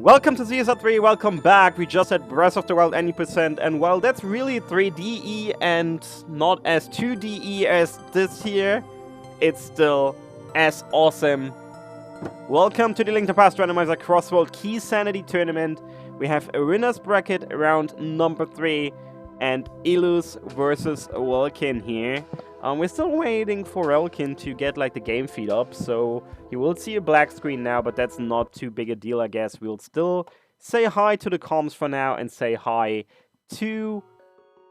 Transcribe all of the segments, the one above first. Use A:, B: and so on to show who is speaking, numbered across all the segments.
A: Welcome to CSR 3, welcome back. We just had Breath of the Wild 90%, and while that's really 3DE and not as 2DE as this here, it's still as awesome. Welcome to the ALttPR Crossworld Keysanity tournament. We have a winner's bracket round number 3, and Illus versus relkin here. We're still waiting for relkin to get like the game feed up, so you will see a black screen now, but that's not too big a deal, I guess. We'll still say hi to the comms for now and say hi to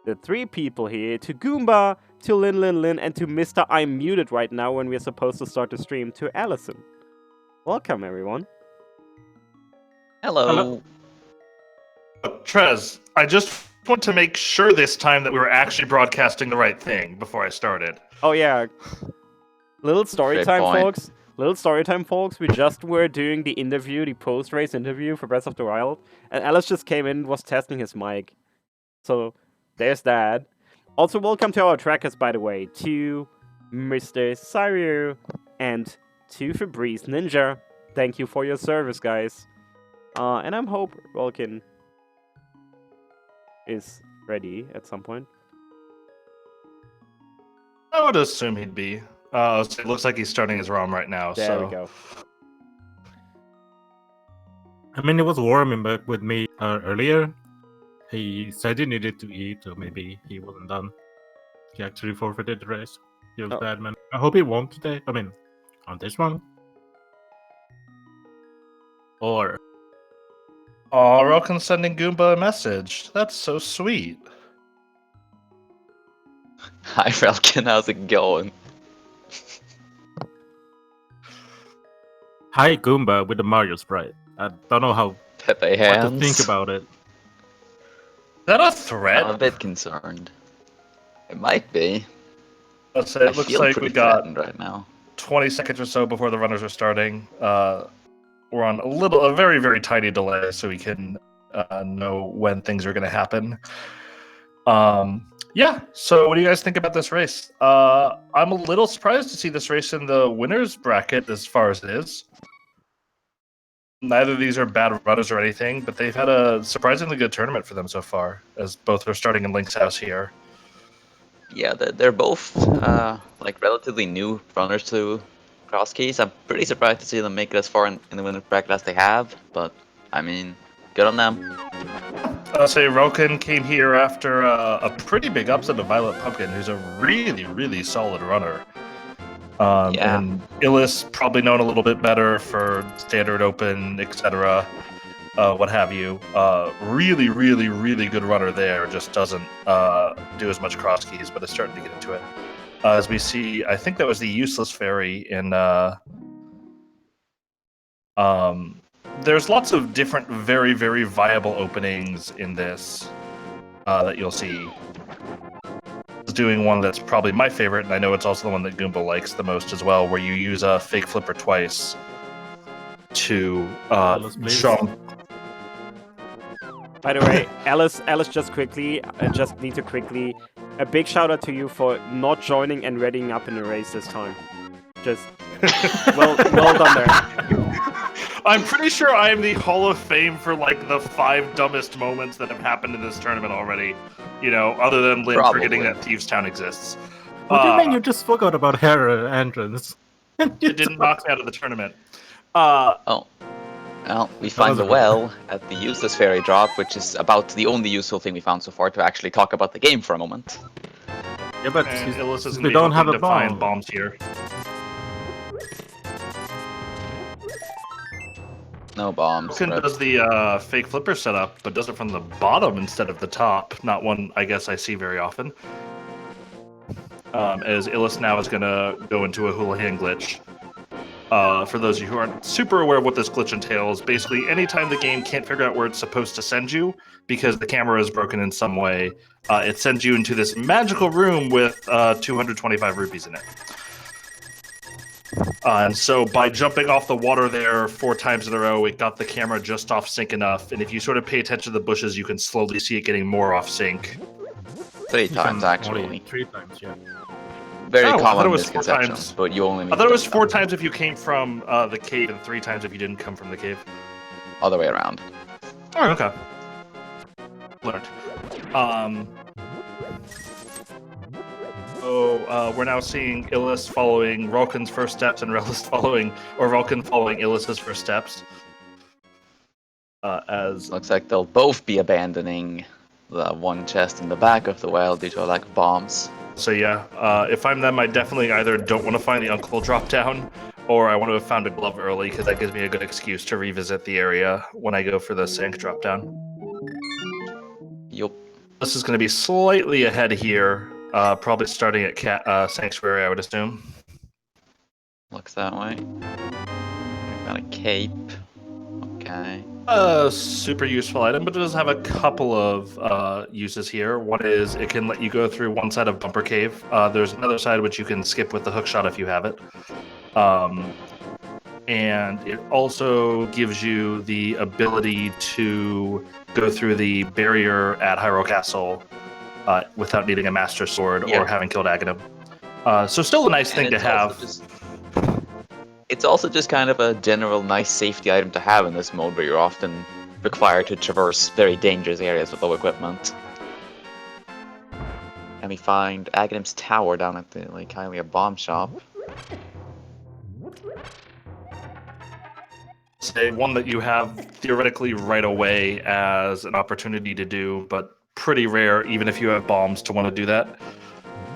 A: the 3 people here, to Goomba, to Lin, and to Mr. I'm muted right now when we're supposed to start the stream, to Allison. Welcome, everyone.
B: Hello.
C: Trez, I just want to make sure this time that we were actually broadcasting the right thing before I started.
A: Oh yeah. Little story time, folks. Little story time, folks. We just were doing the interview, the post-race interview for Breath of the Wild, and Alice just came in and was testing his mic. So, there's that. Also, welcome to our trackers, by the way, to Mr. Cyril and to Fabrice Ninja. Thank you for your service, guys. And I'm hope relkin is ready at some point.
C: I would assume he'd be. It looks like he's starting his ROM right now.
A: There we go.
D: I mean, it was warming back with me earlier. He said he needed to eat, or maybe he wasn't done. He actually forfeited the race. He was bad, man. I hope he won today. I mean, on this one. Or...
C: Oh, relkin's sending Goomba a message. That's so sweet.
B: Hi, relkin. How's it going?
D: Hi, Goomba with the Mario sprite. I don't know how
B: Pepe hands.
D: what to think about it.
C: Is that a threat?
B: I'm a bit concerned. It might be.
C: Let's say it looks like we got
B: right now.
C: 20 seconds or so before the runners are starting. We're on a very, very tiny delay, so we can know when things are going to happen. Yeah, so what do you guys think about this race? I'm a little surprised to see this race in the winner's bracket as far as it is. Neither of these are bad runners or anything, but they've had a surprisingly good tournament for them so far, as both are starting in Link's house here.
B: Yeah, they're both like relatively new runners to Cross Keys. I'm pretty surprised to see them make it as far in the winner's bracket as they have, but I mean, good on them.
C: I'll say relkin came here after a pretty big upset of Violet Pumpkin, who's a really, really solid runner.
B: Yeah.
C: And Illus, probably known a little bit better for Standard Open, etc., what have you. Really, really, really good runner there, just doesn't do as much cross keys, but is starting to get into it. As we see, I think that was the useless fairy in... there's lots of different very, very viable openings in this that you'll see. It's doing one that's probably my favorite, and I know it's also the one that Goomba likes the most as well, where you use a fake flipper twice to jump.
A: By the way, Alice, just quickly, just need to quickly, a big shout out to you for not joining and readying up in the race this time. Just well done there.
C: I'm pretty sure I am the Hall of Fame for like the 5 dumbest moments that have happened in this tournament already. You know, other than Lynn forgetting that Thieves Town exists.
D: What do you mean you just forgot about her entrance?
C: It didn't knock me out of the tournament.
B: Oh. Well, we find the well at the useless fairy drop, which is about the only useful thing we found so far to actually talk about the game for a moment.
D: Yeah, but
C: we don't have a bomb. Bombs here.
B: No bombs.
C: relkin does the fake flipper setup, but does it from the bottom instead of the top. Not one I guess I see very often. As Illus now is going to go into a hula hand glitch. For those of you who aren't super aware of what this glitch entails, basically anytime the game can't figure out where it's supposed to send you, because the camera is broken in some way, it sends you into this magical room with 225 rupees in it. And so by jumping off the water there 4 times in a row, it got the camera just off sync enough. And if you sort of pay attention to the bushes, you can slowly see it getting more off sync.
B: 3 times, actually.
D: 3 times, yeah.
B: Very
C: I thought
B: common
C: it was 4
B: misconception,
C: times.
B: but you only.
C: I thought it was 4 times if you came from the cave and 3 times if you didn't come from the cave.
B: other way around.
C: Oh, okay. Learned. So we're now seeing Illus following Relkin's first steps and Relkin following Illus's first steps. As
B: Looks like they'll both be abandoning the one chest in the back of the well due to a lack of bombs.
C: So yeah, if I'm them, I definitely either don't want to find the uncle drop down, or I want to have found a glove early, because that gives me a good excuse to revisit the area when I go for the Sank drop down.
B: Yup.
C: This is going to be slightly ahead here, probably starting at Sanctuary, I would assume.
B: Looks that way. Got a cape. Okay.
C: Super useful item, but it does have a couple of uses here. One is it can let you go through one side of Bumper Cave. There's another side which you can skip with the hook shot if you have it. And it also gives you the ability to go through the barrier at Hyrule Castle without needing a Master Sword or having killed Aghanim. So still a nice thing to have.
B: It's also just kind of a general nice safety item to have in this mode where you're often required to traverse very dangerous areas with low equipment. And we find Aghanim's tower down at the Hylia bomb shop.
C: Say one that you have theoretically right away as an opportunity to do, but pretty rare even if you have bombs to want to do that.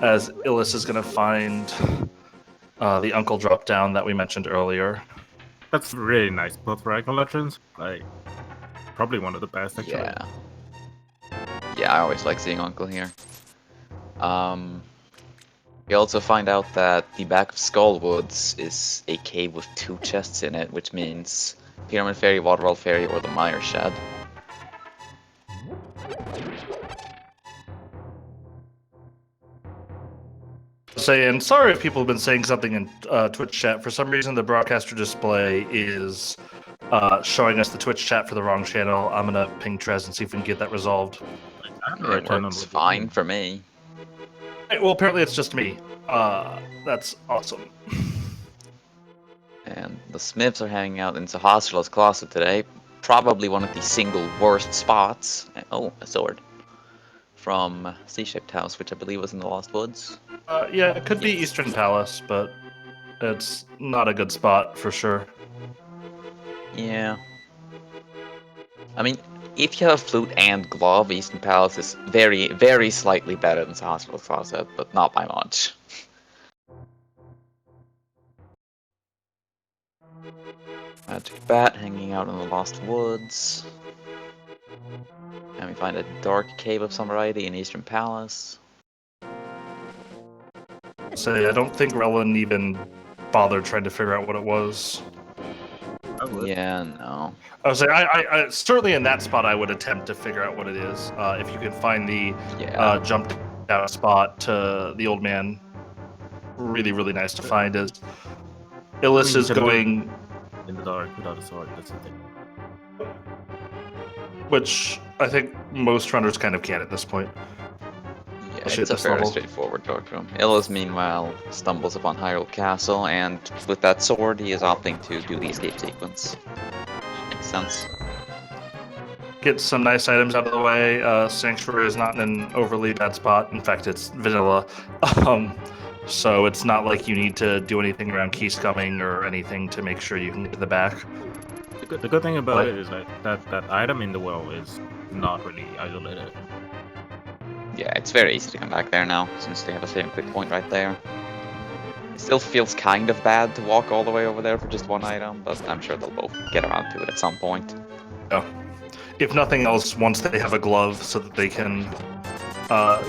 C: As Illus is going to find the Uncle drop down that we mentioned earlier.
D: That's really nice both for Icon Legends. Like, probably one of the best, actually.
B: Yeah. Yeah, I always like seeing Uncle here. We also find out that the back of Skullwoods is a cave with 2 chests in it, which means Pyramid Fairy, Waterwell Fairy, or the Mire Shed.
C: And sorry if people have been saying something in Twitch chat. For some reason, the broadcaster display is showing us the Twitch chat for the wrong channel. I'm gonna ping Trez and see if we can get that resolved.
B: It works fine for me.
C: Right, well, apparently it's just me. That's awesome.
B: And the Smiths are hanging out in Sahasrar's closet today. Probably one of the single worst spots. Oh, a sword. From C-shaped house, which I believe was in the Lost Woods.
C: Yeah, it could be Eastern Palace, but it's not a good spot for sure.
B: Yeah. I mean, if you have flute and glove, Eastern Palace is very, very slightly better than Sahasrar's closet, but not by much. Magic Bat hanging out in the Lost Woods. And we find a dark cave of some variety in Eastern Palace.
C: So I don't think Relin even bothered trying to figure out what it was.
B: Yeah, no.
C: I was like, I certainly in that spot I would attempt to figure out what it is. If you can find the jump down spot to the old man, really, really nice to find. As Illus is going
D: in the dark without a sword. That's the thing.
C: Which I think most runners kind of can at this point.
B: Yeah, it's a very straightforward dark room. Illus, meanwhile, stumbles upon Hyrule Castle, and with that sword, he is opting to do the escape sequence. Makes sense.
C: Get some nice items out of the way. Sanctuary is not in an overly bad spot. In fact, it's vanilla. So it's not like you need to do anything around key scumming or anything to make sure you can get to the back.
D: The good thing about it is that item in the well is not really isolated.
B: Yeah, it's very easy to come back there now, since they have a saving quick point right there. It still feels kind of bad to walk all the way over there for just one item, but I'm sure they'll both get around to it at some point.
C: Yeah. If nothing else, once they have a glove so that they can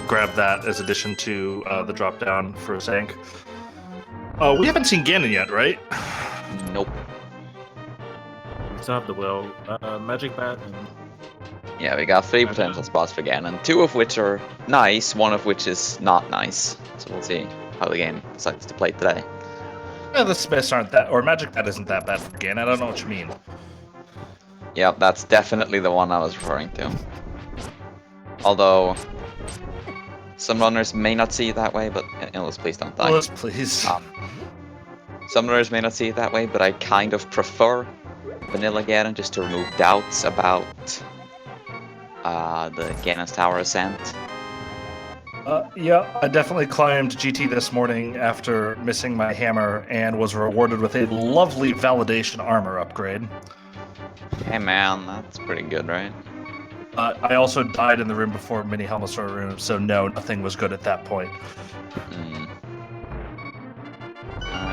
C: grab that as addition to the drop down for a Zank. We haven't seen Ganon yet, right?
B: Nope.
D: We still have the well, Magic Bat, and...
B: Yeah, we got 3 potential spots for Ganon, 2 of which are nice, 1 of which is not nice. So we'll see how the game decides to play today.
C: Yeah, the Smiths aren't that, or Magic Bat isn't that bad for Ganon. I don't know what you mean.
B: Yeah, that's definitely the one I was referring to. Although, some runners may not see it that way, but Illus, please don't die.
C: Illus, please.
B: Some runners may not see it that way, but I kind of prefer Vanilla Ganon just to remove doubts about the Ganon's Tower ascent.
C: Yeah, I definitely climbed GT this morning after missing my hammer and was rewarded with a lovely validation armor upgrade.
B: Hey man, that's pretty good, right?
C: I also died in the room before Mini Helmasaur room, so no, nothing was good at that point.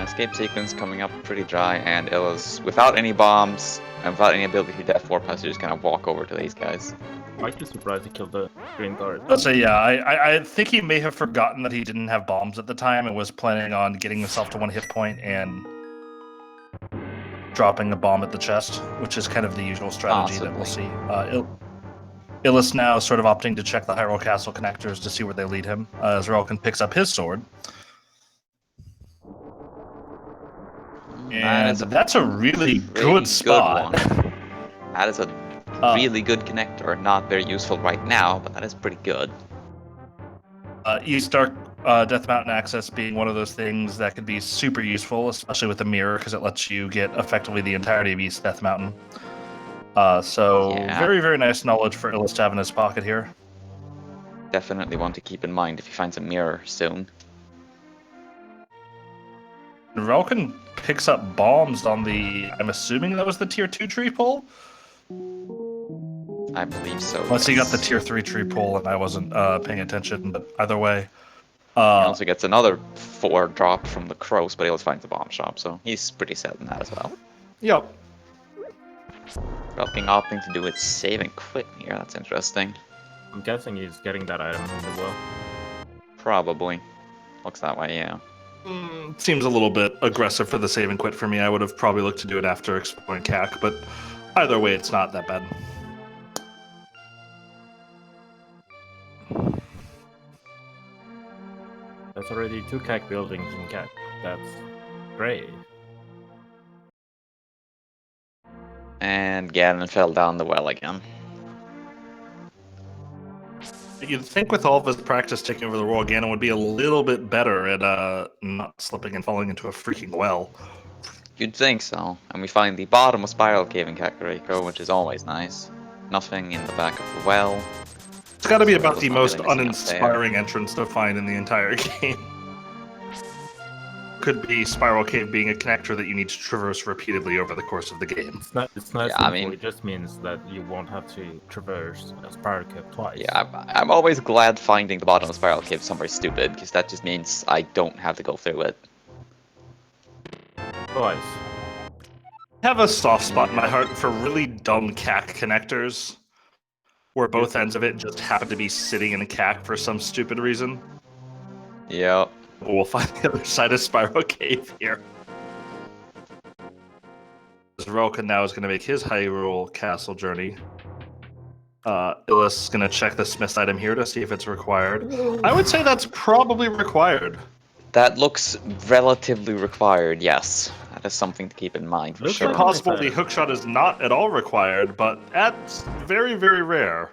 B: Escape sequence coming up pretty dry, and Illus, without any bombs and without any ability to death warp, has to just kind of walk over to these guys.
D: Might be surprised he killed the green guard.
C: So yeah, I think he may have forgotten that he didn't have bombs at the time and was planning on getting himself to 1 hit point and dropping a bomb at the chest, which is kind of the usual strategy that we'll see. Illus now is sort of opting to check the Hyrule Castle connectors to see where they lead him, as Relkin picks up his sword. And that's a really good spot.
B: One. That is a really good connector. Not very useful right now, but that is pretty good.
C: East Dark Death Mountain access being one of those things that could be super useful, especially with the mirror, because it lets you get effectively the entirety of East Death Mountain. Very, very nice knowledge for Illus to have in his pocket here.
B: Definitely one to keep in mind if he finds a mirror soon.
C: Relkin picks up bombs on the... I'm assuming that was the tier 2 tree pole?
B: I believe so.
C: Unless he got the tier 3 tree pole and I wasn't paying attention, but either way.
B: He also gets another 4 drop from the crows, but he also finds the bomb shop, so he's pretty set in that as well.
C: Yep.
B: Relkin opting to do its save and quit here, that's interesting.
D: I'm guessing he's getting that item as well.
B: Probably. Looks that way, yeah.
C: Seems a little bit aggressive for the save and quit for me. I would have probably looked to do it after exploring CAC, but either way, it's not that bad.
D: That's already 2 CAC buildings in CAC. That's great.
B: And Ganon fell down the well again.
C: You'd think with all of his practice taking over the world, Ganon would be a little bit better at not slipping and falling into a freaking well.
B: You'd think so. And we find the bottom of Spiral Cave in Kakariko, which is always nice. Nothing in the back of the well.
C: It's got to be about the
B: Not
C: most
B: really missing up there.
C: uninspiring entrance to find in the entire game. Could be Spiral Cave being a connector that you need to traverse repeatedly over the course of the game.
D: It's not
B: Yeah,
D: simple.
B: I mean-
D: It just means that you won't have to traverse a Spiral Cave twice.
B: Yeah, I'm always glad finding the bottom of Spiral Cave somewhere stupid, because that just means I don't have to go through it.
D: Twice.
C: I have a soft spot in my heart for really dumb CAC connectors, where both ends of it just happen to be sitting in a CAC for some stupid reason.
B: Yep.
C: We'll find the other side of Spiral Cave here. Relkin now is going to make his Hyrule Castle journey. Illus is going to check the Smith's item here to see if it's required. I would say that's probably required.
B: That looks relatively required, yes. That is something to keep in mind for
D: Looks
B: sure.
C: It's possible the hookshot is not at all required, but that's very, very rare.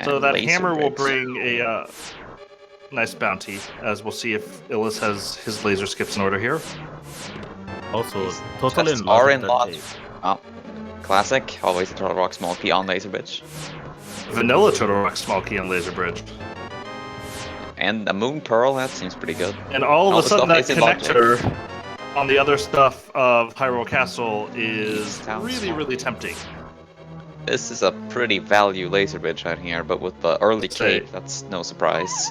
C: So
B: And
C: that
B: laser
C: hammer will
B: bridge.
C: bring a nice bounty, as we'll see if Illus has his laser skips in order here.
D: Also,
B: These
D: totally
B: tests
D: in love
B: are
D: with
B: in
D: that
B: lot.
D: cave.
B: Oh, classic. Always a Turtle Rock Small Key on Laser Bridge.
C: Vanilla Turtle Rock Small Key and Laser Bridge.
B: And a Moon Pearl, that seems pretty good.
C: And all
B: All
C: of a
B: the
C: sudden,
B: stuff
C: that
B: is in logic.
C: connector on the other stuff of Hyrule Castle is
B: Sounds
C: really,
B: smart.
C: really tempting.
B: This is a pretty value Laser Bridge out here, but with the early
C: Say-
B: cave, that's no surprise.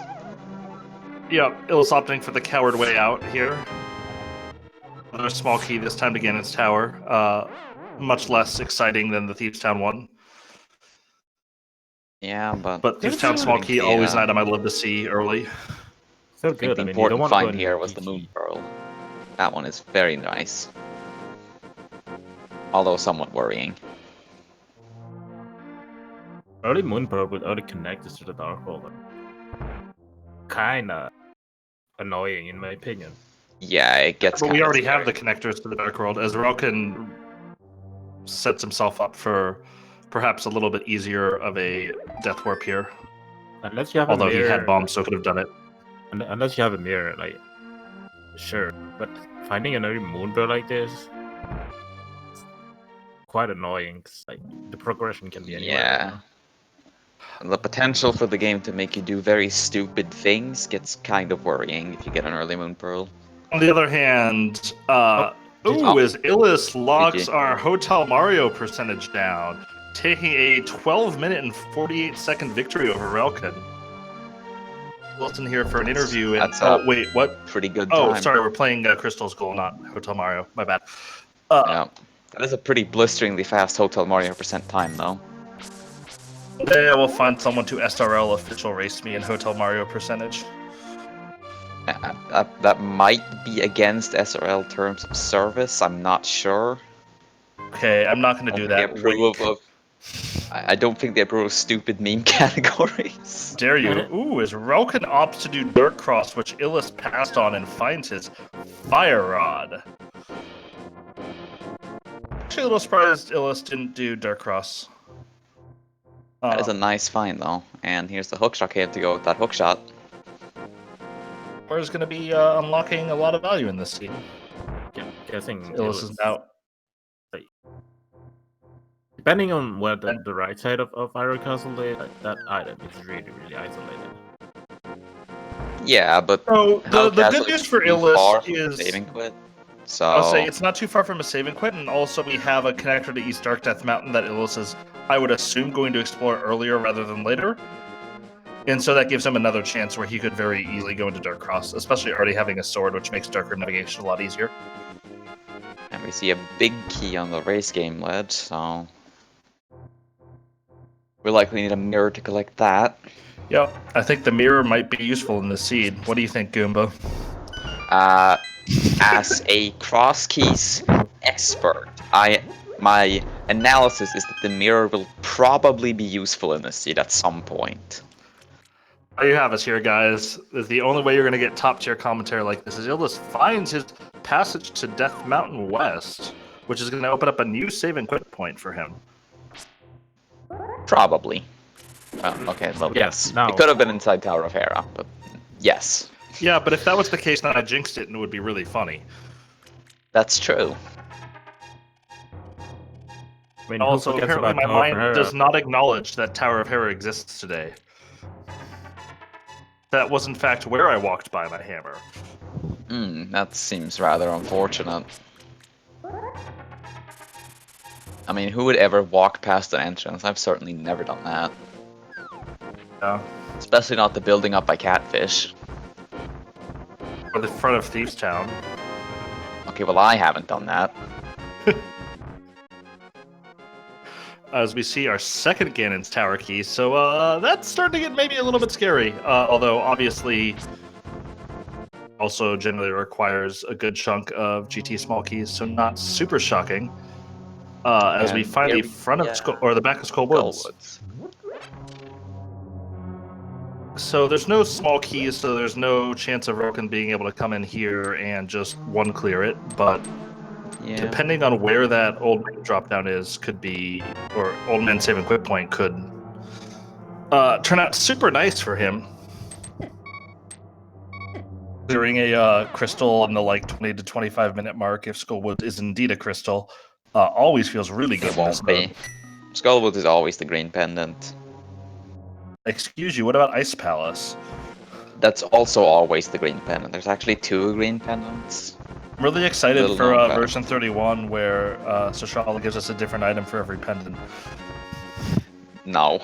C: Yeah, Illus opting for the coward way out here. Another small key, this time to Ganon's Tower. Much less exciting than the Thieves' Town one.
B: Yeah,
C: But Thieves' Town small key,
B: Yeah.
C: always an item I'd love to see early.
D: So
B: I think
D: good.
B: the
D: I mean, you don't
B: important
D: want to go
B: find
D: in
B: here was the
D: GT.
B: Moon Pearl. That one is very nice. Although somewhat worrying.
D: Early Moon Pearl with early connectors to the Dark World. Kinda annoying in my opinion.
B: Yeah, it gets
C: But we
B: kinda
C: already have the
B: scary.
C: connectors to the Dark World, as Relkin sets himself up for perhaps a little bit easier of a death warp here.
D: Unless you have
C: Although
D: a mirror.
C: he had bombs, so could have done it.
D: Unless you have a mirror, like, sure. But finding an early Moon Pearl like this, quite annoying. 'Cause, like the progression can be anywhere.
B: Yeah. The potential for the game to make you do very stupid things gets kind of worrying if you get an early Moon Pearl.
C: On the other hand,
B: GG.
C: as Illus locks
B: GG.
C: our Hotel Mario percentage down, taking a 12-minute and 48-second victory over Relkin. Wilson here for an interview. And wait, what?
B: Pretty good
C: Oh,
B: time.
C: sorry, we're playing Crystal's Goal, not Hotel Mario. My bad.
B: Yeah. That is a pretty blisteringly fast Hotel Mario percent time, though.
C: Yeah, we'll find someone to SRL official race me in Hotel Mario percentage.
B: That might be against SRL terms of service. I'm not sure.
C: Okay, I'm not going to do that.
B: I don't think they approve of stupid meme categories.
C: Dare you? As Relkin opts to do Dirt Cross, which Illus passed on and finds his Fire Rod. Actually, a little surprised Illus didn't do Dirt Cross.
B: That is a nice find, though. And here's the hookshot here to go with that hookshot.
C: We're going to be unlocking a lot of value in this scene.
D: Guessing
C: Illus is out.
D: Depending on where the right side of Iron Castle is, that item is really, really isolated.
B: Yeah, but
C: the good news for Illus is
B: saving quit. So
C: I'll say it's not too far from a save and quit, and also we have a connector to East Dark Death Mountain that Illus is, I would assume, going to explore earlier rather than later. And so that gives him another chance where he could very easily go into Dark Cross, especially already having a sword, which makes darker navigation a lot easier.
B: And we see a big key on the race game ledge, so we'll likely need a mirror to collect that.
C: Yep, I think the mirror might be useful in this seed. What do you think, Goomba?
B: As a cross keys expert, my analysis is that the mirror will probably be useful in this seed at some point.
C: There you have us here, guys. The only way you're going to get top-tier commentary like this is Illus finds his passage to Death Mountain West, which is going to open up a new save and quit point for him.
B: Probably. Okay, well, yes.
D: No.
B: It could have been inside Tower of Hera, but yes.
C: Yeah, but if that was the case, then I jinxed it, and it would be really funny.
B: That's true.
D: I mean,
C: also, apparently my mind does not acknowledge that Tower of Hera exists today. That was, in fact, where I walked by my hammer.
B: That seems rather unfortunate. I mean, who would ever walk past an entrance? I've certainly never done that.
C: Yeah.
B: Especially not the building up by Catfish.
C: Or the front of Thieves Town.
B: Okay, well, I haven't done that.
C: As we see our second Ganon's Tower key, so that's starting to get maybe a little bit scary. Although, obviously, also generally requires a good chunk of GT small keys, so not super shocking. As we find the front of or the back of Skull Woods. So there's no small keys, so there's no chance of Relkin being able to come in here and just one clear it, but depending on where that old man drop down is, could be, or old man save and quit point could turn out super nice for him. During a crystal on the like 20 to 25 minute mark, if Skullwood is indeed a crystal, always feels really good.
B: It won't be. Skullwood is always the green pendant.
C: Excuse you, what about Ice Palace?
B: That's also always the green pendant. There's actually 2 green pendants.
C: I'm really excited for version 31, where Sashala gives us a different item for every pendant.
B: No.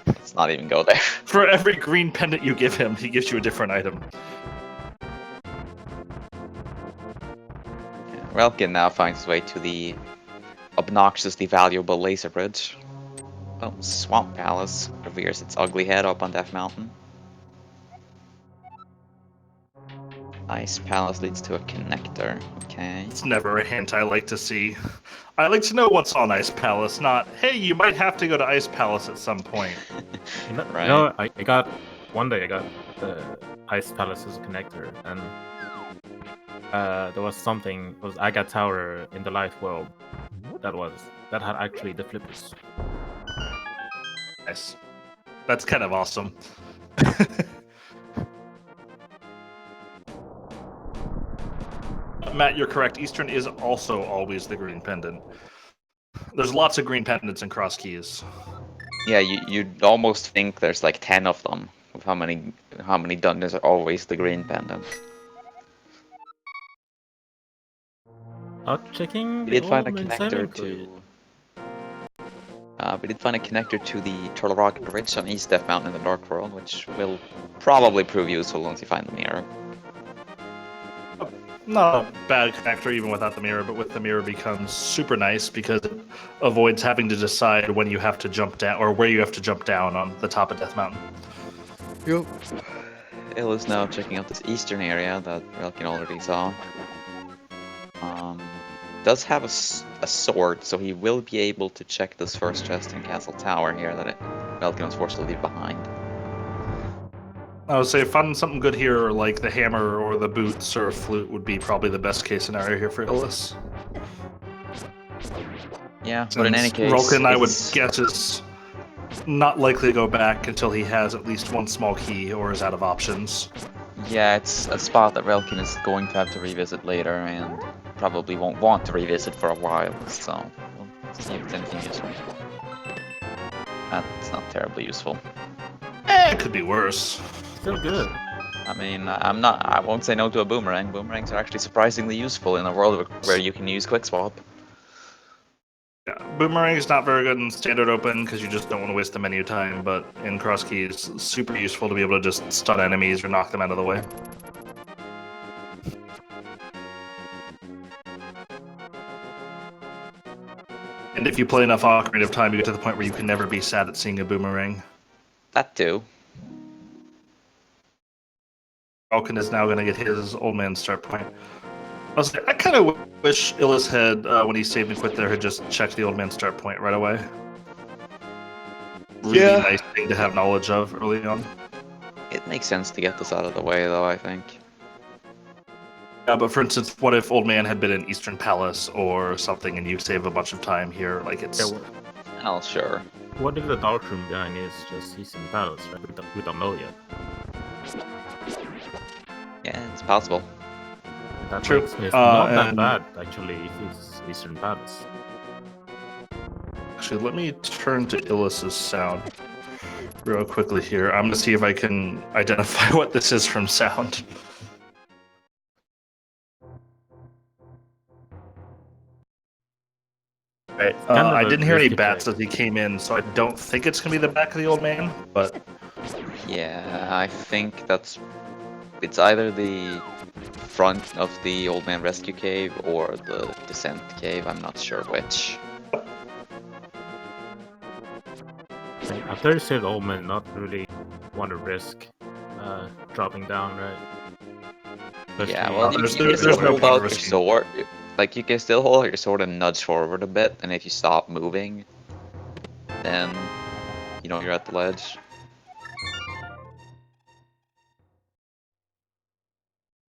B: Let's not even go there.
C: For every green pendant you give him, he gives you a different item.
B: Relkin now finds his way to the obnoxiously valuable laser bridge. Oh, Swamp Palace reveres its ugly head up on Death Mountain. Ice Palace leads to a connector. Okay.
C: It's never a hint I like to see. I like to know what's on Ice Palace, not, hey, you might have to go to Ice Palace at some point.
B: Right.
D: You know, I got the Ice Palace's connector, and there was something, it was Aga Tower in the Light World that had actually the flippers.
C: Nice. That's kind of awesome. Matt, you're correct. Eastern is also always the green pendant. There's lots of green pendants in Cross Keys.
B: Yeah, you'd almost think there's like 10 of them. With how many dungeons are always the green pendant.
D: Checking
B: We
D: the
B: did find a
D: old man saving
B: connector
D: code.
B: we did find a connector to the Turtle Rock Bridge on East Death Mountain in the Dark World, which will probably prove useful once you find the mirror.
C: Not a bad connector even without the mirror, but with the mirror becomes super nice because it avoids having to decide when you have to jump down or where you have to jump down on the top of Death Mountain.
B: Yep. Illus now checking out this eastern area that Relkin already saw. Does have a sword, so he will be able to check this first chest in Castle Tower here that Relkin was forced to leave behind.
C: I would say finding something good here, like the hammer or the boots or a flute, would be probably the best case scenario here for Illus.
B: Yeah, but in any case,
C: Relkin, I would guess, is not likely to go back until he has at least one small key or is out of options.
B: Yeah, it's a spot that Relkin is going to have to revisit later and probably won't want to revisit for a while, so we'll see if it's anything useful. That's not terribly useful.
C: It could be worse.
D: Still good.
B: I mean, I won't say no to a boomerang. Boomerangs are actually surprisingly useful in a world where you can use quick swap.
C: Yeah, Boomerang is not very good in standard open because you just don't want to waste the menu time, but in cross keys, super useful to be able to just stun enemies or knock them out of the way. And if you play enough Ocarina of Time, you get to the point where you can never be sad at seeing a boomerang.
B: That too.
C: Falcon is now going to get his old man start point. I kind of wish Illus had, when he saved and quit there, had just checked the old man start point right away. Really nice thing to have knowledge of early on.
B: It makes sense to get this out of the way, though, I think.
C: Yeah, but for instance, what if Old Man had been in Eastern Palace or something and you save a bunch of time here? Like, it's...
D: Yeah,
B: Oh, sure.
D: what if the dark room behind is just he's in Palace, right? We don't know yet.
B: Yeah, it's possible.
D: That
C: True.
D: makes it not that
C: and-
D: bad, actually, if it's Eastern Palace.
C: Actually, let me turn to Illus's sound real quickly here. I'm going to see if I can identify what this is from sound. Right.
D: kind of
C: I
D: a
C: didn't hear any
D: risky
C: bats
D: play.
C: as he came in, so I don't think it's going to be the back of the old man, but
B: Yeah, I think it's either the front of the Old Man Rescue Cave or the Descent Cave, I'm not sure which.
D: I mean, after you saved Old Man, not really want to risk dropping down, right? Especially-
B: Yeah, well,
C: there's
B: you can
C: no
B: still
C: point
B: hold out your
C: risking.
B: sword. Like, you can still hold out your sword and nudge forward a bit, and if you stop moving, then, you know, you're at the ledge.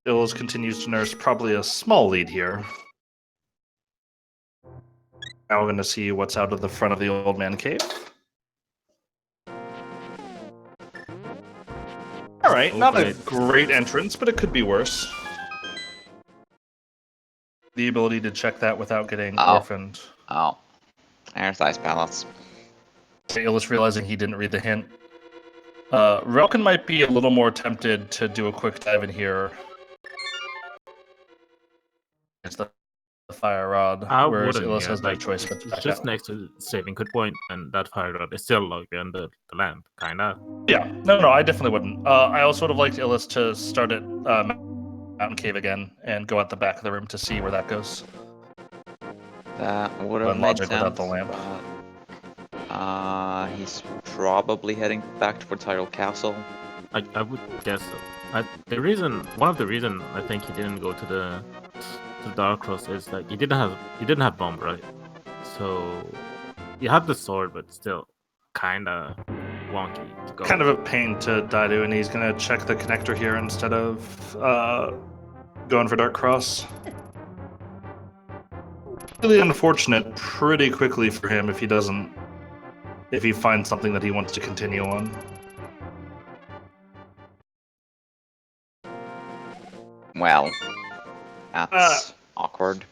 C: Illus continues to nurse probably a small lead here. Now we're going to see what's out of the front of the old man cave. All right, not a great entrance, but it could be worse. The ability to check that without getting orphaned.
B: Oh. There's Ice Palace.
C: Illus realizing he didn't read the hint. Relkin might be a little more tempted to do a quick dive in here. It's the fire rod,
D: I
C: whereas
D: wouldn't,
C: Illus
D: yeah,
C: has no
D: like,
C: choice but to
D: it's
C: back
D: just
C: out.
D: next to the saving good point, and that fire rod is still like under the land, kinda.
C: Yeah, no, I definitely wouldn't. I also would have liked Illus to start at Mountain Cave again and go out the back of the room to see where that goes.
B: That would have
C: Run
B: made
C: logic
B: sense.
C: without the lamp.
B: He's probably heading back towards Hyrule Castle.
D: I would guess so. One of the reason I think he didn't go to the Dark Cross is that he didn't have bomb, right? So he had the sword, but still kinda wonky to go.
C: Kind of a pain to die to, and he's gonna check the connector here instead of going for Dark Cross. Really unfortunate pretty quickly for him if he finds something that he wants to continue on.
B: Well, That's awkward.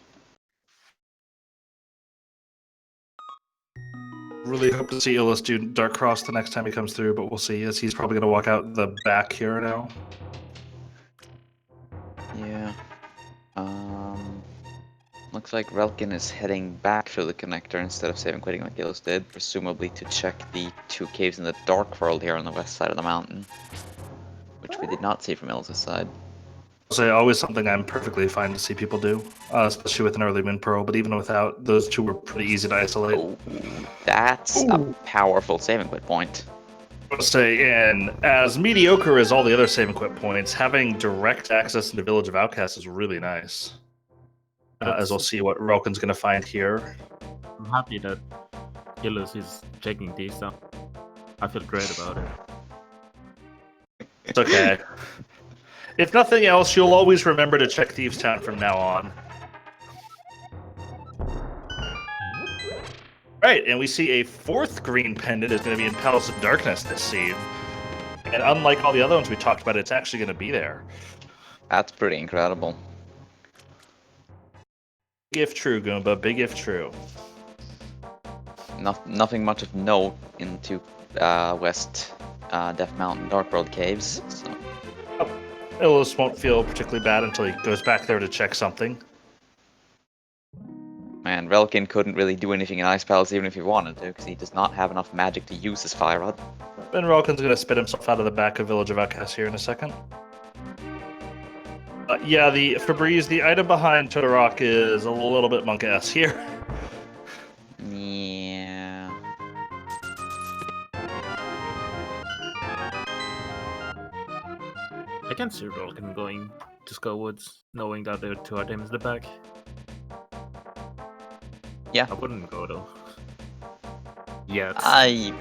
C: Really hope to see Illus do Dark Cross the next time he comes through, but we'll see, as he's probably going to walk out the back here now.
B: Yeah. Looks like Relkin is heading back through the connector instead of saving quitting like Illus did, presumably to check the 2 caves in the Dark World here on the west side of the mountain, which we did not see from Illus's side.
C: So always something I'm perfectly fine to see people do, especially with an early Wind Pearl, but even without, those 2 were pretty easy to isolate.
B: Oh, that's a powerful saving quit point.
C: I'll say, and as mediocre as all the other save and quit points, having direct access into Village of Outcasts is really nice. As we'll see what Relkin's going to find here.
D: I'm happy that Illus is checking these down. I feel great about it.
C: It's okay. If nothing else, you'll always remember to check Thieves' Town from now on. Right, and we see a 4th green pendant is going to be in Palace of Darkness this scene. And unlike all the other ones we talked about, it's actually going to be there.
B: That's pretty incredible.
C: Big if true, Goomba. Big if true.
B: Nothing much of note into West Death Mountain Dark World caves. So.
C: Illus won't feel particularly bad until he goes back there to check something.
B: Man, Relkin couldn't really do anything in Ice Palace even if he wanted to, because he does not have enough magic to use his Fire Rod.
C: And Relkin's going to spit himself out of the back of Village of Outcasts here in a second. Yeah, the Febreze, the item behind Todorok is a little bit monk-ass here.
B: Yeah.
D: I can see Relkin going to Skullwoods, knowing that there are 2 items in the back.
B: Yeah.
D: I wouldn't go though. Yet.
B: I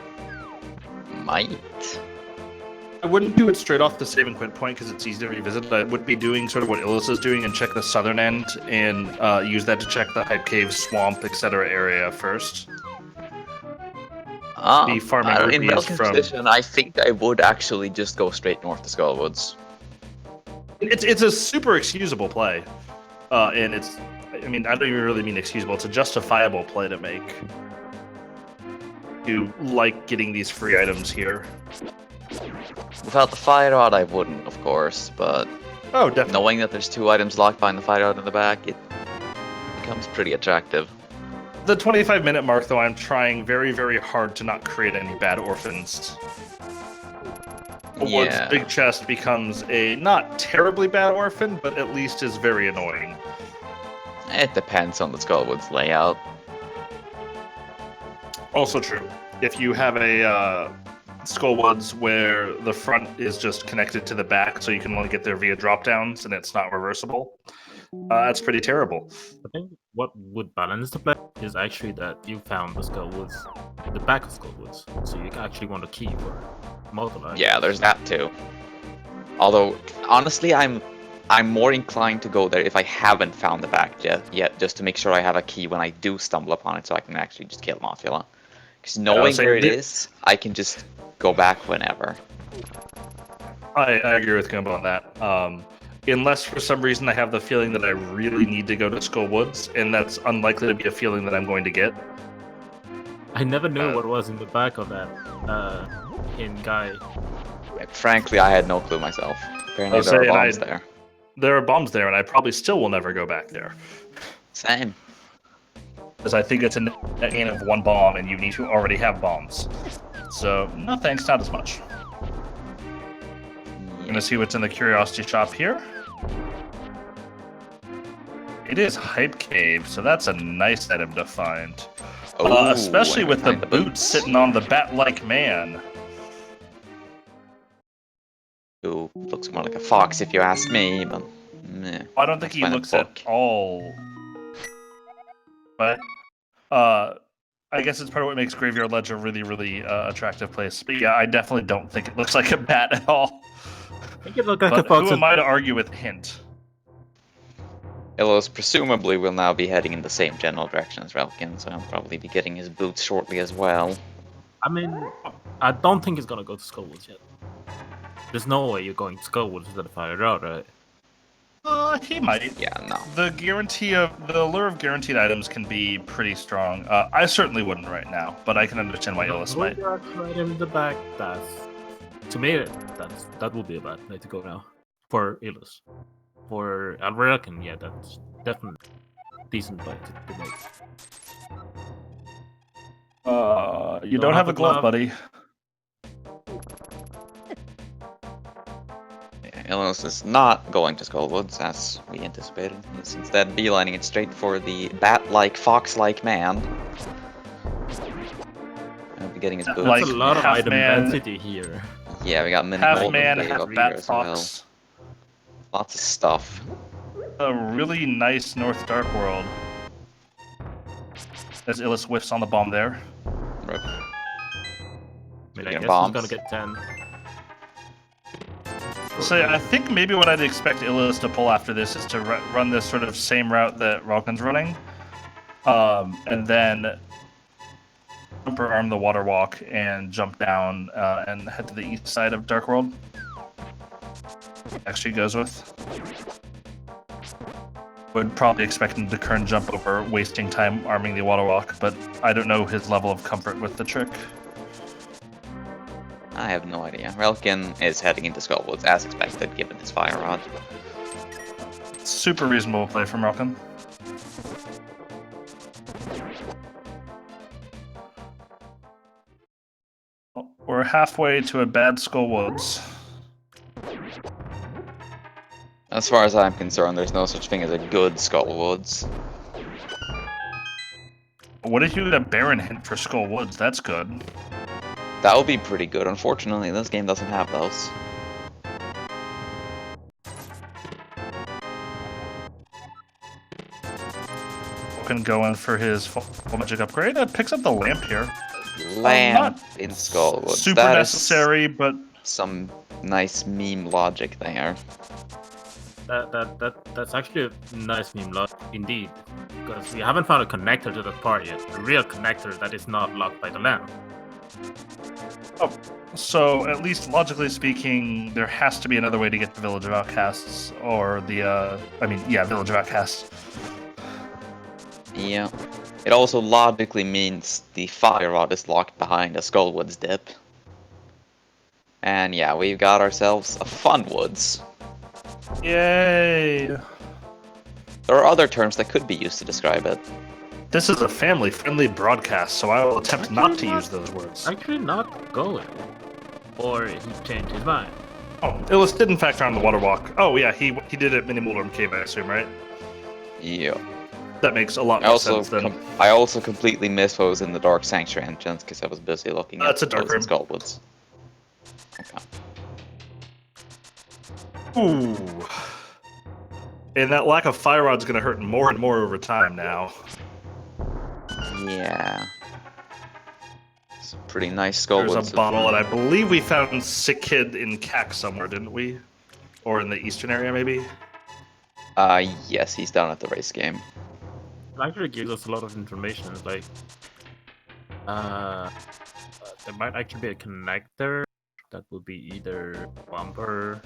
B: might.
C: I wouldn't do it straight off the save and quit point because it's easy to revisit. I would be doing sort of what Illus is doing and check the southern end and use that to check the Hype Cave, Swamp, etc. area first. Be farming
B: in
C: rupees
B: Relkin's
C: from...
B: position, I think I would actually just go straight north to Skullwoods.
C: It's a super excusable play. And it's... I mean, I don't even really mean excusable. It's a justifiable play to make. You like getting these free items here.
B: Without the Fire Rod, I wouldn't, of course, but
C: Oh, definitely.
B: knowing that there's 2 items locked behind the Fire Rod in the back, it becomes pretty attractive.
C: The 25-minute mark, though, I'm trying very, very hard to not create any bad orphans. Wood's big chest becomes a not terribly bad orphan, but at least is very annoying.
B: It depends on the Skullwoods layout.
C: Also true. If you have a Skullwoods where the front is just connected to the back, so you can only get there via drop-downs and it's not reversible, that's pretty terrible.
D: I think what would balance the play is actually that you found the Skullwoods, the back of Skullwoods, so you actually want a key for multiple items.
B: Yeah, there's that too. Although, honestly, I'm more inclined to go there if I haven't found the back yet, just to make sure I have a key when I do stumble upon it, so I can actually just kill Mothula. Because knowing where it is, I can just go back whenever.
C: I agree with Gumbo on that. Unless for some reason I have the feeling that I really need to go to Skullwoods, and that's unlikely to be a feeling that I'm going to get.
D: I never knew what was in the back of that in guy.
B: Frankly, I had no clue myself. Apparently there are bombs there.
C: There are bombs there, and I probably still will never go back there.
B: Same.
C: Because I think it's a net gain of 1 bomb, and you need to already have bombs. So, no thanks, not as much. Gonna see what's in the curiosity shop here. It is Hype Cave, so that's a nice item to find. Especially with the boots sitting on the bat-like man.
B: Ooh, looks more like a fox if you ask me, but meh.
C: I don't think he looks at all. But I guess it's part of what makes Graveyard Ledge a really, really attractive place. But yeah, I definitely don't think it looks like a bat at all.
D: I think it looks like
C: But
D: a fox.
C: who am I to argue with Hint?
B: Illus presumably will now be heading in the same general direction as Relkin, so he'll probably be getting his boots shortly as well.
D: I mean, I don't think he's gonna go to Skullwoods yet. There's no way you're going to Skullwoods without a Fire Rod, right?
C: He might.
B: Yeah, no.
C: The allure of guaranteed items can be pretty strong. I certainly wouldn't right now, but I can understand why Illus might.
D: Right in the back. To me, that would be a bad way to go now for Illus. For relkin, yeah, that's definitely decent play to make.
C: You don't have a glove, buddy.
B: Illus is not going to Skullwoods, as we anticipated. He's instead beelining it straight for the bat-like, fox-like man. I'll be getting his boots.
D: That's a lot of
C: half
D: item
C: man-
D: density here.
B: Yeah, we got mini
C: Half
B: Molten
C: man,
B: Cave
C: half
B: up here
C: bat
B: as well.
C: fox.
B: Lots of stuff.
C: A really nice North Dark World. As Illus whiffs on the bomb there.
B: Rip.
D: I mean, I
B: Getting
D: guess
B: bombs.
D: he's gonna get 10.
C: So yeah, I think maybe what I'd expect Illus to pull after this is to run this sort of same route that relkin's running. And then jumper arm the water walk and jump down and head to the east side of Dark World. Actually goes with. Would probably expect him to current jump over, wasting time arming the water walk, but I don't know his level of comfort with the trick.
B: I have no idea. Relkin is heading into Skullwoods as expected, given his fire rod.
C: Super reasonable play from Relkin. We're halfway to a bad Skullwoods.
B: As far as I'm concerned, there's no such thing as a good Skullwoods.
C: What if you get a Baron hint for Skullwoods? That's good.
B: That would be pretty good. Unfortunately, this game doesn't have those.
C: Can go in for his full magic upgrade. Picks up the lamp here.
B: Lamp in Skullwoods.
C: Super
B: That is
C: necessary, but
B: some nice meme logic there.
D: That's actually a nice meme logic indeed, because we haven't found a connector to that part yet. A real connector that is not locked by the lamp.
C: oh, so at least logically speaking, there has to be another way to get the Village of Outcasts, or the Village of Outcasts.
B: Yeah. It also logically means the fire rod is locked behind a Skullwoods dip. And yeah, we've got ourselves a Funwoods.
C: Yay!
B: There are other terms that could be used to describe it.
C: This is a family-friendly broadcast, so I will attempt not to use those words.
D: Actually, not going. Or he changed his mind.
C: Oh, Illus did in fact arm the water walk. Oh yeah, he did it at Mini Moldorm Cave, I assume, right?
B: Yeah.
C: That makes a lot
B: I
C: more
B: also
C: sense than...
B: I also completely missed what was in the Dark Sanctuary entrance because I was busy looking at
C: That's a dark
B: those in
C: room.
B: Skullwoods. Okay.
C: Ooh. And that lack of fire rod's gonna hurt more and more over time now.
B: Yeah. It's a pretty nice
C: There's
B: Skullwoods.
C: a bottle, and I believe we found Sick Kid in CAC somewhere, didn't we? Or in the eastern area, maybe?
B: Yes, he's down at the race game.
D: It actually gives us a lot of information. It's like, there might actually be a connector that would be either bumper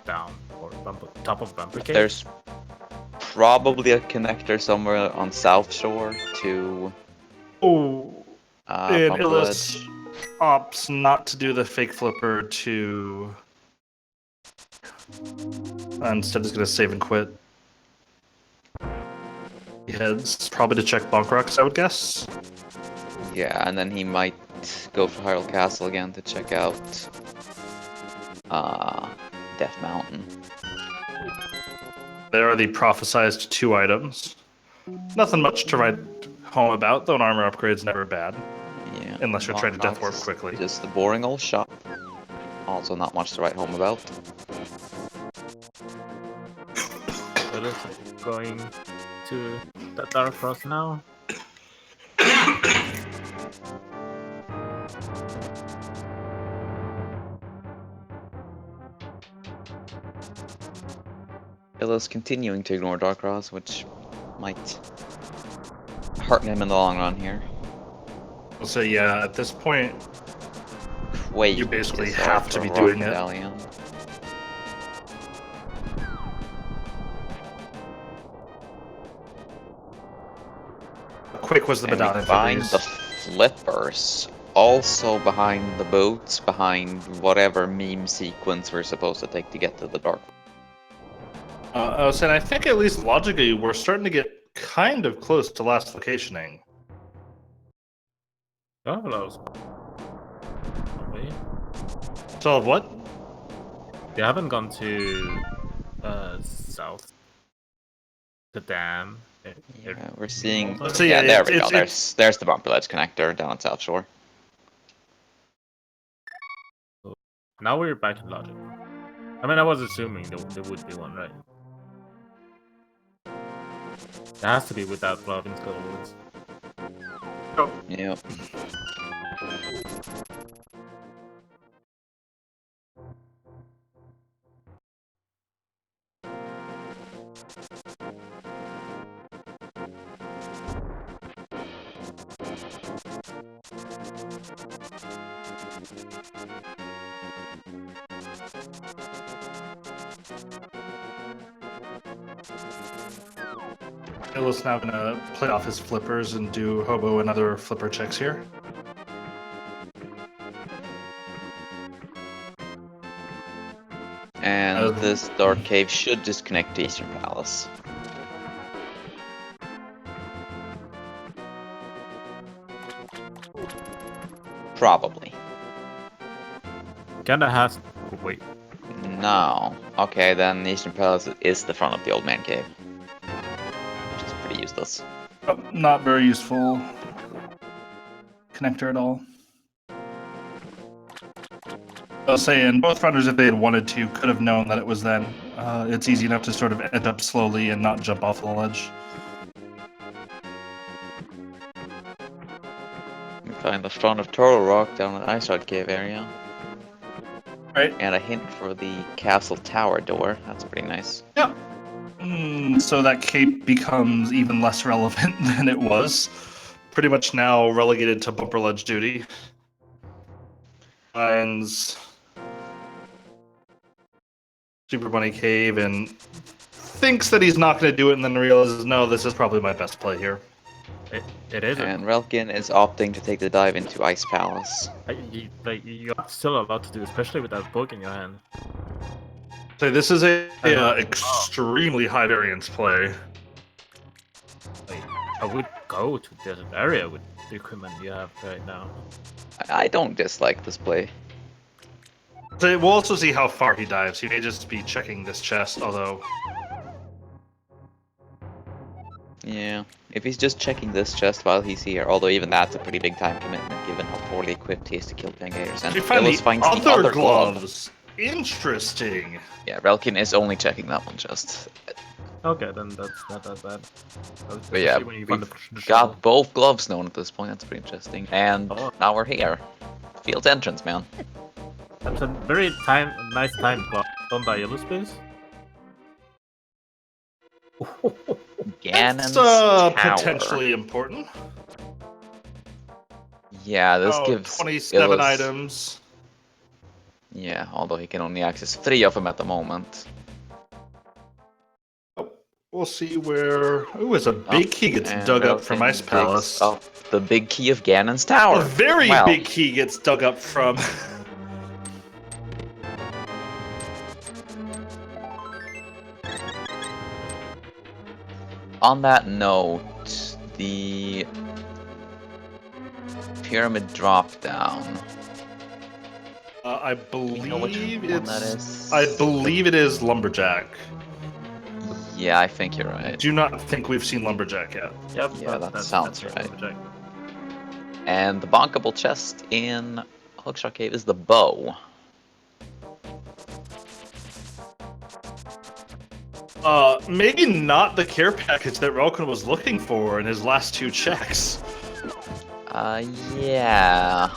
D: down or bumper top of bumper cave.
B: There's probably a connector somewhere on South Shore to
C: Oh, and
B: Bumper
C: Illus
B: Ledge.
C: opts not to do the fake flipper to... Instead, he's gonna save and quit. He heads probably to check Bonk Rocks, I would guess.
B: Yeah, and then he might go for Hyrule Castle again to check out Death Mountain.
C: There are the prophesized 2 items. Nothing much to write home about, though an armor upgrade's never bad.
B: Yeah.
C: Unless you're trying to death warp
B: Box is
C: quickly.
B: Just a boring old shop. Also not much to write home about.
D: So it's going to the Dark Cross now.
B: Illus continuing to ignore Darkross, which might hurt him in the long run here.
C: So yeah, at this point,
B: Wait,
C: you basically
B: is
C: have
B: our
C: to be
B: rock
C: doing it.
B: medallion.
C: Quick was the
B: And we
C: medallion for
B: find
C: these.
B: the flippers. Also behind the boats, behind whatever meme sequence we're supposed to take to get to the dark.
C: I was saying, I think at least logically, we're starting to get kind of close to last locationing.
D: Oh, hello. Wait,
C: So what?
D: they haven't gone to south. The dam.
B: Yeah, we're seeing.
D: Let's
C: see,
B: Yeah, there we go.
C: it's-
B: There's the bumper ledge connector down on South Shore.
D: Now we're back to logic. I mean, I was assuming there would be one, right? There has to be without Robin's goals.
B: Yep.
C: Illus now gonna play off his flippers and do Hobo and other flipper checks here.
B: And this dark cave should just connect to Eastern Palace. Probably.
D: Kinda has. Wait.
B: No. Okay, then Eastern Palace is the front of the old man cave. Which is pretty useless.
C: Not very useful connector at all. I was saying, both runners, if they had wanted to, could have known that it was then. It's easy enough to sort of end up slowly and not jump off the ledge.
B: We find the front of Turtle Rock down in the Ice Rod Cave area.
C: Right.
B: And a hint for the castle tower door. That's pretty nice.
C: Yeah. So that cape becomes even less relevant than it was. Pretty much now relegated to bumper ledge duty. Finds Super Bunny Cave and thinks that he's not going to do it, and then realizes, no, this is probably my best play here.
D: It is.
B: And Relkin is opting to take the dive into Ice Palace.
D: You got still a lot to do, especially with that book in your hand.
C: So this is a extremely high variance play.
D: I would go to desert area with the equipment you have right now.
B: I don't dislike this play.
C: So we'll also see how far he dives. He may just be checking this chest, although...
B: Yeah, if he's just checking this chest while he's here, although even that's a pretty big time commitment given how poorly equipped he is to kill Pangators. And
C: You find
B: Illus
C: the
B: finds the
C: other
B: other glove.
C: gloves. Interesting.
B: Yeah, Relkin is only checking that one chest.
D: Okay, then that's not that bad.
B: But yeah,
D: Especially when you find the
B: got both gloves known at this point. That's pretty interesting. And
D: Oh.
B: now we're here. Field's entrance, man.
D: That's a very nice time clock. Don't die, Illus, please.
B: Ganon's
C: That's
B: tower.
C: potentially important.
B: Yeah, this
C: Oh,
B: gives
C: 27
B: Illus-
C: items.
B: Yeah, although he can only access 3 of them at the moment.
C: We'll see where... Ooh, it's a big key gets
B: And
C: dug up from
B: Relkin
C: Ice
B: digs
C: Palace.
B: up the big key of Ganon's tower.
C: A very
B: Wow.
C: big key gets dug up from...
B: On that note, the pyramid drop down.
C: I
B: Do we know which
C: believe
B: one that
C: it's...
B: is?
C: I believe it is Lumberjack.
B: Yeah, I think you're right.
C: Do not think we've seen Lumberjack yet.
D: Yep,
B: Yeah, that sounds
D: that's
B: right.
D: Lumberjack.
B: And the bonkable chest in Hookshot Cave is the bow.
C: Maybe not the care package that Relkin was looking for in his last 2 checks.
B: Yeah.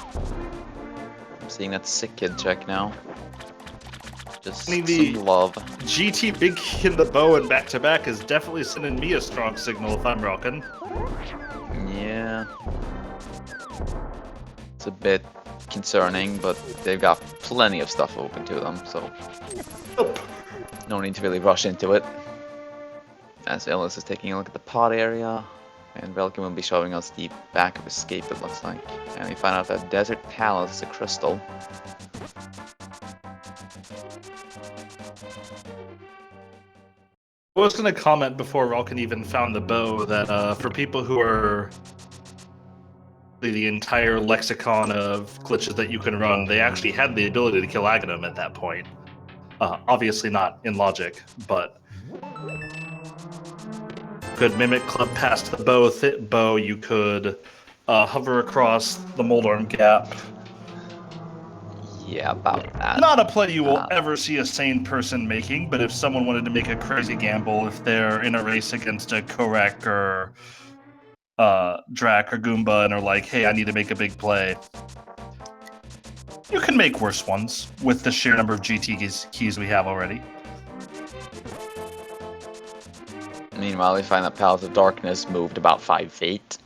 B: I'm seeing that sick kid check now. Just
C: I mean, the-
B: some love.
C: GT Big Key in the bow and back-to-back is definitely sending me a strong signal if I'm Relkin.
B: Yeah. It's a bit concerning, but they've got plenty of stuff open to them, so
C: Nope.
B: no need to really rush into it. As Illus is taking a look at the pod area. And relkin will be showing us the back of Escape, it looks like. And we find out that Desert Palace is a crystal.
C: I was going to comment before relkin even found the bow that for people who are the entire lexicon of glitches that you can run, they actually had the ability to kill Aghanim at that point. Obviously not in logic, but could mimic club past the bow, you could hover across the Moldarm Gap.
B: Yeah, about that.
C: Not a play you will ever see a sane person making, but if someone wanted to make a crazy gamble, if they're in a race against a Korek or Drac or Goomba and are like, hey, I need to make a big play, you can make worse ones with the sheer number of GT keys we have already.
B: Meanwhile, we find that Palace of Darkness moved about 5 feet.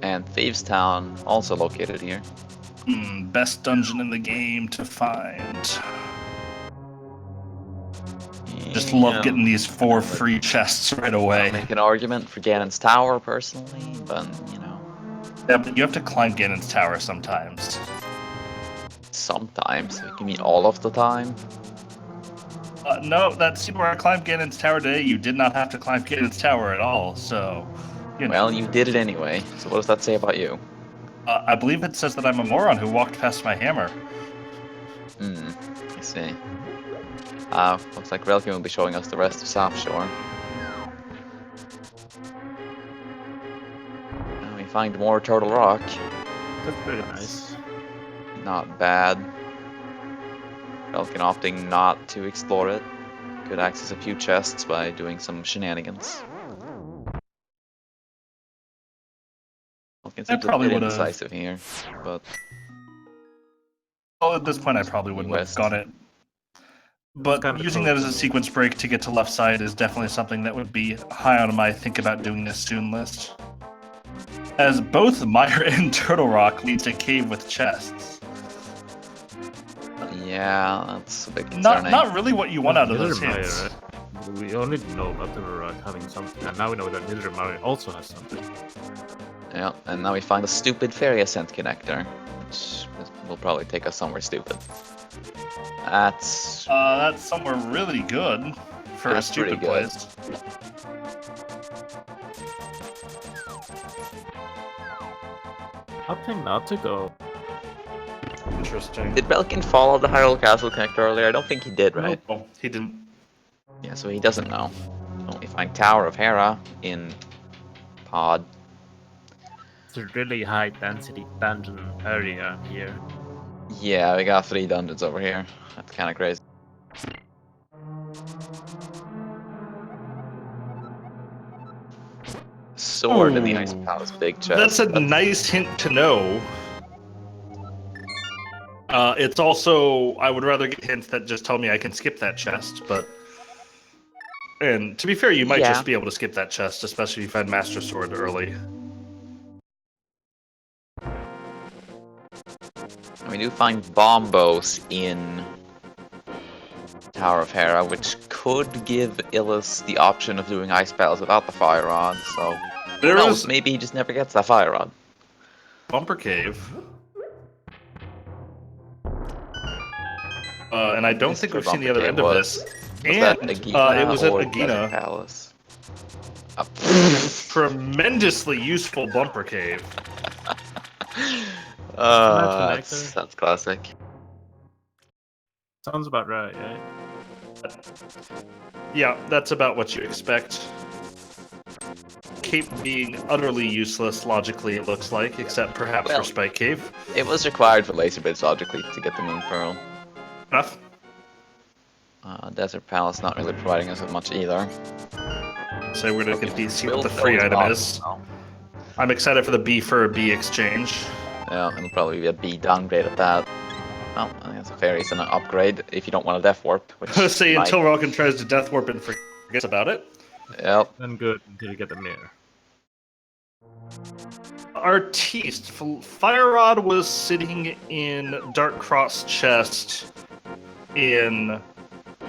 B: And Thieves Town, also located here.
C: Best dungeon in the game to find. Just love getting these 4 free chests right away.
B: I'll make an argument for Ganon's Tower, personally, but, you know.
C: Yeah, but you have to climb Ganon's Tower sometimes.
B: Sometimes. You mean all of the time?
C: No, that's where I climbed Ganon's Tower today. You did not have to climb Ganon's Tower at all, so... You know.
B: Well, you did it anyway, so what does that say about you?
C: I believe it says that I'm a moron who walked past my hammer.
B: I see. Looks like relkin will be showing us the rest of South Shore. And we find more Turtle Rock.
D: That's pretty nice.
B: Not bad. relkin opting not to explore it. Could access a few chests by doing some shenanigans. relkin seems a bit indecisive here, but...
C: Well, at this point I probably wouldn't have gone it. But using that as a sequence break to get to left side is definitely something that would be high on my think about doing this soon list. As both Mire and Turtle Rock lead to cave with chests.
B: Yeah, that's a bit concerning.
C: Not really what you want out of those
D: Mire,
C: hints.
D: right? We only know about Turtle Rock having something, and now we know that Nidra Mire also has something.
B: Yeah, and now we find a stupid fairy ascent connector, which will probably take us somewhere stupid. That's
C: somewhere really good for a stupid place.
D: Opting not to go.
C: Interesting.
B: Did relkin follow the Hyrule Castle connector earlier? I don't think he did, right?
C: No, he didn't.
B: Yeah, so he doesn't know. So we find Tower of Hera in Pod.
D: It's a really high density dungeon area here.
B: Yeah, we got 3 dungeons over here. That's kind of crazy. Sword in the Ice Palace, big chest.
C: That's a nice hint to know. It's also, I would rather get hints that just tell me I can skip that chest, but... And to be fair, you might just be able to skip that chest, especially if you find Master Sword early.
B: And we do find bombos in Tower of Hera, which could give Illus the option of doing ice spells without the fire rod, so who knows, maybe he just never gets that fire rod.
C: Bumper Cave. And I don't think we've seen the other end of this. And it was at Agina.
B: Palace.
C: Tremendously useful Bumper Cave.
B: That's classic.
D: Sounds about right, yeah.
C: Yeah, that's about what you expect. Cape being utterly useless logically, it looks like, except perhaps for Spike Cave.
B: It was required for Laser Bits logically to get the Moon Pearl.
C: Enough.
B: Desert Palace not really providing us with much either.
C: So we're gonna get see what the free item is. I'm excited for the B for a B exchange.
B: Yeah, it'll probably be a B downgrade at that. Well, I guess a fairy's an upgrade if you don't want a Death Warp. Which
C: say until relkin tries to Death Warp and forgets about it.
B: Yep.
D: Then good until you get the mirror.
C: Artiste. Fire Rod was sitting in Dark Cross chest in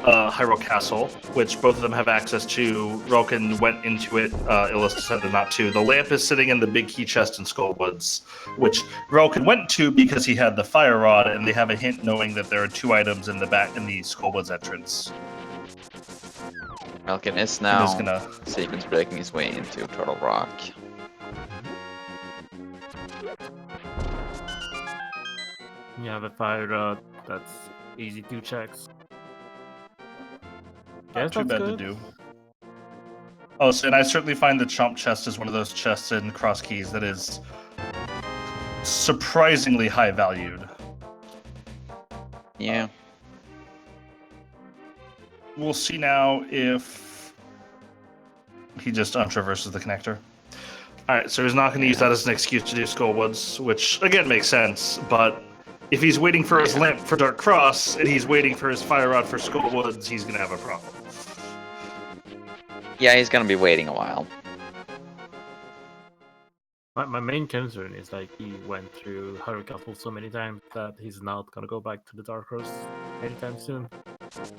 C: Hyrule Castle, which both of them have access to. Relkin went into it, Illus decided not to. The lamp is sitting in the big key chest in Skullwoods, which Relkin went to because he had the fire rod, and they have a hint knowing that there are 2 items in the back in the Skullwoods entrance.
B: Relkin is
C: And
B: now
C: is gonna
B: sequence breaking his way into Turtle Rock.
D: You have a fire rod. That's easy 2 checks.
C: not too
D: that's
C: bad
D: good.
C: to do. Oh, so, and I certainly find the Chomp chest is one of those chests in Cross Keys that is surprisingly high valued.
B: Yeah.
C: We'll see now if he just untraverses the connector. Alright, so he's not going to use that as an excuse to do Skullwoods, which again makes sense, but if he's waiting for his lamp for Dark Cross and he's waiting for his fire rod for Skullwoods, he's going to have a problem.
B: Yeah, he's gonna be waiting a while.
D: My main concern is like he went through Hyrule Castle so many times that he's not gonna go back to the Dark Cross anytime soon.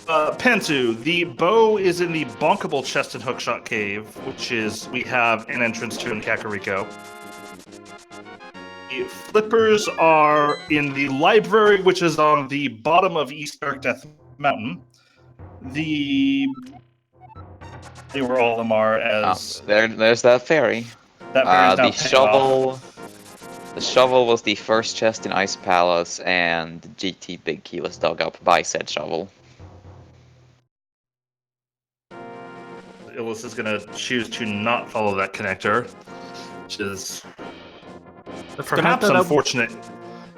C: Pentu, the bow is in the bonkable chest in Hookshot Cave, which is we have an entrance to in Kakariko. The flippers are in the library, which is on the bottom of East Dark Death Mountain. They were all of them are as
B: There's that fairy.
C: that fairy's now
B: The
C: paying
B: shovel.
C: off.
B: The shovel was the first chest in Ice Palace, and the GT Big Key was dug up by said shovel.
C: Illus is going to choose to not follow that connector, which is perhaps unfortunate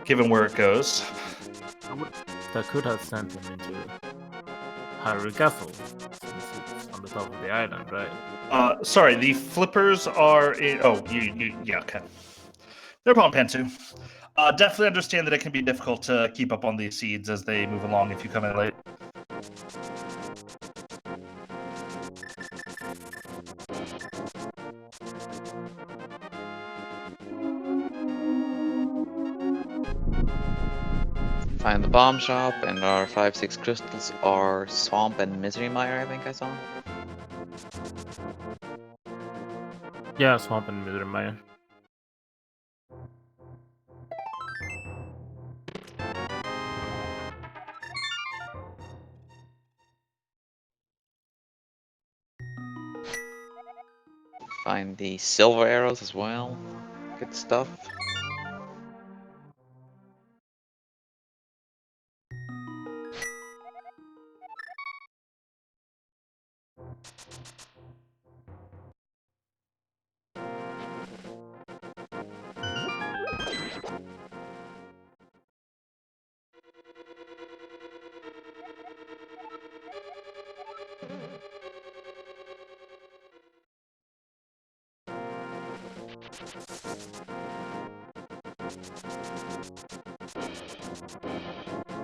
C: given where it goes.
D: That could have sent him into Hyrule Castle, since it's on the top of the island, right?
C: Sorry, the flippers are in... Oh, yeah, okay. No problem, Pentu. Definitely understand that it can be difficult to keep up on these seeds as they move along if you come in late.
B: Find the bomb shop, and our 5-6 crystals are Swamp and Misery Mire, I think I saw.
D: Yeah, Swamp and Mittermeier.
B: Find the silver arrows as well. Good stuff.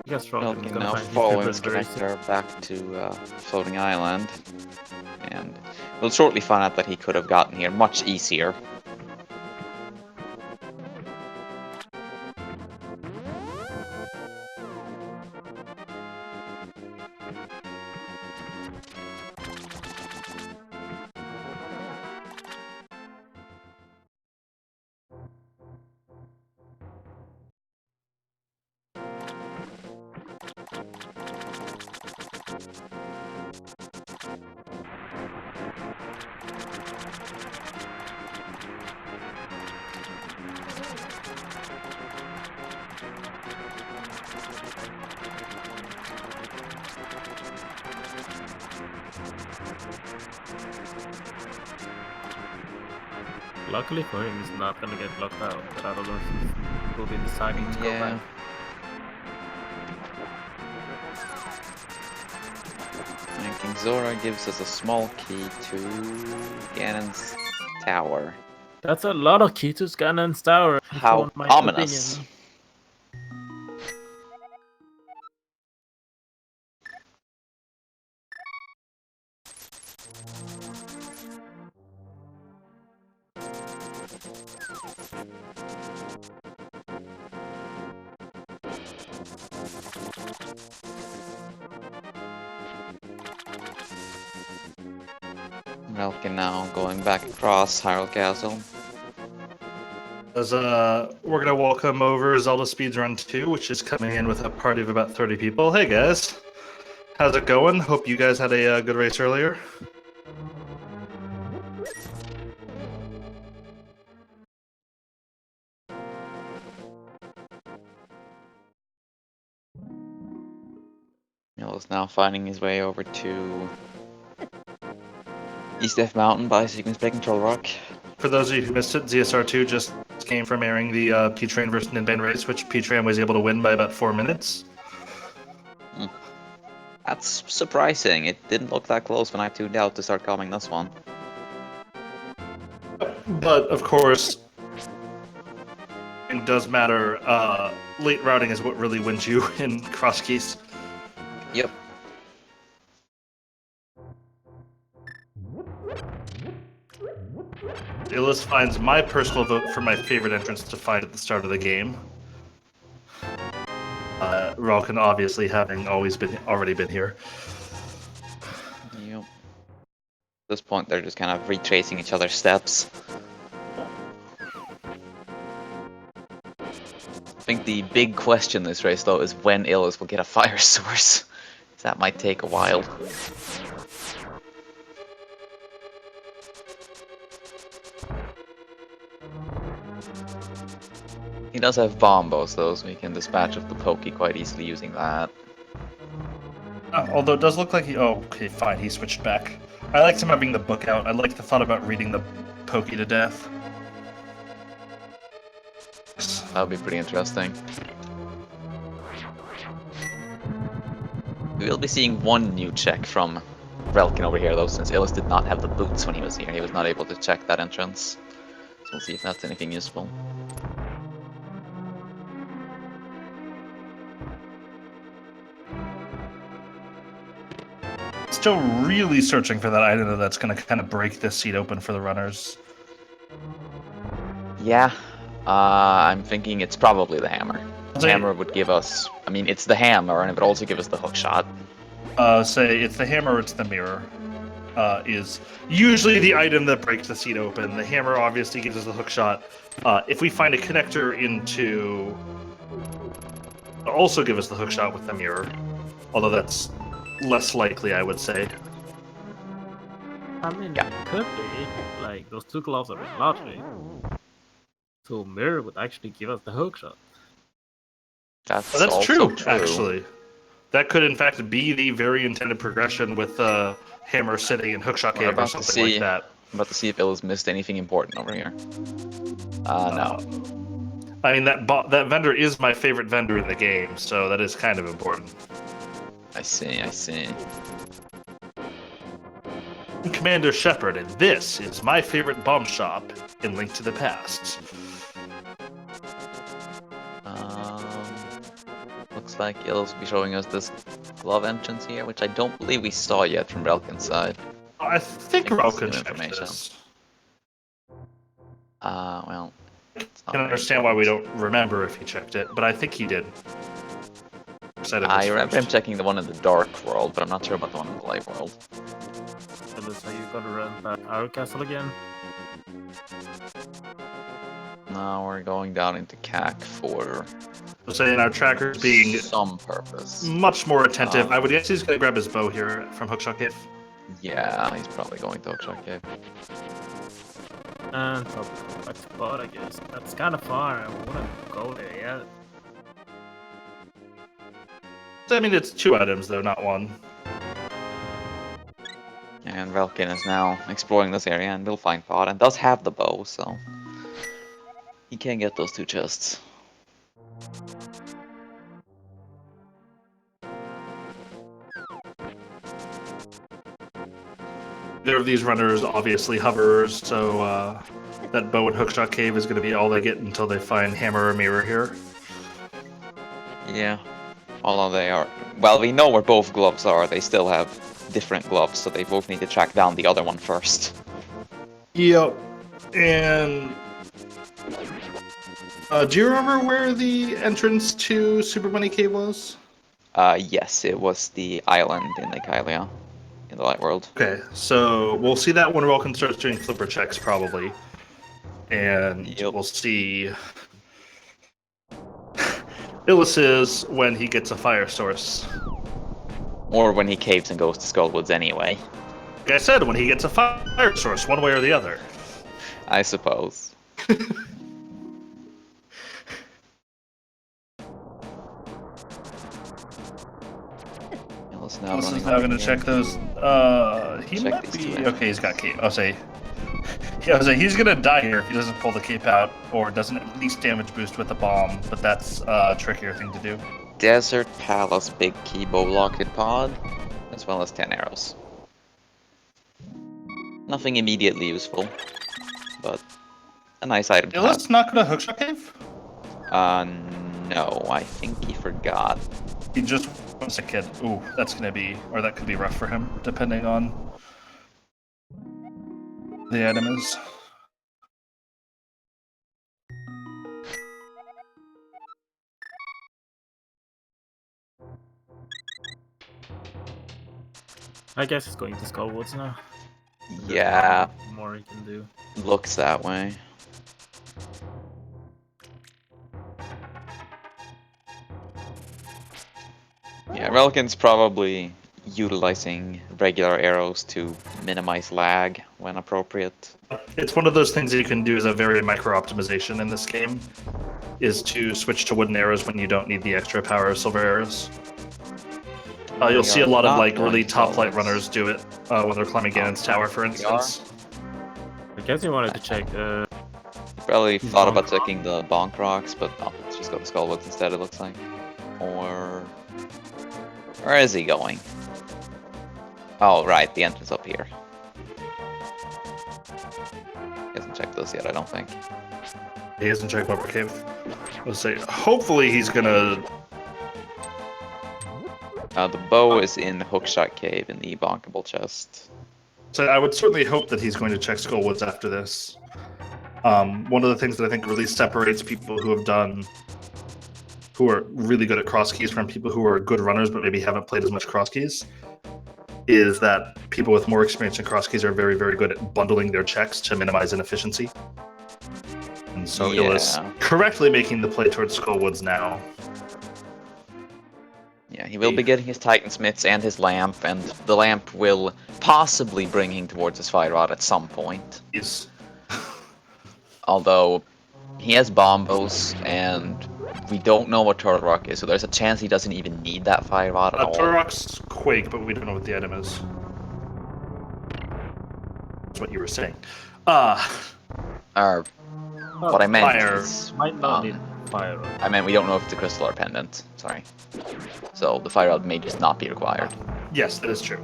D: I guess Robin is
B: Relkin
D: gonna
B: now
D: find his
B: following his
D: flippers very soon.
B: connector back to Floating Island. And we'll shortly find out that he could have gotten here much easier.
D: Luckily for him, he's not gonna get locked out, but otherwise he will be deciding to go
B: Yeah.
D: back.
B: And King Zora gives us a small key to Ganon's tower.
D: That's a lot of key to Ganon's tower. if you
B: How
D: want my
B: ominous.
D: opinion.
B: Relkin now going back across Hyrule Castle.
C: As we're gonna welcome over Zelda Speedrun 2, which is coming in with a party of about 30 people. Hey guys, how's it going? Hope you guys had a good race earlier.
B: Illus now finding his way over to East F Mountain by Sequence Bay Control Rock.
C: For those of you who missed it, ZSR2 just came from airing the P-Train versus Ninbane race, which P-Train was able to win by about 4 minutes.
B: That's surprising. It didn't look that close when I tuned out to start calling this one.
C: But, of course, it does matter. Late routing is what really wins you in cross keys.
B: Yep.
C: Illus finds my personal vote for my favorite entrance to fight at the start of the game. Relkin obviously having already been here.
B: Yep. At this point, they're just kind of retracing each other's steps. I think the big question this race, though, is when Illus will get a fire source. That might take a while. He does have bombos though, so he can dispatch of the Pokey quite easily using that.
C: Although it does look like he... Oh, okay, fine, he switched back. I liked him having the book out. I like the thought about reading the Pokey to death.
B: That would be pretty interesting. We will be seeing one new check from Relkin over here though, since Illus did not have the boots when he was here. He was not able to check that entrance. So we'll see if that's anything useful.
C: Still really searching for that item that's going to kind of break this seat open for the runners.
B: Yeah, I'm thinking it's probably the hammer. The hammer would give us... I mean, it's the hammer, and it would also give us the hook shot.
C: Say it's the hammer or it's the mirror. Is usually the item that breaks the seat open. The hammer obviously gives us the hook shot. If we find a connector into... It'll also give us the hook shot with the mirror. Although that's less likely, I would say.
D: I mean, it could be. Like, those two gloves are in lottery. So mirror would actually give us the hook shot.
B: That's
C: also
B: true,
C: actually. That could, in fact, be the very intended progression with hammer sitting in hookshot cave or something like that.
B: I'm about to see if Illus missed anything important over here. No.
C: I mean, that vendor is my favorite vendor in the game, so that is kind of important.
B: I see.
C: I'm Commander Shepard, and this is my favorite bomb shop in Link to the Past.
B: Looks like Illus will be showing us this glove entrance here, which I don't believe we saw yet from Relkin's side.
C: I think Relkin checked this.
B: Well...
C: I can understand why we don't remember if he checked it, but I think he did.
B: I remember him checking the one in the Dark World, but I'm not sure about the one in the Light World.
D: It looks like you gotta run back our castle again.
B: Now we're going down into CAC for...
C: saying our tracker's being
B: some purpose.
C: Much more attentive. I would guess he's gonna grab his bow here from Hookshot Cave.
B: Yeah, he's probably going to Hookshot Cave.
D: And probably go back to bot, I guess. That's kind of far. I wouldn't go there yet.
C: I mean, it's 2 items though, not 1.
B: And Relkin is now exploring this area and will find bot, and does have the bow, so he can get those 2 chests.
C: Either of these runners obviously hovers, so that bow and hookshot cave is going to be all they get until they find hammer or mirror here.
B: Yeah, although they are... Well, we know where both gloves are. They still have different gloves, so they both need to track down the other one first.
C: Yep. And... do you remember where the entrance to Super Bunny Cave was?
B: Yes, it was the island in Lake Hylia. In the light world.
C: Okay, so we'll see that when Relkin starts doing flipper checks, probably. And
B: Yep.
C: we'll see Illus is when he gets a fire source.
B: Or when he caves and goes to Skullwoods anyway,
C: Like I said, when he gets a fire source, one way or the other.
B: I suppose. Illus now
C: Illus is
B: running
C: now
B: over
C: going to
B: here.
C: check those. He
B: Check
C: might
B: these two
C: be... Okay, he's got cape. I'll say he's going to die here if he doesn't pull the cape out or doesn't at least damage boost with a bomb, but that's a trickier thing to do.
B: Desert Palace Big Key Bow Locked Pod, as well as 10 arrows. Nothing immediately useful, but a nice item to have.
C: Illus not going to hookshot cave?
B: No, I think he forgot.
C: He just wants a kid. Ooh, that's going to be... Or that could be rough for him, depending on the item is.
D: I guess it's going to Skullwoods now.
B: Yeah,
D: More he can do.
B: looks that way. Yeah, Relkin's probably utilizing regular arrows to minimize lag when appropriate.
C: It's one of those things that you can do as a very micro optimization in this game, is to switch to wooden arrows when you don't need the extra power of silver arrows. You'll see a lot of like really top flight runners do it when they're climbing Ganon's tower, for instance.
D: I guess you wanted to check.
B: Probably
D: He's
B: thought
D: bonk
B: about checking the bonk rocks, but no, let's just go to Skullwoods instead, it looks like. Or... where is he going? Oh, right, the entrance up here. He hasn't checked those yet, I don't think.
C: He hasn't checked Bumper Cave. Let's say, hopefully he's gonna...
B: The bow is in Hookshot Cave in the bonkable chest.
C: So I would certainly hope that he's going to check Skullwoods after this. One of the things that I think really separates people who are really good at cross keys from people who are good runners but maybe haven't played as much cross keys is that people with more experience in cross keys are very, very good at bundling their checks to minimize inefficiency. And so Illus correctly making the play towards Skullwoods now.
B: Yeah, he will be getting his Titansmiths and his lamp, and the lamp will possibly bring him towards his fire rod at some point.
C: He's...
B: Although, he has bombos, and we don't know what Turtle Rock is, so there's a chance he doesn't even need that fire rod at all.
C: Turrock's Quake, but we don't know what the item is. That's what you were saying.
B: Or, what I meant
C: fire.
B: is...
D: Might not need fire.
B: I meant we don't know if it's a crystal or pendant. Sorry. So the fire rod may just not be required.
C: Yes, that is true.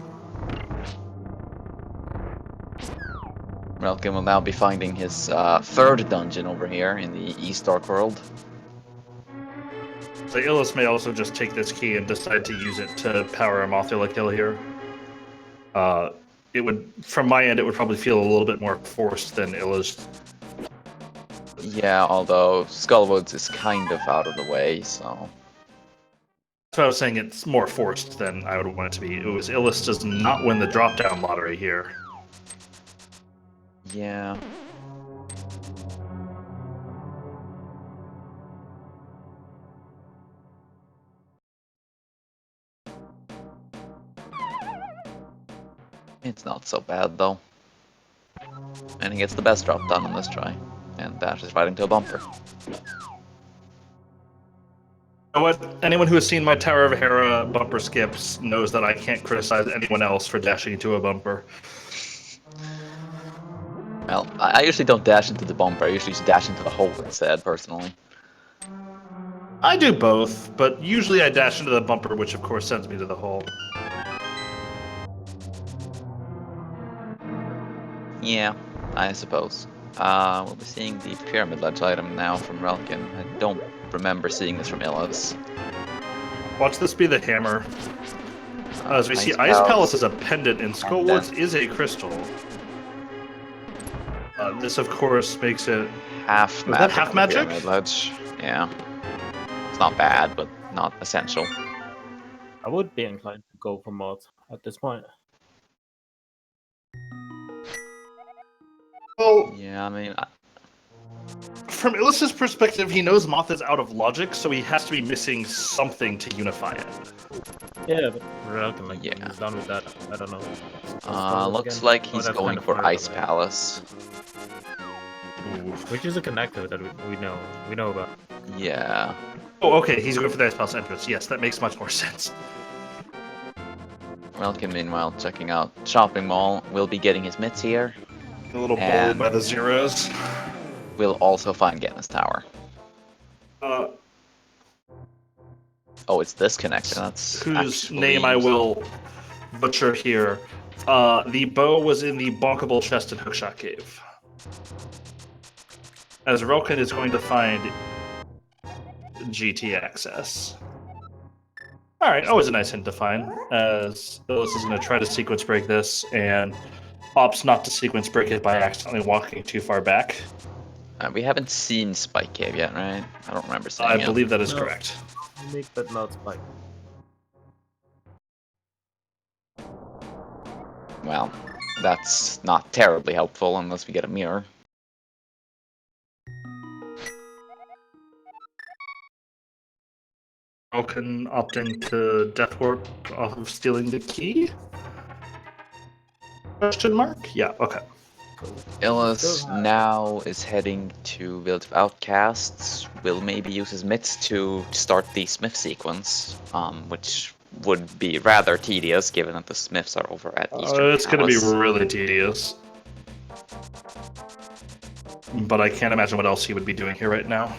B: Relkin will now be finding his third dungeon over here in the East Dark World.
C: So Illus may also just take this key and decide to use it to power a Mothula kill here. It would, from my end, it would probably feel a little bit more forced than Illus.
B: Yeah, although Skullwoods is kind of out of the way, so...
C: That's why I was saying it's more forced than I would want it to be. It was Illus does not win the drop-down lottery here.
B: Yeah. It's not so bad, though. And he gets the best drop done on this try. And dashes right into a bumper.
C: You know what? Anyone who has seen my Tower of Hera bumper skips knows that I can't criticize anyone else for dashing into a bumper.
B: Well, I usually don't dash into the bumper, I usually just dash into the hole instead, personally.
C: I do both, but usually I dash into the bumper, which of course sends me to the hole.
B: Yeah, I suppose. We'll be seeing the Pyramid Ledge item now from Relkin. I don't remember seeing this from Illus.
C: Watch this be the hammer. As we see, Ice Palace is a pendant, and Skullwoods is a crystal. This, of course, makes it...
B: Half magic.
C: that half magic?
B: Pyramid Ledge. Yeah. It's not bad, but not essential.
D: I would be inclined to go for mod at this point.
C: Well,
B: Yeah, I mean,
C: from Illus's perspective, he knows Moth is out of logic, so he has to be missing something to unify it.
D: Yeah, but relkin, like,
B: Yeah.
D: when he's done with that, I don't know. Crossworld
B: looks
D: again?
B: like
D: Oh,
B: he's
D: that's
B: going
D: kind of
B: for
D: far
B: Ice
D: away.
B: Palace.
C: Oof.
D: Which is a connector that we know about.
B: Yeah.
C: Oh, okay, he's going for the Ice Palace entrance. Yes, that makes much more sense.
B: Relkin, meanwhile, checking out Shopping Mall, will be getting his mitts here.
C: A little bowl
B: And-
C: by the zeros.
B: Will also find Genus Tower.
C: Uh,
B: Oh, it's this connector. That's
C: whose
B: actually...
C: name I will butcher here. The bow was in the Bonkable Chest in Hookshot Cave. As Relkin is going to find GT access. Alright, always a nice hint to find, as Illus is going to try to sequence break this, and opts not to sequence break it by accidentally walking too far back.
B: we haven't seen Spike Cave yet, right? I don't remember seeing
C: I
B: it.
C: believe that is
D: No.
C: correct.
D: Make but not spike.
B: Well, that's not terribly helpful unless we get a mirror.
C: Relkin opting to Death Warp off of stealing the key? Question mark? Yeah, okay.
B: Illus
D: Still have-
B: now is heading to Village of Outcasts. Will maybe use his mitts to start the Smith sequence, which would be rather tedious given that the Smiths are over at Eastern
C: It's going to be
B: Palace.
C: really tedious. But I can't imagine what else he would be doing here right now.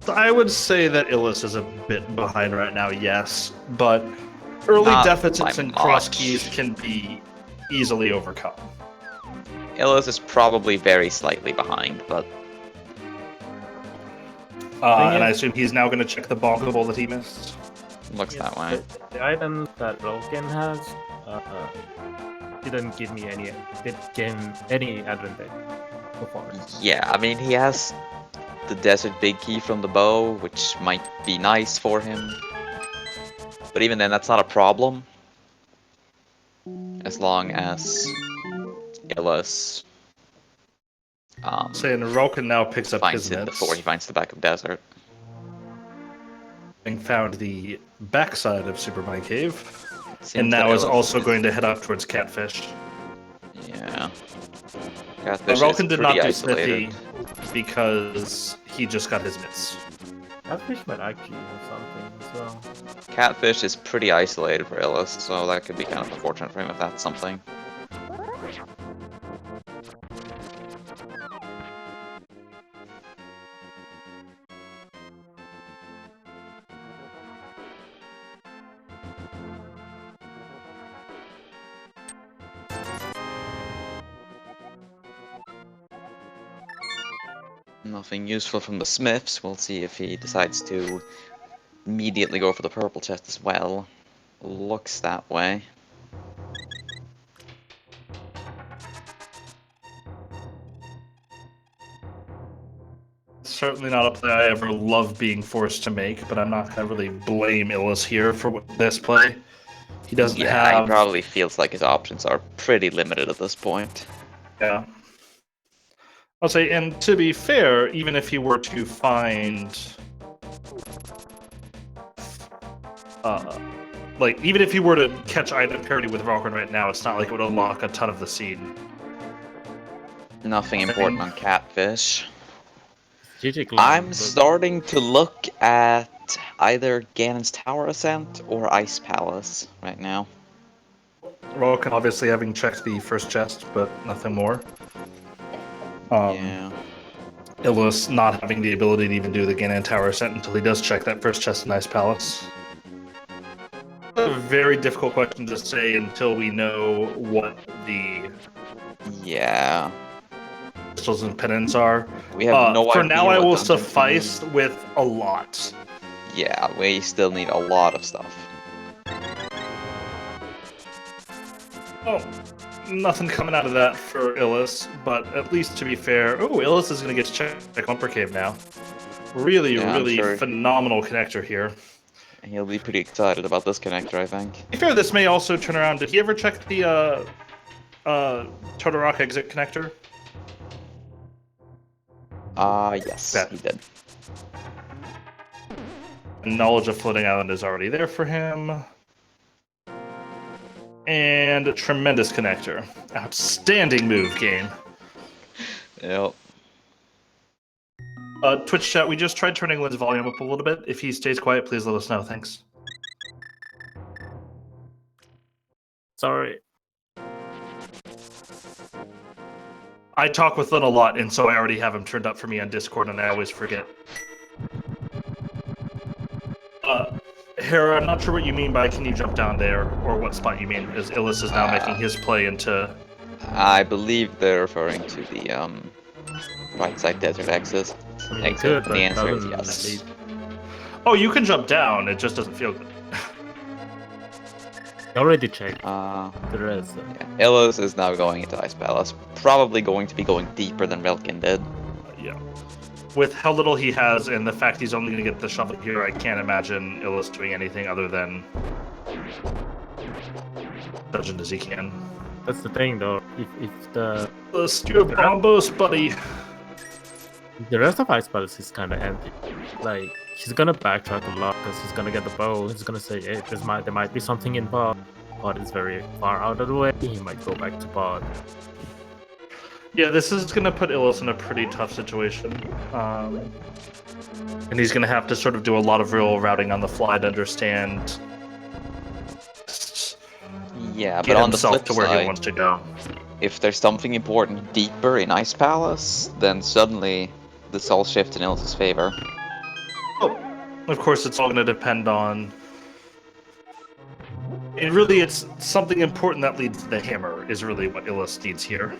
C: I would say that Illus is a bit behind right now, yes, but early
B: Not
C: deficits
B: by
C: in cross
B: much.
C: keys can be easily overcome.
B: Illus is probably very slightly behind, but
C: And I assume he's now going to check the bonkable that he missed.
B: looks that way.
D: The items that relkin has didn't give me any advantage so far.
B: Yeah, I mean, he has the Desert Big Key from the bow, which might be nice for him. But even then, that's not a problem. As long as Illus
C: Saying Relkin now picks up
B: finds
C: his
B: him
C: mitts,
B: before he finds the back of Desert.
C: having found the backside of Super Bunny Cave,
B: Seems
C: and
B: that
C: now is
B: Illus
C: also going to head up towards Catfish.
B: Yeah. Catfish is
C: Relkin did not
B: pretty
C: do
B: isolated.
C: Smithy because he just got his mitts.
D: Catfish might actually have something as well.
B: Catfish is pretty isolated for Illus, so that could be kind of unfortunate for him if that's something. Nothing useful from the Smiths. We'll see if he decides to immediately go for the purple chest as well. Looks that way.
C: Certainly not a play I ever love being forced to make, but I'm not going to really blame Illus here for this play. He doesn't
B: Yeah,
C: have...
B: he probably feels like his options are pretty limited at this point.
C: Yeah. I'll say, and to be fair, even if he were to find... even if he were to catch item parity with Valkyrie right now, it's not like it would unlock a ton of the scene.
B: Nothing important on Catfish.
D: Strategically,
B: I'm
D: but-
B: starting to look at either Ganon's Tower Ascent or Ice Palace right now.
C: Relkin obviously having checked the first chest, but nothing more.
B: Yeah.
C: Illus not having the ability to even do the Ganon Tower Ascent until he does check that first chest in Ice Palace. A very difficult question to say until we know what the
B: Yeah.
C: crystals and pendants are.
B: We have no
C: For
B: idea
C: now, I
B: what
C: will
B: dungeons we
C: suffice with a lot.
B: need. Yeah, we still need a lot of stuff.
C: Oh, nothing coming out of that for Illus, but at least to be fair, oh, Illus is going to get to check Bumper Cave now. Really,
B: Yeah, I'm
C: really
B: sure.
C: phenomenal connector here.
B: He'll be pretty excited about this connector, I think.
C: To be fair, this may also turn around. Did he ever check the Todorok exit connector.
B: Yes,
C: Okay.
B: he did.
C: Knowledge of Floating Island is already there for him. And tremendous connector. Outstanding move, game.
B: Yep.
C: Twitch chat, we just tried turning Lynn's volume up a little bit. If he stays quiet, please let us know. Thanks.
D: Sorry.
C: I talk with Lynn a lot, and so I already have him turned up for me on Discord, and I always forget. Hera, I'm not sure what you mean by can you jump down there, or what spot you mean, as Illus is now making his play into...
B: I believe they're referring to the right side desert exit.
D: I mean, you could, but
B: The
D: it
B: answer is
D: doesn't
B: yes.
D: lead.
C: Oh, you can jump down, it just doesn't feel good.
D: I already checked
B: Yeah.
D: the rest.
B: Illus is now going into Ice Palace. Probably going to be going deeper than Relkin did.
C: Yeah. With how little he has and the fact he's only going to get the shovel here, I can't imagine Illus doing anything other than dungeon as he can.
D: That's the thing, though. If the
C: Illus, you have bombos, buddy.
D: the rest of Ice Palace is kind of empty, like he's gonna backtrack a lot because he's gonna get the bow. He's gonna say, "Hey, there might be something in pod. Pod is very far out of the way. He might go back to pod."
C: Yeah, this is going to put Illus in a pretty tough situation. And he's going to have to sort of do a lot of real routing on the fly to understand.
B: Yeah, but
C: Get
B: on the
C: himself
B: flip
C: to where he
B: side,
C: wants to go.
B: if there's something important deeper in Ice Palace, then suddenly this all shifts in Illus's favor.
C: Oh, of course, it's all going to depend on. And really, it's something important that leads to the hammer, is really what Illus needs here.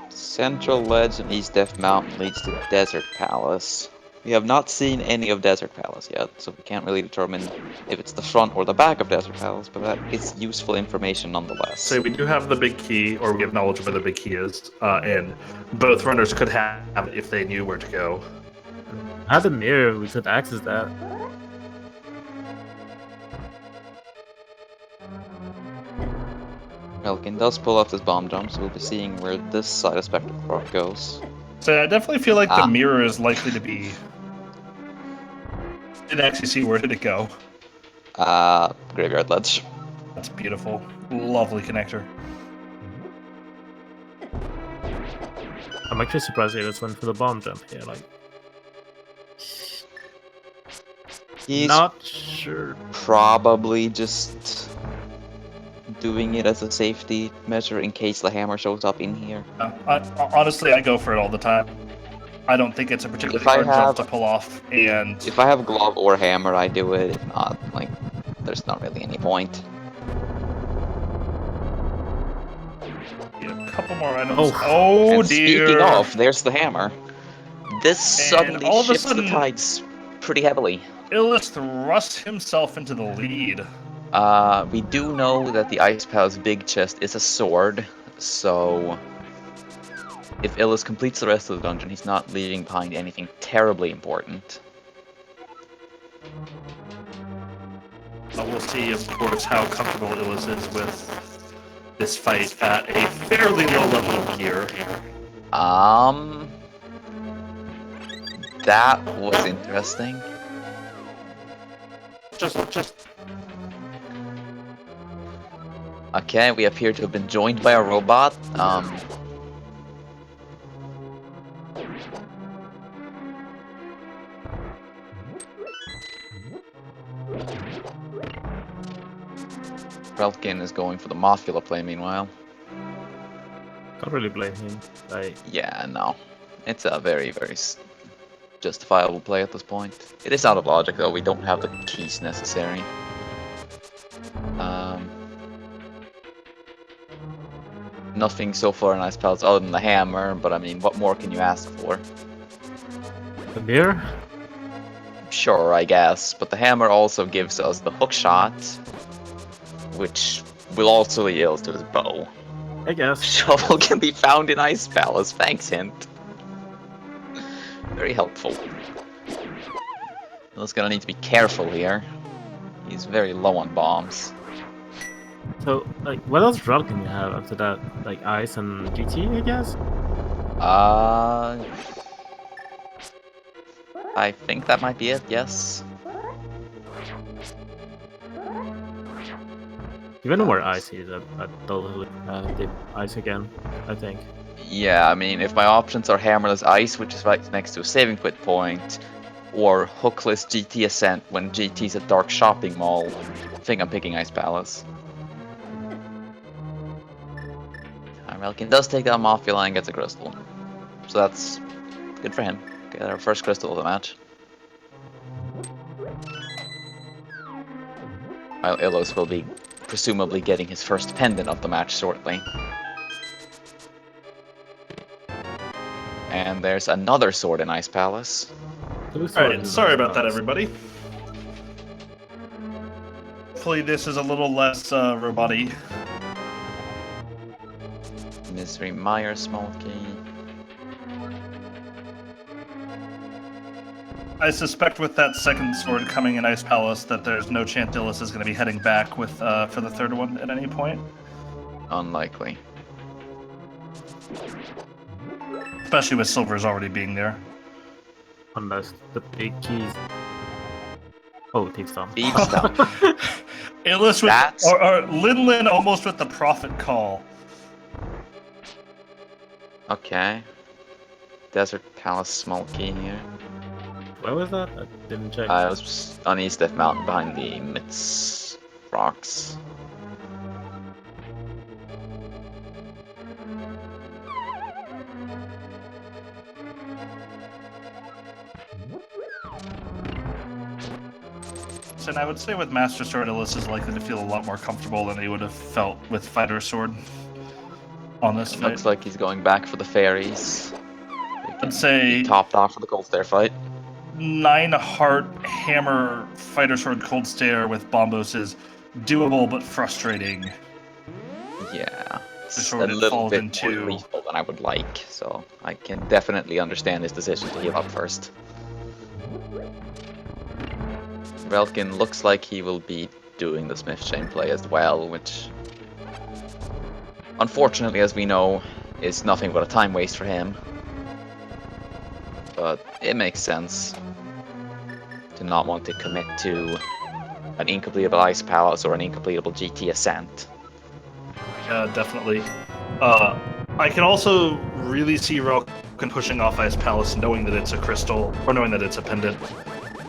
B: Central Ledge and East Death Mountain leads to Desert Palace. We have not seen any of Desert Palace yet, so we can't really determine if it's the front or the back of Desert Palace, but that is useful information nonetheless.
C: So we do have the big key, or we have knowledge of where the big key is, and both runners could have it if they knew where to go.
D: Had the mirror, we could access that.
B: Relkin does pull off this bomb jump, so we'll be seeing where this side of Spectral Rock goes.
C: So I definitely feel like the mirror is likely to be... Didn't actually see where did it go.
B: Graveyard Ledge.
C: That's beautiful. Lovely connector.
D: I'm actually surprised Illus went for the bomb jump here. Like,
B: He's
D: not sure.
B: probably just doing it as a safety measure in case the hammer shows up in here.
C: Honestly, I go for it all the time. I don't think it's a particularly
B: If I
C: hard jump
B: have-
C: to pull off, and
B: If I have glove or hammer, I do it. If not, like, there's not really any point.
C: a couple more items.
D: Oh.
C: Oh
B: And
C: dear!
B: speaking of, there's the hammer. This suddenly
C: all of a
B: shifts
C: sudden-
B: the tides pretty heavily.
C: Illus thrusts himself into the lead.
B: We do know that the Ice Palace big chest is a sword, so if Illus completes the rest of the dungeon, he's not leaving behind anything terribly important.
C: We'll see, of course, how comfortable Illus is with this fight at a fairly low level of gear.
B: That was interesting.
C: Just
B: Okay, we appear to have been joined by a robot. Relkin is going for the Mothula play meanwhile.
D: Can't really blame him. Like,
B: Yeah, no. It's a very, very justifiable play at this point. It is out of logic though, we don't have the keys necessary. Nothing so far in Ice Palace other than the hammer, but I mean, what more can you ask for?
D: the mirror?
B: Sure, I guess, but the hammer also gives us the hook shot, which will also yield to his bow.
D: I guess.
B: Shovel can be found in Ice Palace, thanks hint. Very helpful. Will's gonna need to be careful here. He's very low on bombs.
D: So, like, what else rod can you have after that? Like ice and GT, I guess.
B: I think that might be it. Yes.
D: Even where ice is, I'd totally dip ice again. I think.
B: Yeah, I mean, if my options are hammerless ice, which is right next to a saving quit point, or hookless GT ascent when GT's a dark shopping mall, I think I'm picking Ice Palace. Relkin does take down Mafia and gets a crystal, so that's good for him. Get our first crystal of the match. While Illus will be presumably getting his first pendant of the match shortly. And there's another sword in Ice Palace.
C: Alright, sorry about that, everybody. Hopefully this is a little less robot-y.
B: Misery Meyer Smolky.
C: I suspect with that second sword coming in Ice Palace that there's no chance Illus is going to be heading back with for the third one at any point.
B: Unlikely.
C: Especially with Silver's already being there.
D: Unless the big keys. Oh, Thief's down.
B: Thieves down.
C: Illus with or Lin almost with the Prophet Call.
B: Okay. Desert Palace Smolky here.
D: Where was that? I didn't check.
B: It was on East Death Mountain behind the Mitz rocks.
C: And I would say with Master Sword, Illus is likely to feel a lot more comfortable than he would have felt with Fighter Sword on this fight.
B: Looks like he's going back for the fairies.
C: I'd say
B: topped off for the Cold Stare fight.
C: 9 Heart Hammer Fighter Sword Cold Stare with Bombos is doable but frustrating.
B: Yeah, it's a
C: Sword
B: little bit
C: into
B: more lethal than I would like, so I can definitely understand his decision to heal up first. Relkin looks like he will be doing the Smith Chain play as well, which, unfortunately, as we know, is nothing but a time waste for him. But it makes sense to not want to commit to an incompletable Ice Palace or an incompletable GT Ascent.
C: Yeah, definitely. I can also really see Relkin pushing off Ice Palace knowing that it's a crystal, or knowing that it's a pendant.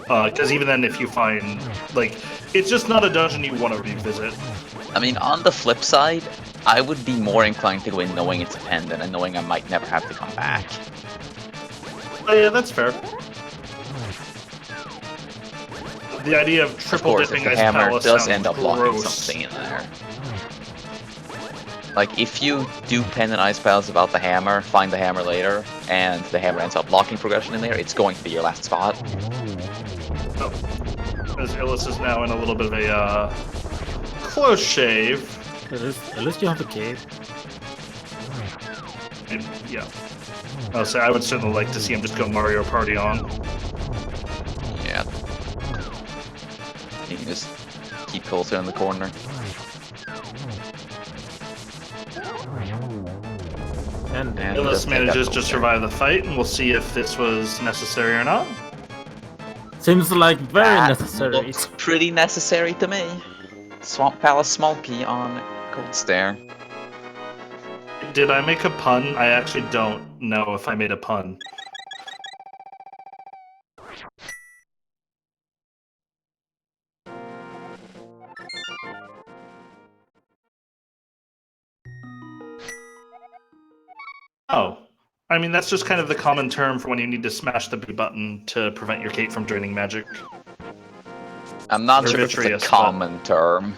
C: Because even then, if you find, like, it's just not a dungeon you want to revisit.
B: I mean, on the flip side, I would be more inclined to go in knowing it's a pendant and knowing I might never have to come back.
C: Oh yeah, that's fair. The idea of triple dipping Ice
B: hammer
C: Palace
B: does
C: sounds
B: end up locking
C: gross.
B: something in there. Like, if you do pendant Ice Palace without the hammer, find the hammer later, and the hammer ends up locking progression in there, it's going to be your last spot.
C: Oh. As Illus is now in a little bit of a close shave.
D: At least you have a cave.
C: And, yeah. I'll say I would certainly like to see him just go Mario Party on.
B: Yeah. You can just keep Coulter in the corner.
D: And
C: Illus manages to survive the fight, and we'll see if this was necessary or not.
D: seems like very
B: That
D: necessary.
B: looks pretty necessary to me. Swamp Palace Smolky on Cold Stare.
C: Did I make a pun? I actually don't know if I made a pun. Oh. I mean, that's just kind of the common term for when you need to smash the B button to prevent your cape from draining magic.
B: I'm not
C: Or
B: sure if it's a
C: vitreous,
B: common term.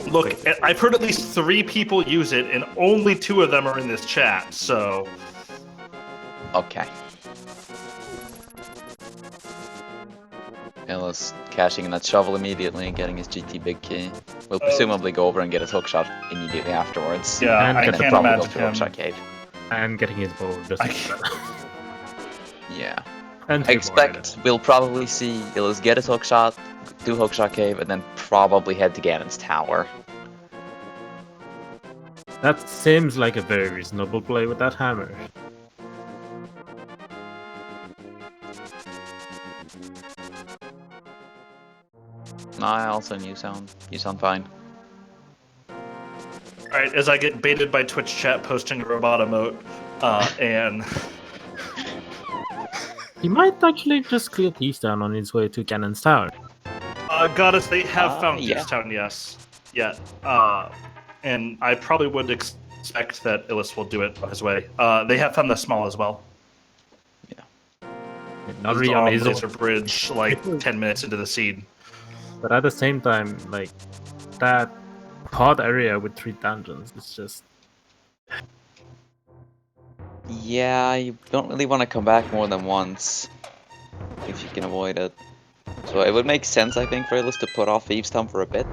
C: Look, I've heard at least 3 people use it, and only 2 of them are in this chat, so...
B: Okay. Illus cashing in that shovel immediately and getting his GT big key. Will presumably go over and get his hookshot immediately afterwards.
C: Yeah,
D: And
C: I
D: can
C: can't
B: probably go
C: imagine
B: for
C: him.
B: hookshot cave.
D: And getting his bow just
C: I
D: like that.
B: Yeah.
D: And
B: I expect we'll probably see Illus get his hookshot, do hookshot cave, and then probably head to Ganon's tower.
D: That seems like a very reasonable play with that hammer.
B: No, I also you sound fine.
C: Alright, as I get baited by Twitch chat posting a robot emote, and
D: He might actually just clear Keystone on his way to Ganon's tower.
C: Goddess, they have found
B: yeah.
C: Keystone, yes. Yeah. And I probably would expect that Illus will do it on his way. They have found the small as well.
D: Not
C: It's
D: really on
C: on
D: his
C: Laser
D: own,
C: Bridge, like 10 minutes into the seed.
D: but at the same time, like, that pod area with 3 dungeons is just...
B: Yeah, you don't really want to come back more than once if you can avoid it. So it would make sense, I think, for Illus to put off Thieves' Town for a bit.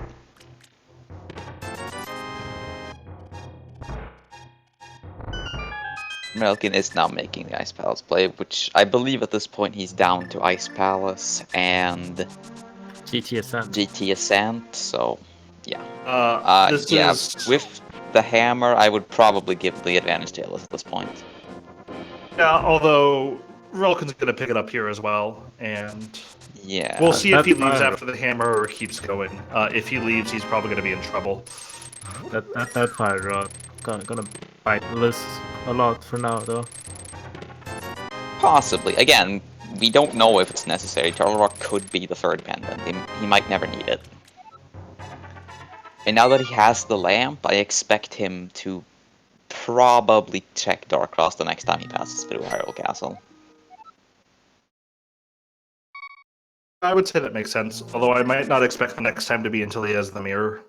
B: Relkin is now making the Ice Palace play, which I believe at this point he's down to Ice Palace and
D: GT Ascent.
B: GT Ascent, so yeah.
C: This
B: yeah,
C: is...
B: with the hammer, I would probably give the advantage to Illus at this point.
C: Yeah, although Relkin's going to pick it up here as well, and
B: Yeah.
C: we'll see if he
D: That's
C: leaves
D: fine.
C: after the hammer or keeps going. If he leaves, he's probably going to be in trouble.
D: That fire rod gonna bite Illus a lot for now, though.
B: Possibly. Again, we don't know if it's necessary. Turtle Rock could be the third pendant. He might never need it. And now that he has the lamp, I expect him to probably check Dark Cross the next time he passes through Hyrule Castle.
C: I would say that makes sense, although I might not expect the next time to be until he has the mirror.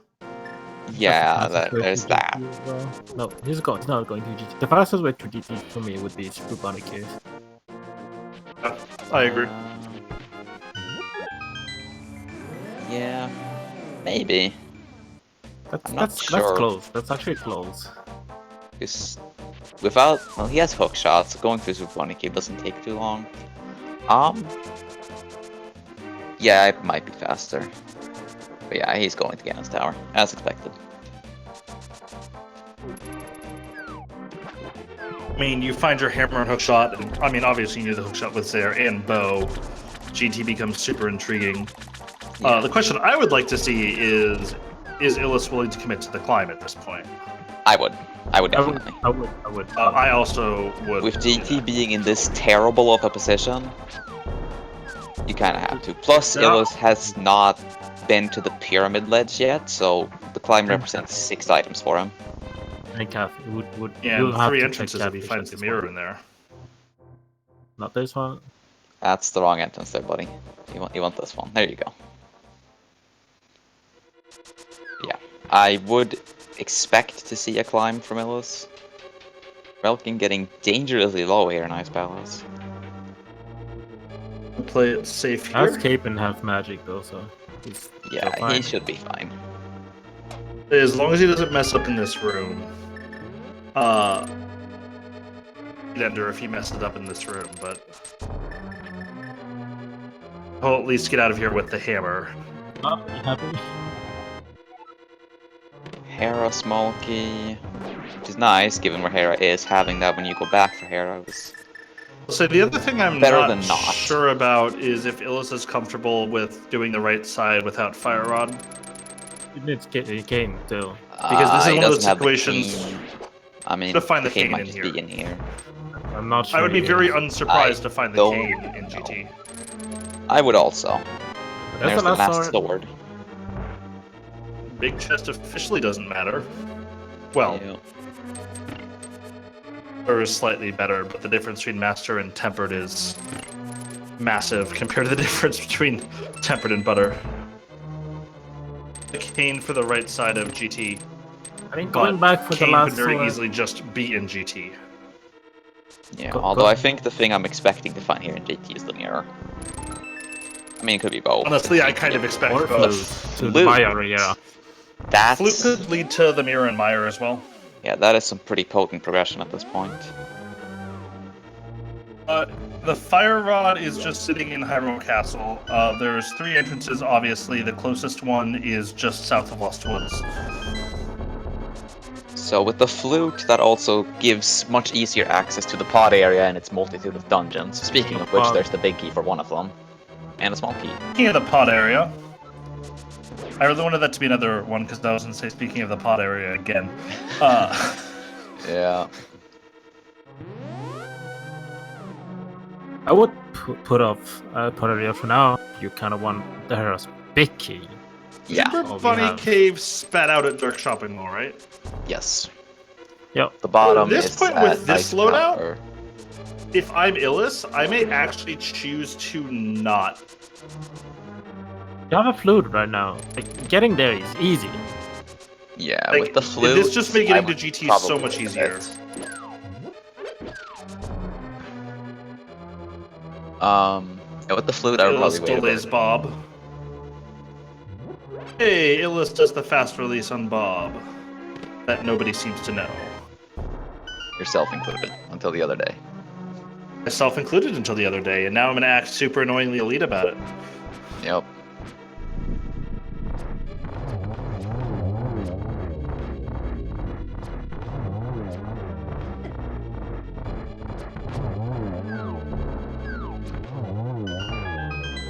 B: Yeah,
D: Fastest way
B: there's
D: to
B: that.
D: GT as well. No, he's not going to GT. The fastest way to GT for me would be through Bunny Cave.
C: Yeah, I agree.
B: Yeah, maybe. I'm not
D: That's
B: sure.
D: close. That's actually close.
B: Because without, well, he has hook shots. So going through Super Bunny Cave doesn't take too long. Yeah, it might be faster. But yeah, he's going to Ganon's tower, as expected.
C: I mean, you find your hammer and hookshot, and I mean, obviously you knew the hookshot was there, and bow. GT becomes super intriguing.
B: Yeah.
C: The question I would like to see is Illus willing to commit to the climb at this point?
B: I would definitely.
D: I would.
C: I also would.
B: With GT being in this terrible of a position, you kind of have to. Plus,
C: Yeah.
B: Illus has not been to the pyramid ledge yet, so the climb represents 6 items for him.
D: And Kathy would
C: Yeah,
D: you'll
C: and
D: have
C: 3
D: to
C: entrances
D: check
C: if he
D: Kathy's
C: finds the
D: as
C: mirror
D: well.
C: in there.
D: Not this one.
B: That's the wrong entrance there, buddy. You want this one. There you go. Yeah, I would expect to see a climb from Illus. Relkin getting dangerously low here in Ice Palace.
C: Play it safe
D: Has
C: here.
D: cape and half magic though, so he's
B: Yeah,
D: still fine.
B: he should be fine.
C: As long as he doesn't mess up in this room. He'd enter if he messed it up in this room, but he'll at least get out of here with the hammer.
D: Oh, you happy?
B: Hera small key, which is nice given where Hera is. Having that when you go back for Hera was
C: So the other thing I'm
B: Better
C: not,
B: than not.
C: sure about is if Illus is comfortable with doing the right side without Fire Rod.
D: It needs cane still.
C: Because this is
B: he
C: one of those
B: doesn't have the
C: situations-
B: cane. I mean,
C: To find the cane
B: might
C: in
B: just
C: here.
B: be in here.
D: I'm not sure.
C: I would be
D: he
C: very
D: is.
C: unsurprised to find the
B: don't
C: cane in
B: know.
C: GT.
B: I would also.
D: But
B: There's the
D: last
B: last
D: sword.
B: sword.
C: Big chest officially doesn't matter. Well,
B: Yeah.
C: or is slightly better, but the difference between Master and Tempered is massive compared to the difference between Tempered and Butter. The cane for the right side of GT,
D: I mean,
C: but
D: going back for the
C: cane
D: last
C: could very
D: sword.
C: easily just be in GT.
B: Yeah,
D: Go-
B: although
D: go-
B: I think the thing I'm expecting to find here in GT is the mirror. I mean, it could be both.
C: Honestly, I kind of expect
D: Or
C: both.
D: flute to the
B: Flute.
D: Maya area.
C: Flute
B: That's
C: could lead to the Mirror and Mire as well.
B: yeah, that is some pretty potent progression at this point.
C: The fire rod is just sitting in Hyrule Castle. There's 3 entrances, obviously. The closest one is just south of Lost Woods.
B: So with the flute, that also gives much easier access to the pod area and its multitude of dungeons. Speaking of which, there's the big key for one of them. And a small key.
C: Speaking of the pod area, I really wanted that to be another one because I was going to say speaking of the pod area again.
B: Yeah.
D: I would put off pod area for now. You kind of want the Hera's big key.
B: Yeah.
C: Super Funny Cave spat out at Dark Shopping Mall, right?
B: Yes.
D: Yep.
B: The bottom
C: At this
B: is
C: point
B: at
C: with this
B: Ice
C: loadout,
B: Tower.
C: if I'm Illus, I may actually choose to not.
D: You have a flute right now. Like, getting there is easy.
B: Yeah,
C: Like,
B: with the flute.
C: this just made
B: I
C: getting to
B: would
C: GT so
B: probably
C: much
B: do
C: easier.
B: it. Yeah, with the flute, I would
C: Illus
B: probably wait a
C: delays
B: bit.
C: Bob. Hey, Illus does the fast release on Bob. That nobody seems to know.
B: Yourself included, until the other day.
C: Myself included until the other day, and now I'm gonna act super annoyingly elite about it.
B: Yep.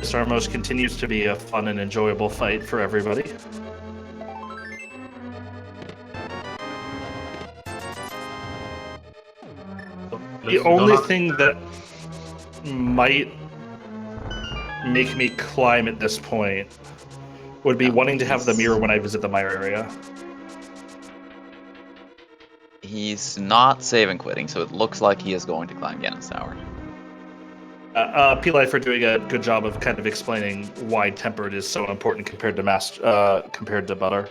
C: Sarmos continues to be a fun and enjoyable fight for everybody. The only thing that might make me climb at this point would be wanting to have the mirror when I visit the Mire area.
B: He's not saving quitting, so it looks like he is going to climb Ganon's Tower.
C: P-Life are doing a good job of kind of explaining why Tempered is so important compared to Butter.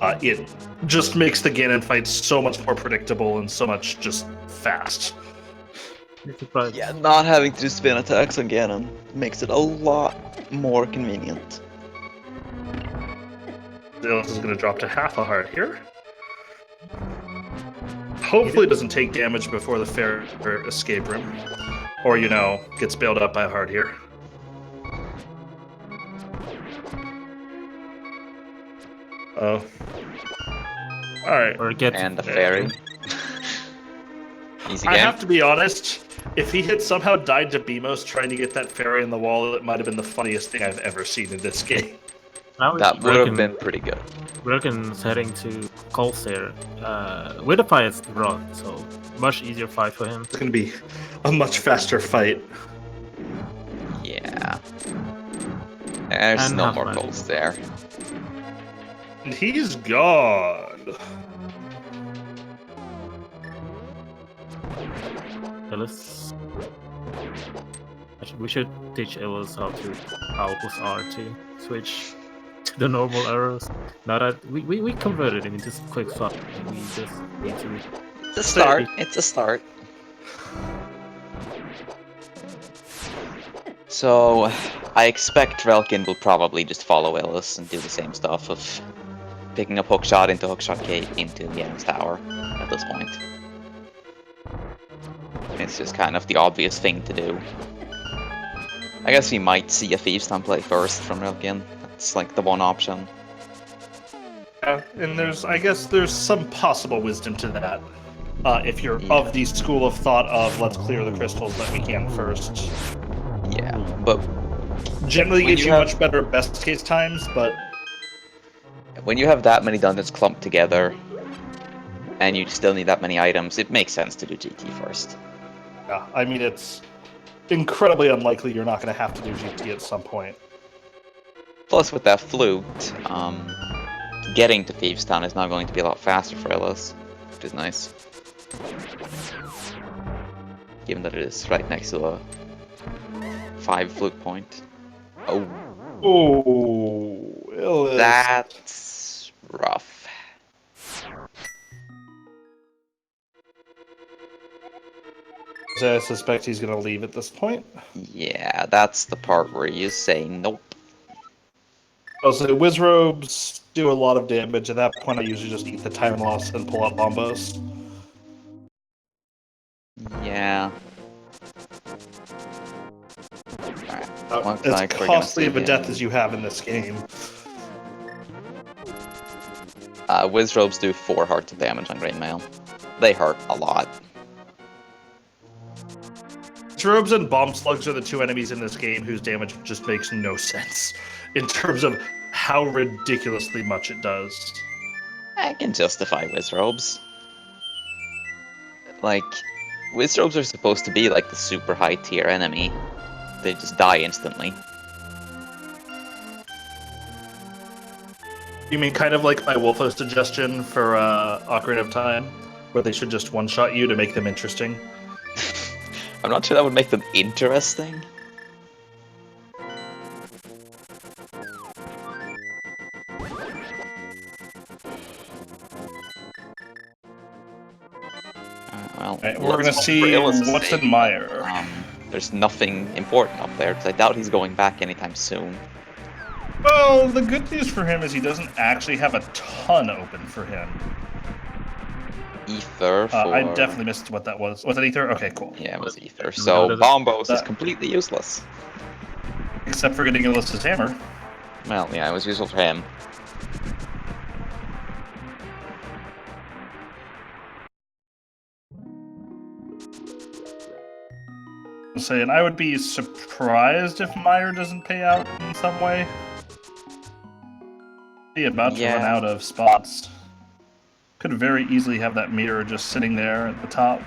C: It just makes the Ganon fight so much more predictable and so much just fast.
B: Yeah, not having to do spin attacks on Ganon makes it a lot more convenient.
C: Illus is going to drop to half a heart here. Hopefully it doesn't take damage before the fair escape room. Or, you know, gets bailed up by a heart here. Oh. Alright.
D: Or get
B: And the fairy. Easy game.
C: I have to be honest, if he had somehow died to Beamos trying to get that fairy in the wall, it might have been the funniest thing I've ever seen in this game.
B: That would have been pretty good.
D: Relkin's heading to Colster with a Pious Rod, so much easier fight for him.
C: It's going to be a much faster fight.
B: Yeah. There's
D: And
B: no
D: half
B: more
D: mana.
B: goals there.
C: And he's gone.
D: Illus. We should teach Illus how push R to switch to the normal arrows. Now that we converted him into quick swap, and we just need to.
B: It's a start. It's a start. So, I expect Relkin will probably just follow Illus and do the same stuff of picking up hookshot into hookshot Kate into Ganon's Tower at this point. It's just kind of the obvious thing to do. I guess we might see a Thieves' Town play first from Relkin. That's like the one option.
C: Yeah, and I guess there's some possible wisdom to that. If you're of the school of thought of let's clear the crystals that we can first.
B: Yeah, but
C: Generally
B: when
C: gives you
B: have-
C: much better best case times, but
B: when you have that many dungeons clumped together, and you still need that many items, it makes sense to do GT first.
C: yeah, I mean it's incredibly unlikely you're not going to have to do GT at some point.
B: Plus, with that flute, getting to Thieves' Town is now going to be a lot faster for Illus, which is nice. Given that it is right next to a 5 flute point. Oh,
C: Oh, Illus.
B: that's rough.
C: I suspect he's going to leave at this point.
B: Yeah, that's the part where you say nope.
C: Also, Wizrobes do a lot of damage. At that point, I usually just eat the time loss and pull out Bombos.
B: Yeah. Looks
C: As
B: like we're gonna
C: costly
B: see
C: of a death
B: him.
C: as you have in this game.
B: Wizrobes do 4 hearts of damage on Green Mail. They hurt a lot.
C: Wizrobes and Bomb Slugs are the 2 enemies in this game whose damage just makes no sense in terms of how ridiculously much it does.
B: I can justify Wizrobes. Like, Wizrobes are supposed to be like the super high tier enemy. They just die instantly.
C: You mean kind of like my Wolfo suggestion for Ocarina of Time, where they should just one-shot you to make them interesting?
B: I'm not sure that would make them interesting. Well,
C: Right, we're gonna
B: let's hope
C: see
B: for Illus'
C: what's
B: sake
C: in Meyer.
B: that, there's nothing important up there, because I doubt he's going back anytime soon.
C: Well, the good news for him is he doesn't actually have a ton open for him.
B: Ether for...
C: I definitely missed what that was. Was it Ether? Okay, cool.
B: Yeah, it was Ether.
D: No,
B: So
D: that's-
B: Bombos is
C: that-
B: completely useless.
C: Except for getting Illus's hammer.
B: Well, yeah, it was useful for him.
C: I'm saying I would be surprised if Meyer doesn't pay out in some way. Be about to run
B: Yeah.
C: out of spots. Could very easily have that mirror just sitting there at the top.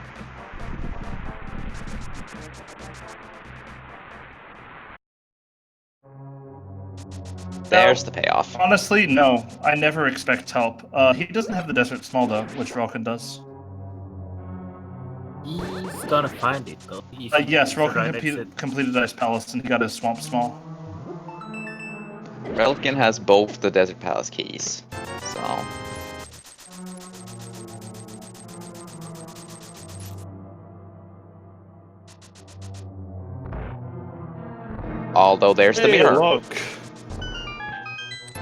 B: There's the payoff.
C: Honestly, no. I never expect help. He doesn't have the Desert Small though, which Relkin does.
D: He's gonna find it though.
C: Yes, Relkin
D: Right,
C: completed Ice Palace and he got his Swamp Small.
B: Relkin has both the Desert Palace keys, so... Although there's the mirror,
C: Look.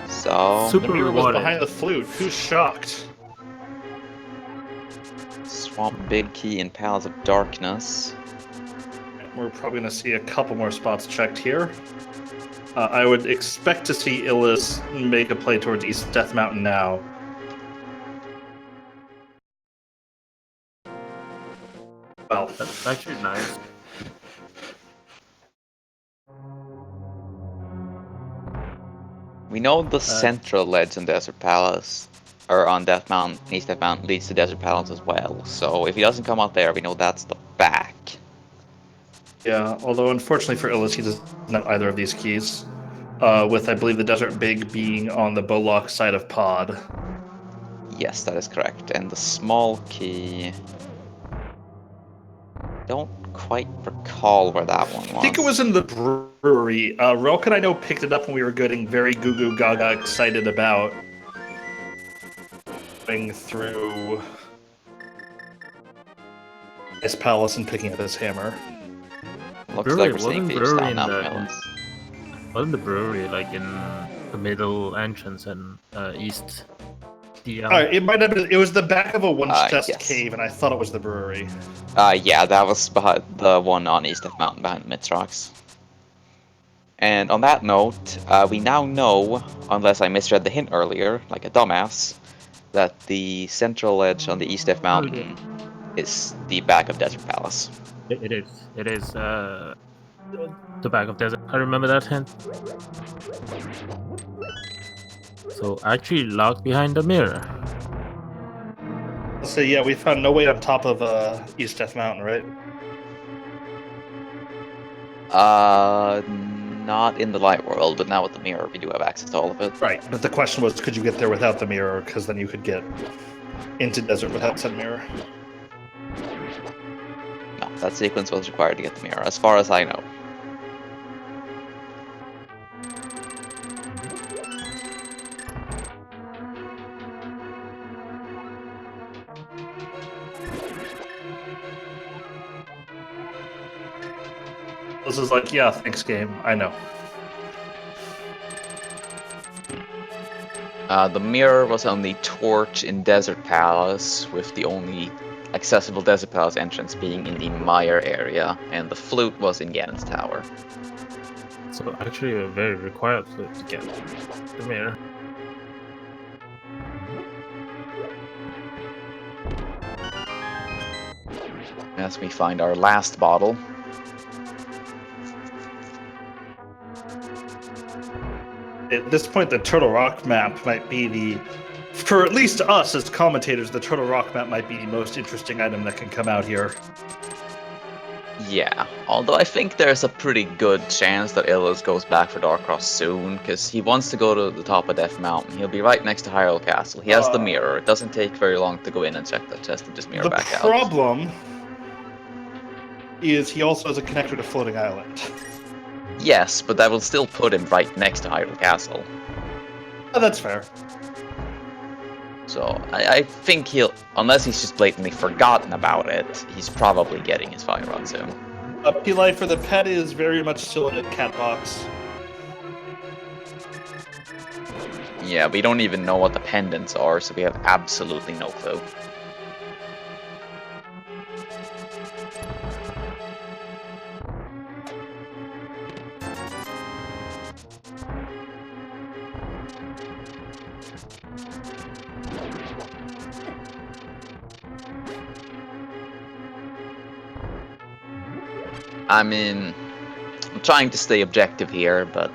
B: so...
D: Super
C: The mirror was
D: rewarded.
C: behind the flute. Who's shocked?
B: Swamp Big Key and Palace of Darkness.
C: We're probably going to see a couple more spots checked here. I would expect to see Illus make a play towards East Death Mountain now. Well,
D: That's actually nice.
B: We know the central ledge in Desert Palace, or on Death Mountain, East Death Mountain, leads to Desert Palace as well. So if he doesn't come out there, we know that's the back.
C: yeah, although unfortunately for Illus, he doesn't have either of these keys. With, I believe, the Desert Big being on the Bolock side of Pod.
B: Yes, that is correct. And the small key... Don't quite recall where that one was.
C: I think it was in the brewery. Relkin, I know, picked it up when we were getting very goo-goo gaga excited about going through his palace and picking up his hammer.
B: Looks
D: Brewery,
B: like we're seeing
D: wasn't
B: thieves
D: brewery
B: down
D: in
B: now
D: the-
B: from Illus.
D: Wasn't the brewery like in the middle entrance and east? The
C: It might have been. It was the back of a one-chest
B: yes.
C: cave, and I thought it was the brewery.
B: Yeah, that was behind the one on East Death Mountain behind the Mist Rocks. And on that note, we now know, unless I misread the hint earlier, like a dumbass, that the central ledge on the East Death Mountain is the back of Desert Palace.
D: It is. It is the back of desert. I remember that hint. So actually locked behind the mirror.
C: So yeah, we found no way on top of East Death Mountain, right?
B: Not in the light world, but now with the mirror, we do have access to all of it.
C: Right. But the question was, could you get there without the mirror? Because then you could get into desert without said mirror.
B: No, that sequence was required to get the mirror, as far as I know.
C: This is like, yeah, thanks, game. I know.
B: The mirror was on the torch in Desert Palace, with the only accessible Desert Palace entrance being in the Mire area, and the flute was in Ganon's Tower.
D: also actually very required to get the mirror.
B: As we find our last bottle.
C: At this point, the Turtle Rock map might be the, for at least us as commentators, the Turtle Rock map might be the most interesting item that can come out here.
B: Yeah, although I think there's a pretty good chance that Illus goes back for Darkross soon, because he wants to go to the top of Death Mountain. He'll be right next to Hyrule Castle. He has the mirror. It doesn't take very long to go in and check that chest and just mirror back out.
C: The problem is he also has a connector to Floating Island.
B: Yes, but that will still put him right next to Hyrule Castle.
C: Oh, that's fair.
B: So I think he'll, unless he's just blatantly forgotten about it, he's probably getting his Fire Rod soon.
C: P-Life for the pet is very much still in a cat box.
B: Yeah, we don't even know what the pendants are, so we have absolutely no clue. I mean, I'm trying to stay objective here, but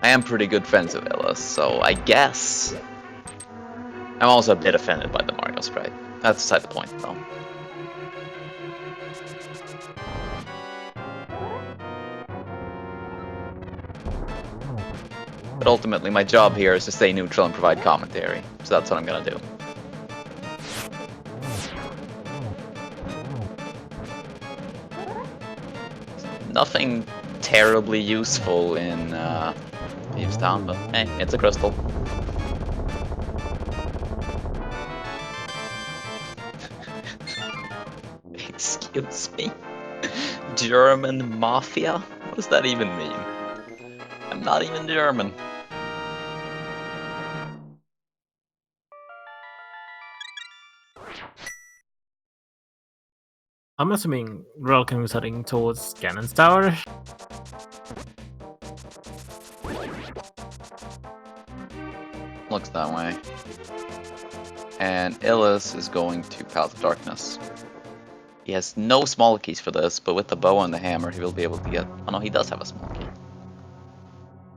B: I am pretty good friends with Illus, so I guess I'm also a bit offended by the Mario sprite. That's beside the point, though. But ultimately, my job here is to stay neutral and provide commentary, so that's what I'm gonna do. Nothing terribly useful in Thieves Town, but hey, it's a crystal. Excuse me? German mafia? What does that even mean? I'm not even German.
D: I'm assuming relkin is heading towards Ganon's Tower.
B: Looks that way. And Illus is going to Path of Darkness. He has no small keys for this, but with the bow and the hammer he will be able to get... Oh no, he does have a small key.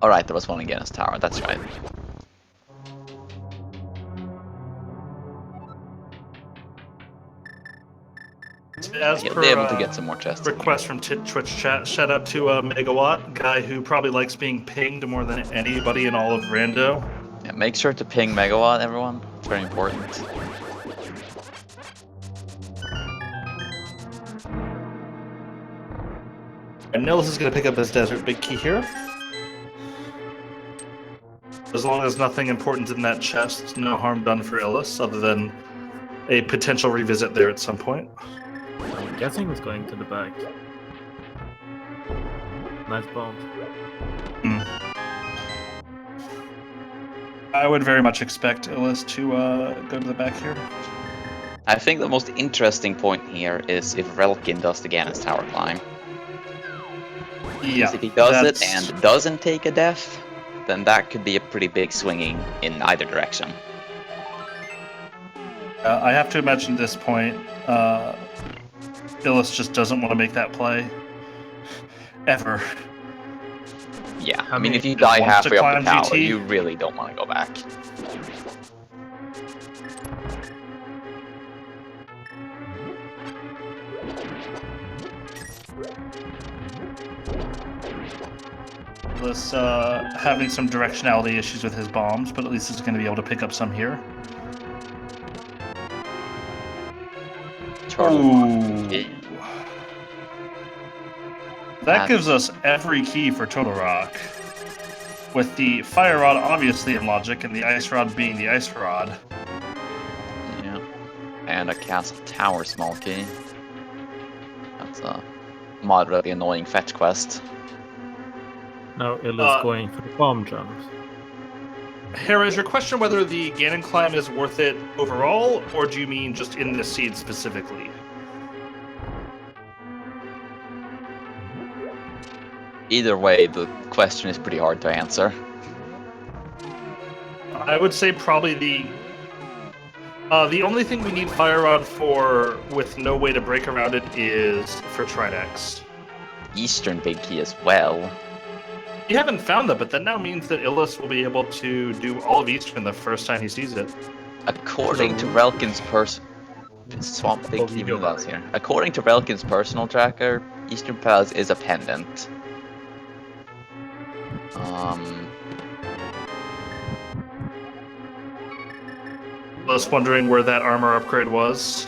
B: Alright, there was one in Ganon's Tower, that's right.
C: As
B: He'll
C: per,
B: be able to get some more chests.
C: request from Twitch chat, shout out to Megawatt, guy who probably likes being pinged more than anybody in all of Rando.
B: Yeah, make sure to ping Megawatt, everyone. It's very important.
C: And Nils is going to pick up his Desert Big Key here. As long as nothing important in that chest, no harm done for Illus, other than a potential revisit there at some point.
D: I'm guessing it's going to the back. Nice bomb.
C: I would very much expect Illus to go to the back here.
B: I think the most interesting point here is if Relkin does the Ganon's Tower climb.
C: Yeah,
B: If he does it and doesn't take a death, then that could be a pretty big swinging in either direction.
C: I have to imagine at this point, Illus just doesn't want to make that play. Ever.
B: Yeah,
C: I
B: I mean,
C: mean,
B: if you
C: he
B: die
C: wants to
B: halfway up the
C: climb
B: tower,
C: GT.
B: you really don't want to go back.
C: Illus having some directionality issues with his bombs, but at least he's going to be able to pick up some here. Ooh. That gives us every key for Total Rock. With the Fire Rod obviously in logic, and the Ice Rod being the Ice Rod.
B: Yeah. And a Castle Tower small key. That's a moderately annoying fetch quest.
D: Now Illus going for the bomb jumps.
C: Hera, is your question whether the Ganon climb is worth it overall, or do you mean just in the seed specifically?
B: Either way, the question is pretty hard to answer.
C: I would say probably the only thing we need Fire Rod for, with no way to break around it, is for Trinex.
B: Eastern Big Key as well.
C: We haven't found that, but that now means that Illus will be able to do all of Eastern the first time he sees it.
B: According to Relkin's Swamp Big Key here. According to Relkin's personal tracker, Eastern Palace is a pendant.
C: Illus wondering where that armor upgrade was.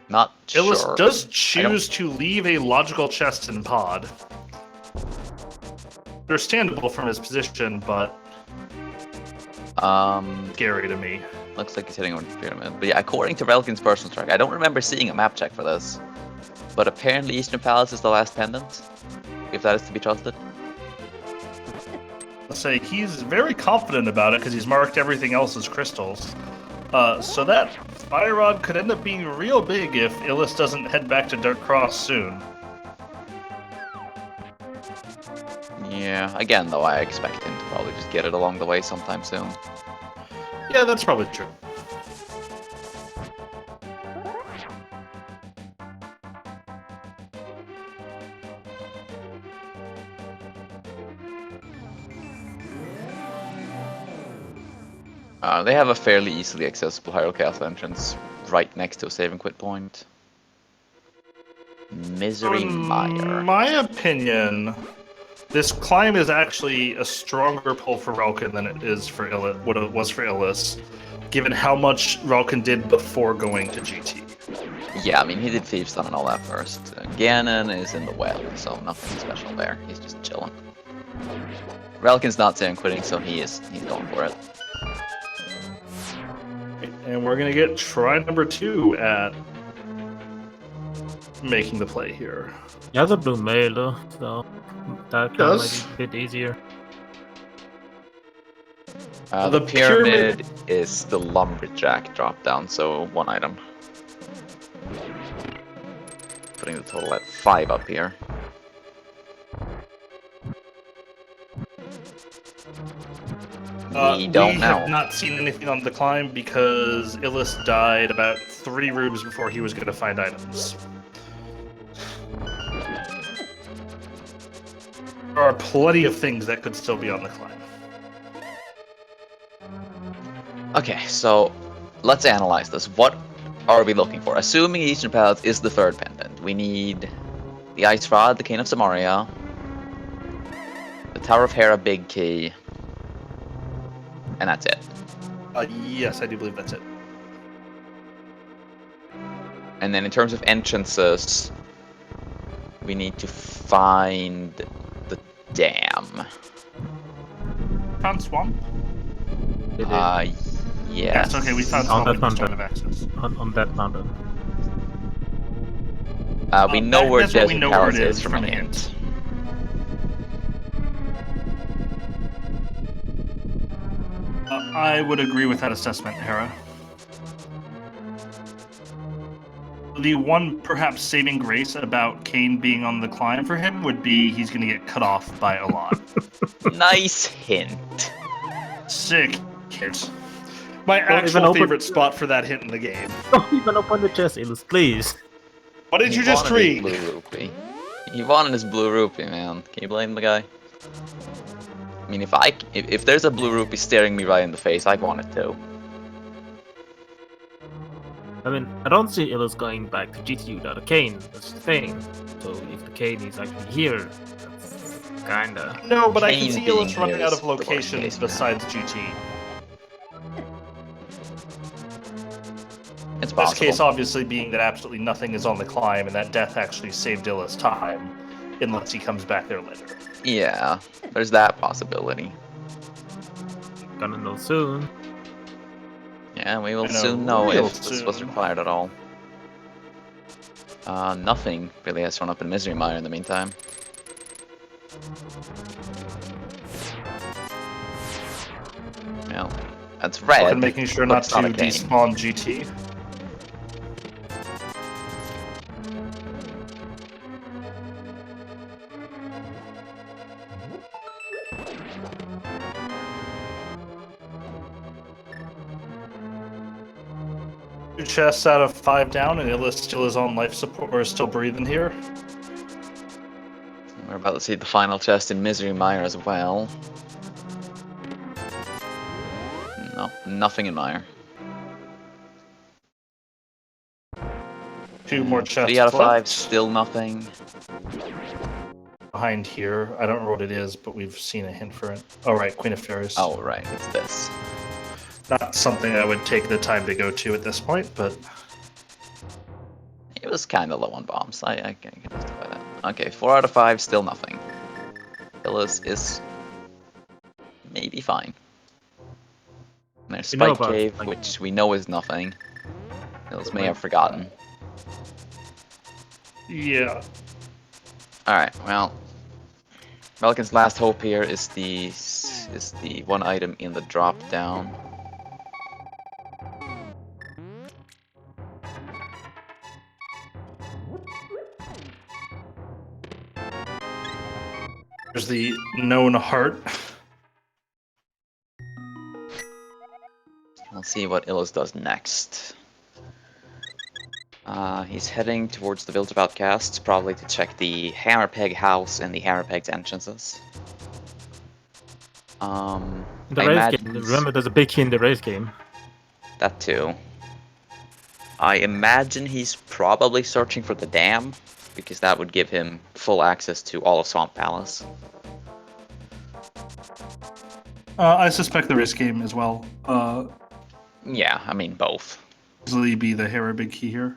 B: Not
C: Illus
B: sure.
C: does choose to leave a logical chest in pod. Understandable from his position, but scary to me.
B: Looks like he's hitting on the pyramid. But yeah, according to Relkin's personal tracker, I don't remember seeing a map check for this. But apparently Eastern Palace is the last pendant, if that is to be trusted.
C: I'll say he's very confident about it because he's marked everything else as crystals. So that Fire Rod could end up being real big if Illus doesn't head back to Dark Cross soon.
B: Yeah, again though, I expect him to probably just get it along the way sometime soon.
C: Yeah, that's probably true.
B: They have a fairly easily accessible Hyrule Castle entrance right next to a save and quit point. Misery Mire.
C: In my opinion, this climb is actually a stronger pull for Relkin than it is for Illus, what it was for Illus, given how much Relkin did before going to GT.
B: Yeah, I mean, he did Thieves Stone and all that first. Ganon is in the well, so nothing special there. He's just chilling. Relkin's not saying quitting, so he's going for it.
C: And we're gonna get try number 2 at making the play here.
D: Yeah, the blue mail, so that can might be a bit easier.
B: The pyramid is the lumberjack drop down, so 1 item. Putting the total at 5 up here. We don't know.
C: We have not seen anything on the climb because Illus died about 3 rooms before he was going to find items. There are plenty of things that could still be on the climb.
B: Okay, so let's analyze this. What are we looking for? Assuming Eastern Palace is the 3rd pendant, we need the Ice Rod, the Cane of Samaria, the Tower of Hera Big Key, and that's it.
C: Yes, I do believe that's it.
B: And then in terms of entrances, we need to find the dam.
C: Found Swamp?
B: Yes.
C: Yes, okay, we found
D: On
C: Swamp
D: that
C: with the Stone of
D: mountain.
C: Access.
D: On that mountain.
B: We know where
C: that's what we
B: Desert
C: know where
B: Palace
C: it
B: is
C: is
B: from a
C: from a
B: hint.
C: I would agree with that assessment, Hera. The one perhaps saving grace about Kane being on the climb for him would be he's going to get cut off by a lot.
B: Nice hint.
C: Sick hint. My
D: Don't even
C: actual
D: open-
C: favorite spot for that hint in the game.
D: Don't even open the chest, Illus, please.
C: What did you just
B: wanted his
C: read?
B: Blue rupee. He wanted his blue rupee, man. Can you blame the guy? I mean, if there's a blue rupee staring me right in the face, I'd want it too.
D: I mean, I don't see Illus going back to GT without a cane. That's the thing. So if the cane is actually here, that's kinda.
C: No, but I can
B: Kane
C: see
B: being
C: Illus running
B: here
C: out
B: is
C: of
B: the worst
C: locations
B: case
C: besides GT.
B: It's
C: Best
B: possible.
C: case obviously being that absolutely nothing is on the climb and that death actually saved Illus time, unless he comes back there later.
B: Yeah, there's that possibility.
D: Gonna know soon.
B: Yeah, we will
C: I know,
B: soon know
C: real
B: if this was
C: soon.
B: required at all. Nothing really has shown up in Misery Mire in the meantime. Well, that's red.
C: And making sure
B: but
C: not
B: it's
C: to
B: a cane.
C: despawn GT. chests out of 5 down, and Illus still is on life support, or is still breathing here.
B: We're about to see the final chest in Misery Mire as well. No, nothing in Mire.
C: 2 more chests
B: 3 out of 5,
C: left.
B: still nothing.
C: Behind here, I don't know what it is, but we've seen a hint for it. Oh, right, Queen of Fairies.
B: Oh, right, it's this.
C: Not something I would take the time to go to at this point, but...
B: It was kind of low on bombs. I can justify that. Okay, 4 out of 5, still nothing. Illus is maybe fine. There's
D: We know
B: Spike
D: about
B: Cave,
D: Spike.
B: which we know is nothing. Illus may have forgotten.
C: Yeah.
B: Alright, well... Relkin's last hope here is the one item in the drop down.
C: There's the known heart.
B: We'll see what Illus does next. He's heading towards the Village of Outcasts, probably to check the Hammerpeg house and the Hammerpeg's entrances.
D: The
B: I
D: race
B: imagine
D: game.
B: he's-
D: Remember, there's a big key in the race game.
B: That too. I imagine he's probably searching for the dam, because that would give him full access to all of Swamp Palace.
C: I suspect there is game as well.
B: Yeah, I mean both.
C: Easily be the Hera big key here.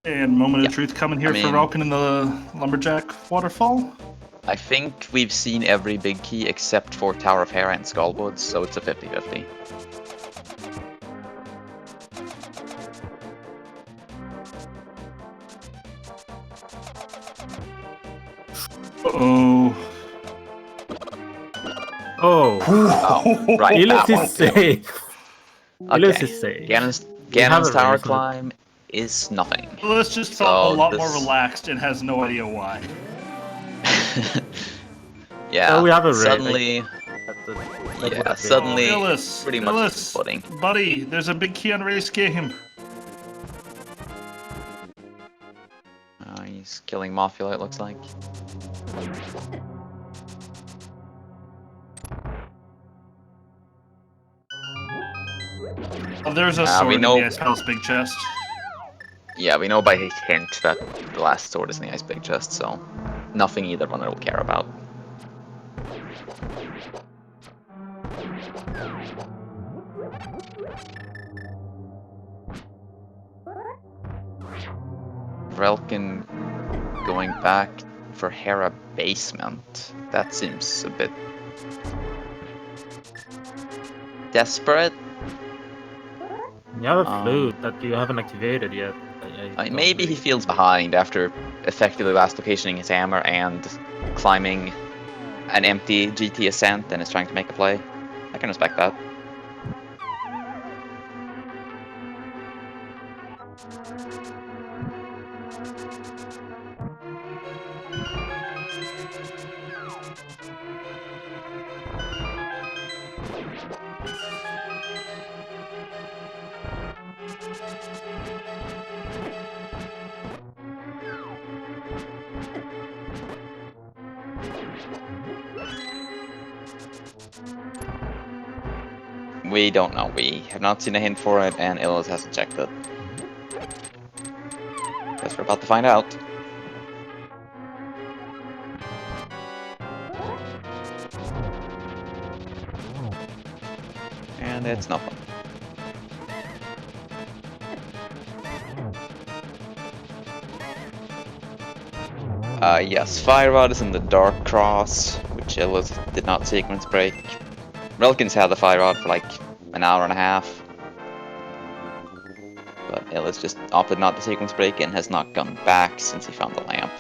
C: And moment
B: Yeah.
C: of truth coming here
B: I mean-
C: for Relkin in the Lumberjack waterfall.
B: I think we've seen every big key except for Tower of Hera and Skullwoods, so it's a 50-50.
C: Oh.
D: Oh,
B: Oh, right,
D: Illus
B: that one.
D: is safe. Illus
B: Okay.
D: is safe.
B: Ganon's
D: have a
B: tower
D: reason.
B: climb is nothing.
C: Let's just felt
B: So
C: a lot more
B: this-
C: relaxed and has no idea why.
B: Yeah,
D: Oh, we have a raid,
B: suddenly,
D: Yeah,
B: suddenly,
C: Illus,
B: pretty much
C: Illus,
B: footing.
C: buddy, there's a big key on race game.
B: He's killing Mothula, it looks like.
C: Oh, there's a
B: we
C: sword in
B: know-
C: the Ice Palace big chest.
B: Yeah, we know by his hint that the last sword is in the ice big chest, so nothing either runner will care about. Relkin going back for Hera basement. That seems a bit desperate.
D: You have a
B: Um,
D: flute that you haven't activated yet.
B: I mean, maybe he feels behind after effectively last locationing his hammer and climbing an empty GT ascent and is trying to make a play. I can respect that. We don't know. We have not seen a hint for it, and Illus hasn't checked it. Guess we're about to find out. And it's nothing. Yes, Fire Rod is in the Dark Cross, which Illus did not sequence break. Relkin's had the Fire Rod for like an hour and a half. But Illus just opted not to sequence break and has not gone back since he found the lamp.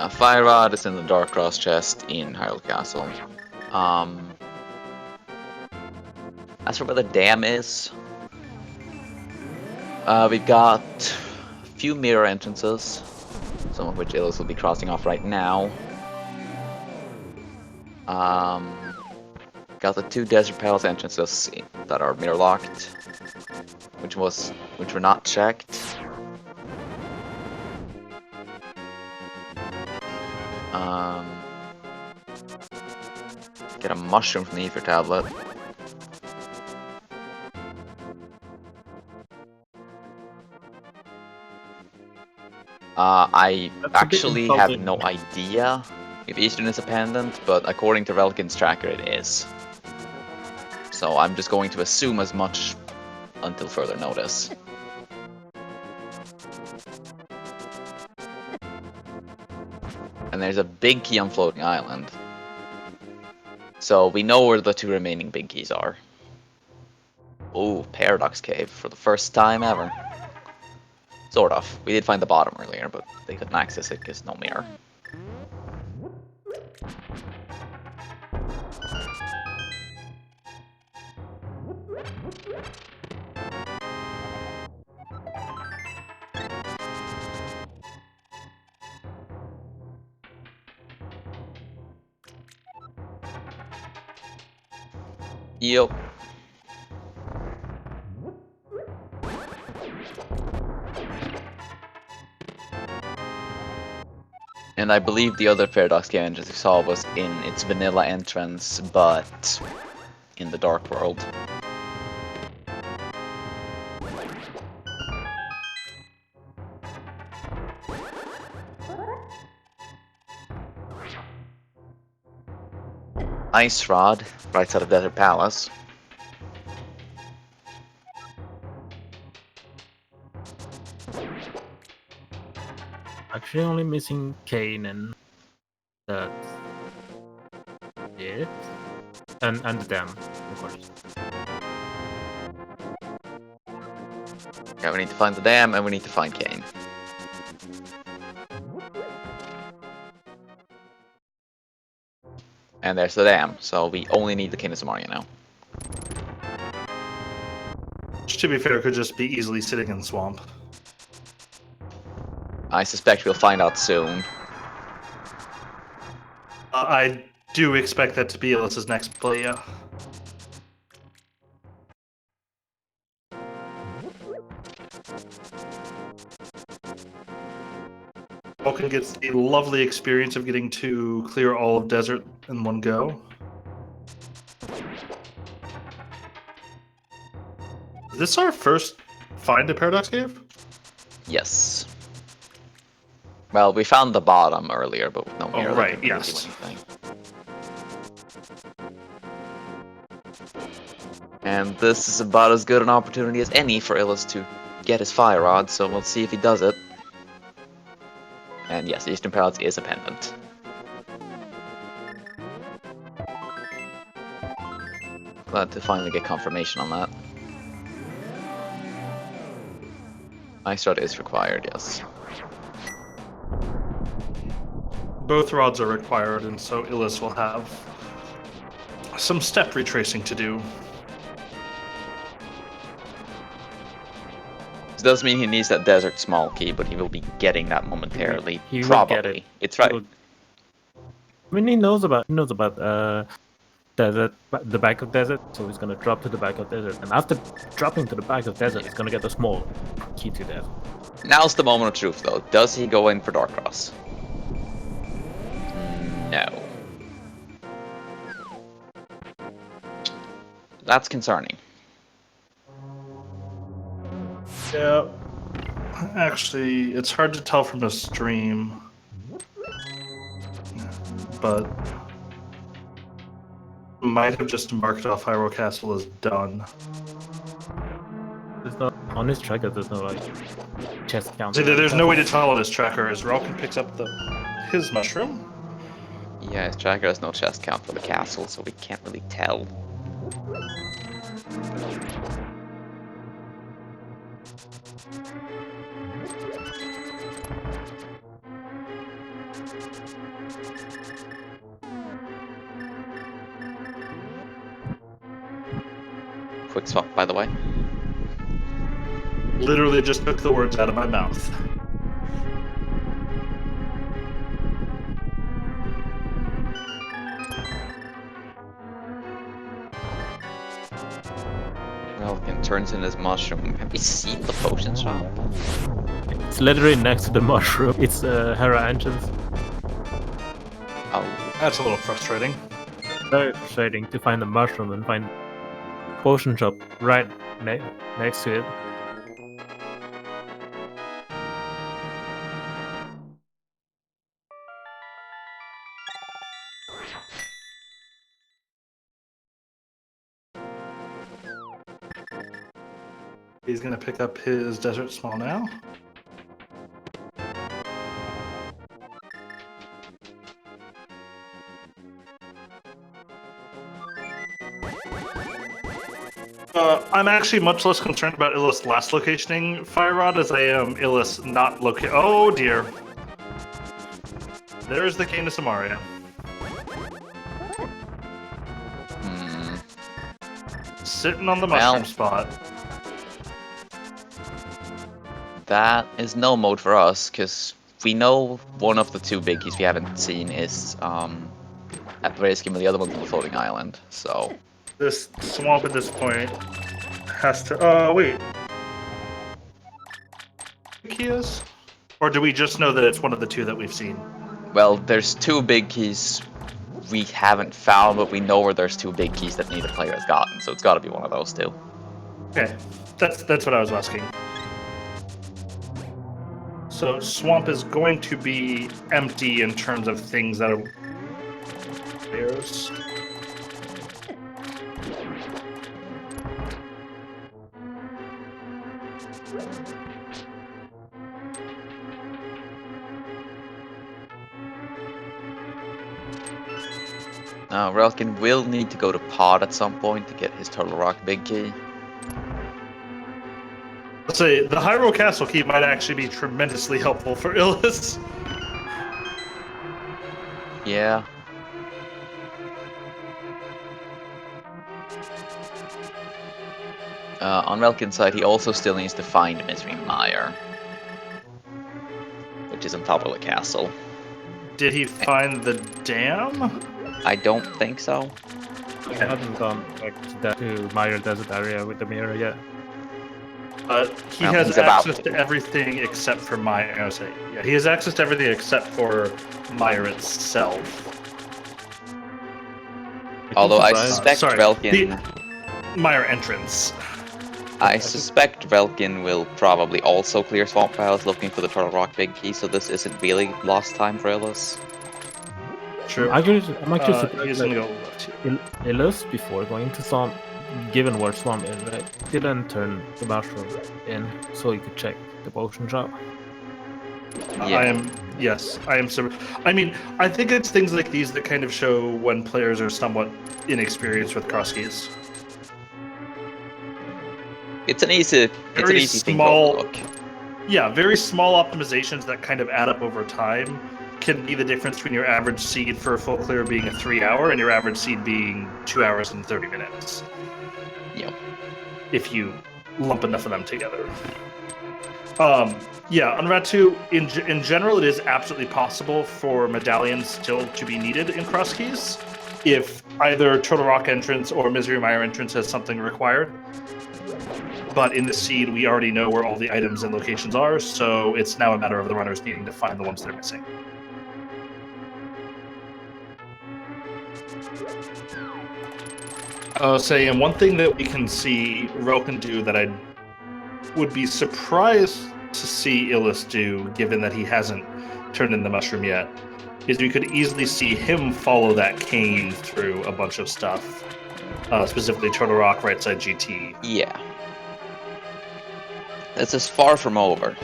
B: Fire Rod is in the Dark Cross chest in Hyrule Castle. As for where the dam is, we've got a few mirror entrances, some of which Illus will be crossing off right now. Got the 2 Desert Palace entrances that are mirror locked, which were not checked. Get a mushroom from the Ether Tablet. I
D: That's a bit
B: actually have
D: insulting.
B: no idea if Eastern is a pendant, but according to Relkin's tracker it is. So I'm just going to assume as much until further notice. And there's a big key on Floating Island. So we know where the 2 remaining big keys are. Ooh, Paradox Cave for the first time ever. Sort of. We did find the bottom earlier, but they couldn't access it because no mirror. Yup. And I believe the other Paradox Cave entrance we saw was in its vanilla entrance, but in the Dark World. Ice Rod, right side of Desert Palace.
D: Actually, only missing Kane, and that's it. And the dam, of course.
B: Yeah, we need to find the dam and we need to find Kane. And there's the dam, so we only need the King of Samaria now.
C: Which, to be fair, could just be easily sitting in the swamp.
B: I suspect we'll find out soon.
C: I do expect that to be Illus's next play, yeah. Vulcan gets the lovely experience of getting to clear all of desert in one go. Is this our first find a Paradox Cave?
B: Yes. Well, we found the bottom earlier, but with no mirror.
C: Oh,
B: that
C: right,
B: didn't really
C: yes.
B: do anything. And this is about as good an opportunity as any for Illus to get his Fire Rod, so we'll see if he does it. And yes, Eastern Paradox is a pendant. Glad to finally get confirmation on that. Ice Rod is required, yes.
C: Both rods are required, and so Illus will have some step retracing to do.
B: This does mean he needs that desert small key, but he will be getting that momentarily.
D: He will
B: Probably.
D: get it.
B: It's right.
D: I mean, he knows about desert, the back of desert, so he's gonna drop to the back of desert, and after dropping to the back of desert, he's gonna get a small key to desert.
B: Now's the moment of truth, though. Does he go in for Dark Cross? No. That's concerning.
C: Yeah. Actually, it's hard to tell from the stream, but might have just marked off Hyrule Castle as done.
D: There's not on his tracker. There's no like chest count.
C: See, there's no way to tell on his tracker as Relkin picks up his mushroom.
B: Yeah, his tracker has no chest count for the castle, so we can't really tell. quick swap, by the way.
C: Literally just took the words out of my mouth.
B: Relkin turns in his mushroom. Have we seen the potion shop?
D: It's literally next to the mushroom. It's Hera entrance.
B: Oh,
C: That's a little frustrating.
D: Very frustrating to find the mushroom and find potion shop right next to it.
C: He's gonna pick up his Desert Small now. I'm actually much less concerned about Illus last locationing Fire Rod as I am Illus not locate. Oh dear. There's the Cane of Samaria. Sitting on the mushroom spot.
B: that is no mode for us, because we know one of the two biggies we haven't seen is at the very scheme of the other one's on the floating island, so...
C: This swamp at this point has to... wait. He is? Or do we just know that it's one of the two that we've seen?
B: Well, there's two big keys we haven't found, but we know where there's two big keys that neither player has gotten, so it's gotta be one of those two.
C: Okay, that's what I was asking. So swamp is going to be empty in terms of things that are players.
B: Relkin will need to go to Pod at some point to get his Turtle Rock big key.
C: Let's say the Hyrule Castle key might actually be tremendously helpful for Illus.
B: Yeah. On Relkin's side, he also still needs to find Misery Mire, which is on top of the castle.
C: Did he find the dam?
B: I don't think so.
D: I haven't gone back to Mire Desert area with the mirror yet.
C: He
B: Well,
C: has
B: he's about
C: access to everything except for Mire. I would say, yeah, he has access to everything except for Mire itself.
B: Although I
D: Right.
B: suspect
C: Sorry,
B: Relkin...
C: Mire entrance.
B: I suspect Relkin will probably also clear Swamp Piles looking for the Turtle Rock big key, so this isn't really lost time for Illus.
C: True.
D: I'm actually
C: He's
D: surprised
C: gonna
D: that
C: go left here.
D: Illus before going to Swamp, given where Swamp is, right, didn't turn the mushroom in so he could check the potion shop.
B: Yeah.
C: I am I mean, I think it's things like these that kind of show when players are somewhat inexperienced with cross keys.
B: It's an easy
C: Very
B: thing
C: small-
B: to overlook.
C: Yeah, very small optimizations that kind of add up over time can be the difference between your average seed for a full clear being a 3-hour and your average seed being 2 hours and 30 minutes.
B: Yep.
C: If you lump enough of them together. Yeah, on Rat 2, in general, it is absolutely possible for medallions still to be needed in cross keys if either Turtle Rock entrance or Misery Mire entrance has something required. But in the seed, we already know where all the items and locations are, so it's now a matter of the runners needing to find the ones they're missing. And one thing that we can see Relkin do that I would be surprised to see Illus do, given that he hasn't turned in the mushroom yet, is we could easily see him follow that cane through a bunch of stuff, specifically Turtle Rock, right side GT.
B: Yeah. This is far from over.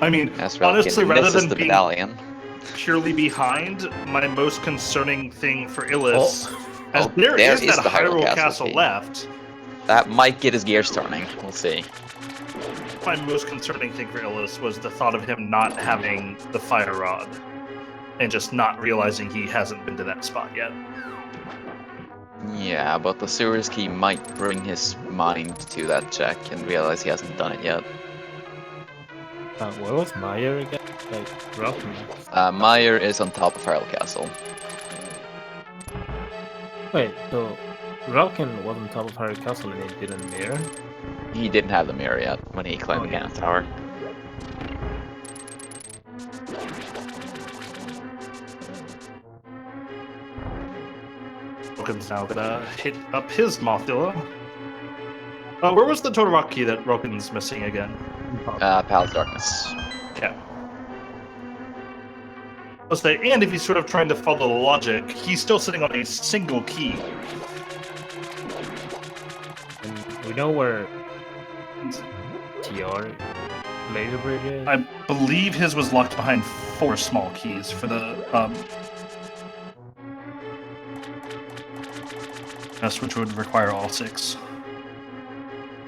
C: I mean,
B: As
C: honestly,
B: Relkin
C: rather
B: misses
C: than
B: the
C: being
B: medallion.
C: purely behind, my most concerning thing for Illus, as
B: Oh,
C: there
B: there
C: is
B: is
C: that
B: the Hyrule
C: Hyrule
B: Castle
C: Castle
B: key.
C: left.
B: That might get his gears turning. We'll see.
C: My most concerning thing for Illus was the thought of him not having the fire rod. and just not realizing he hasn't been to that spot yet.
B: Yeah, but the Sewers key might bring his mind to that check and realize he hasn't done it yet.
D: Where was Meyer again? Like, Relkin.
B: Meyer is on top of Harold Castle.
D: Wait, so Relkin was on top of Harry Castle and he didn't mirror?
B: He didn't have the mirror yet when he climbed the cannon tower.
C: Rokin's now gonna hit up his Mothula. Where was the Total Rock key that Rokin's missing again?
B: Palace Darkness.
C: Yeah. Let's say, and if he's sort of trying to follow the logic, he's still sitting on a single key.
D: And we know where TR laser bridge is.
C: I believe his was locked behind 4 small keys for the which would require all 6.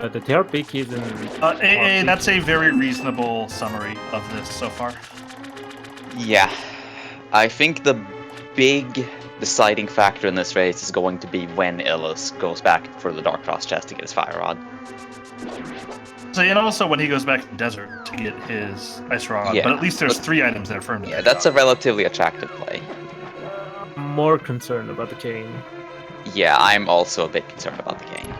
D: The TR big key is in.
C: AA, that's a very reasonable summary of this so far.
B: Yeah. I think the big deciding factor in this race is going to be when Illus goes back for the Dark Cross chest to get his Fire Rod.
C: So, and also when he goes back to the desert to get his Ice Rod,
B: Yeah,
C: but at least there's
B: but-
C: 3 items there for him to
B: Yeah,
C: pick
B: that's a
C: up.
B: relatively attractive play.
D: More concerned about the cane.
B: Yeah, I'm also a bit concerned about the cane.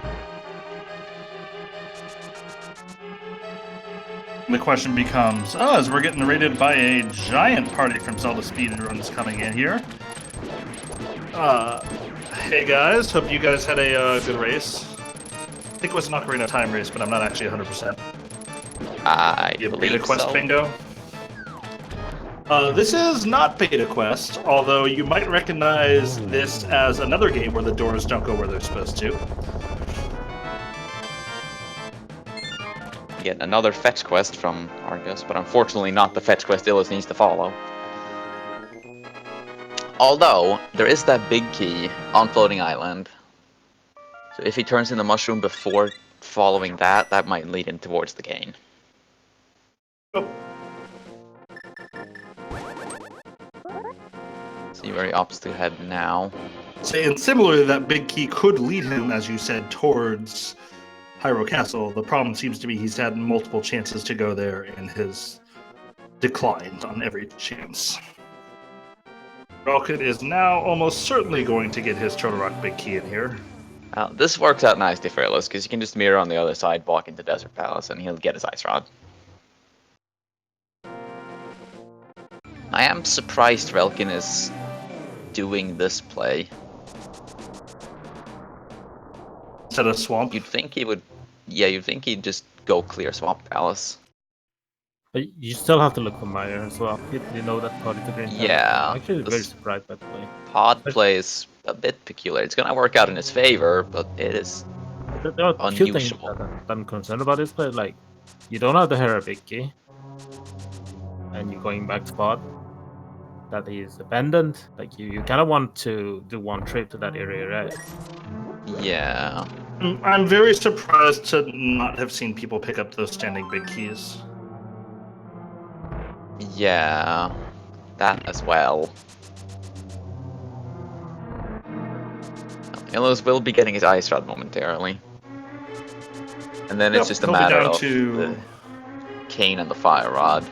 C: The question becomes, as we're getting raided by a giant party from Zelda speedruns coming in here. Hey guys, hope you guys had a good race. I think it was an Ocarina of Time race, but I'm not actually 100%.
B: I
C: You
B: believe
C: Beta Quest
B: so.
C: bingo? This is not Beta Quest, although you might recognize this as another game where the doors don't go where they're supposed to.
B: Get another fetch quest from Argus, but unfortunately not the fetch quest Illus needs to follow. Although, there is that big key on Floating Island. So if he turns in the mushroom before following that, that might lead him towards the cane.
C: Oh,
B: See where he opts to head now.
C: and similarly, that big key could lead him, as you said, towards Hyrule Castle. The problem seems to be he's had multiple chances to go there and has declined on every chance. Relkin is now almost certainly going to get his Turtle Rock big key in here.
B: This works out nicely for Illus, because you can just mirror on the other side, walk into Desert Palace, and he'll get his Ice Rod. I am surprised Relkin is doing this play.
C: Instead of Swamp.
B: You'd think he would... Yeah, you'd think he'd just go clear Swamp Palace.
D: But you still have to look for Meyer as well. You know that part of the green.
B: Yeah,
D: I'm actually very
B: this-
D: surprised by the play.
B: Pod play is a bit peculiar. It's gonna work out in his favor, but it is...
D: There are two things
B: Unusual.
D: that I'm concerned about this play. Like, you don't have the Herabiki, and you're going back to Pod. That is abandoned. Like, you kind of want to do one trip to that area, right?
B: Yeah.
C: I'm very surprised to not have seen people pick up those standing big keys.
B: Yeah. That as well. Illus will be getting his Ice Rod momentarily. And then
C: Yep,
B: it's just a
C: he'll be
B: matter
C: down
B: of
C: to-
B: the cane and the Fire Rod.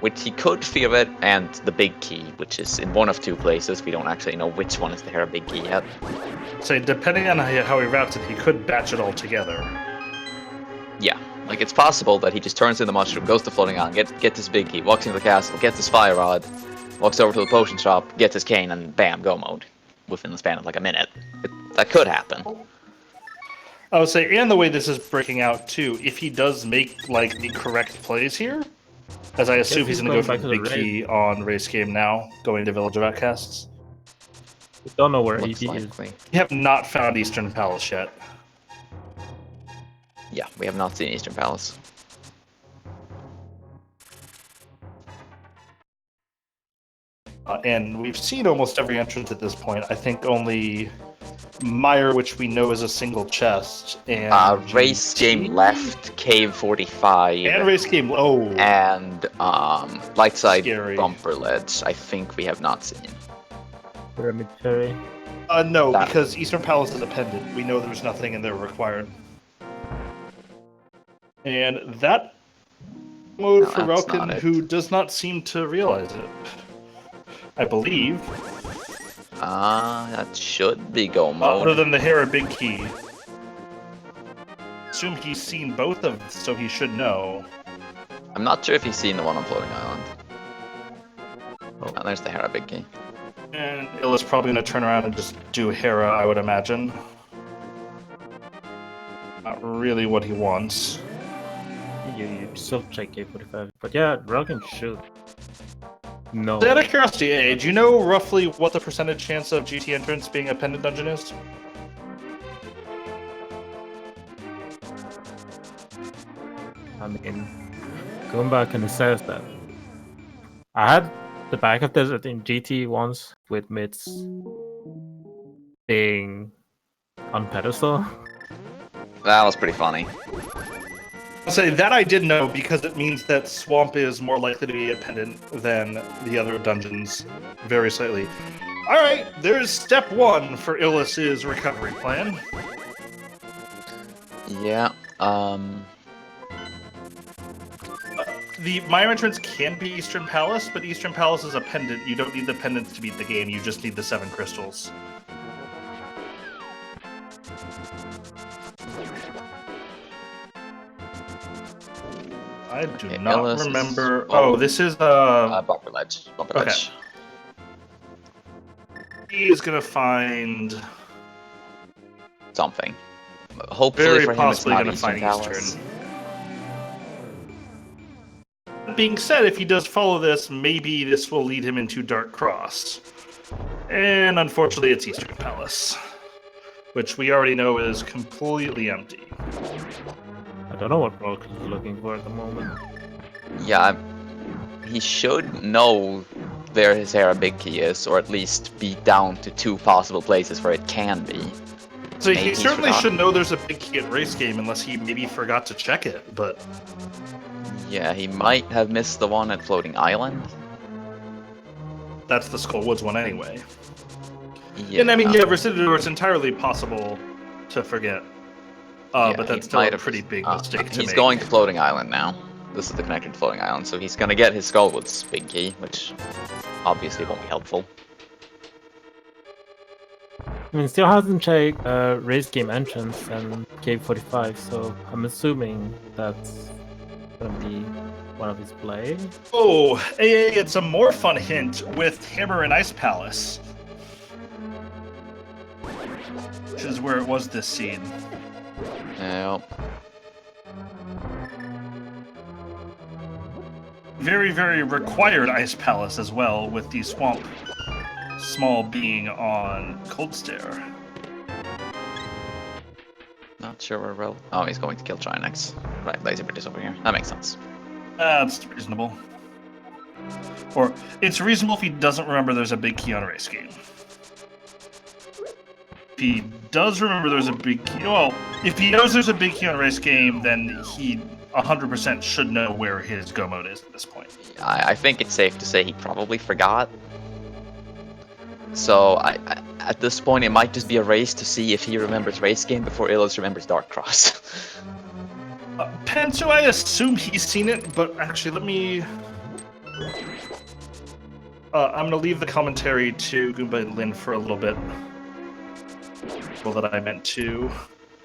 B: Which he could fear it, and the big key, which is in one of 2 places. We don't actually know which one is the Hera big key yet.
C: Say, depending on how he routes it, he could batch it all together.
B: Yeah, like it's possible that he just turns in the mushroom, goes to Floating Island, gets his big key, walks into the castle, gets his Fire Rod, walks over to the potion shop, gets his cane, and bam, go mode. Within the span of like a minute. That could happen.
C: I would say, and the way this is breaking out too, if he does make like the correct plays here, as I assume he's
D: he's
C: going to go
D: going
C: for
D: back
C: the
D: to the
C: big key on race game now, going to Village of Outcasts.
D: We don't know where
B: Looks
D: ED is.
B: likely.
C: We have not found Eastern Palace yet.
B: Yeah, we have not seen Eastern Palace.
C: And we've seen almost every entrance at this point. I think only Mire, which we know is a single chest, and
B: Race game left, Cave 45.
C: and race game. Oh,
B: And light side
C: Scary.
B: bumper ledge. I think we have not seen.
D: Pyramid Cherry.
C: no,
B: that-
C: because Eastern Palace is a pendant. We know there's nothing in there required. And that mode
B: No,
C: for
B: that's not
C: Relkin,
B: it.
C: who does not seem to realize it. I believe.
B: That should be go mode.
C: Other than the Hera Big Key. Assume he's seen both of them, so he should know.
B: I'm not sure if he's seen the one on Floating Island. Oh, there's the Hera Big Key.
C: And Illus probably gonna turn around and just do Hera, I would imagine. Not really what he wants.
D: You still check K45. But yeah, Relkin should. No.
C: Out of curiosity, do you know roughly what the percentage chance of GT entrance being a pendant dungeon is?
D: I mean, going back and it says that I had the back of this in GT once with mids being on pedestal.
B: That was pretty funny.
C: I'll say that I did know because it means that Swamp is more likely to be a pendant than the other dungeons, very slightly. Alright, there's step one for Illus's recovery plan.
B: Yeah,
C: The Mire entrance can be Eastern Palace, but Eastern Palace is a pendant. You don't need the pendants to beat the game, you just need the 7 crystals. I do
B: Okay,
C: not
B: Illus is-
C: remember.
B: oh.
C: Oh, this is
B: bumper ledge. Bumper
C: Okay.
B: ledge.
C: he is gonna find
B: Something. Hopefully
C: very
B: for him
C: possibly
B: it's
C: gonna
B: not Eastern
C: find
B: Palace.
C: Eastern. That being said, if he does follow this, maybe this will lead him into Dark Cross. And unfortunately, it's Eastern Palace, which we already know is completely empty.
D: I don't know what Relkin is looking for at the moment.
B: Yeah, he should know where his Hera Big Key is, or at least be down to 2 possible places where it can be.
C: So
B: Maybe
C: he
B: he's
C: certainly
B: forgotten.
C: should know there's a big key at race game, unless he maybe forgot to check it. But
B: Yeah, he might have missed the one at Floating Island.
C: that's the Skull Woods one anyway.
B: Yeah,
C: And I mean, yeah, Recidivore, it's entirely possible to forget.
B: yeah,
C: But
B: he
C: that's still
B: might
C: a
B: have-
C: pretty big mistake to
B: He's
C: make.
B: going to Floating Island now. This is the connection to Floating Island, so he's gonna get his Skullwoods Big Key, which obviously won't be helpful.
D: I mean, still hasn't checked race game entrance and K45, so I'm assuming that's gonna be one of his plays.
C: Oh, hey, it's a more fun hint with Hammer and Ice Palace. Which is where it was this scene.
B: Yep.
C: Very, very required Ice Palace as well, with the Swamp Small being on Cold Stare.
B: Not sure where Rel. Oh, he's going to kill Trinex. Right, Lazy British over here. That makes sense.
C: That's reasonable. Or, it's reasonable if he doesn't remember there's a big key on a race game. If he does remember there's a big key, well, if he knows there's a big key on a race game, then he 100% should know where his go mode is at this point.
B: I think it's safe to say he probably forgot. So at this point, it might just be a race to see if he remembers race game before Illus remembers Dark Cross.
C: Pento, I assume he's seen it, but actually, let me. I'm gonna leave the commentary to Goomba and Lin for a little bit. Well, that I meant to.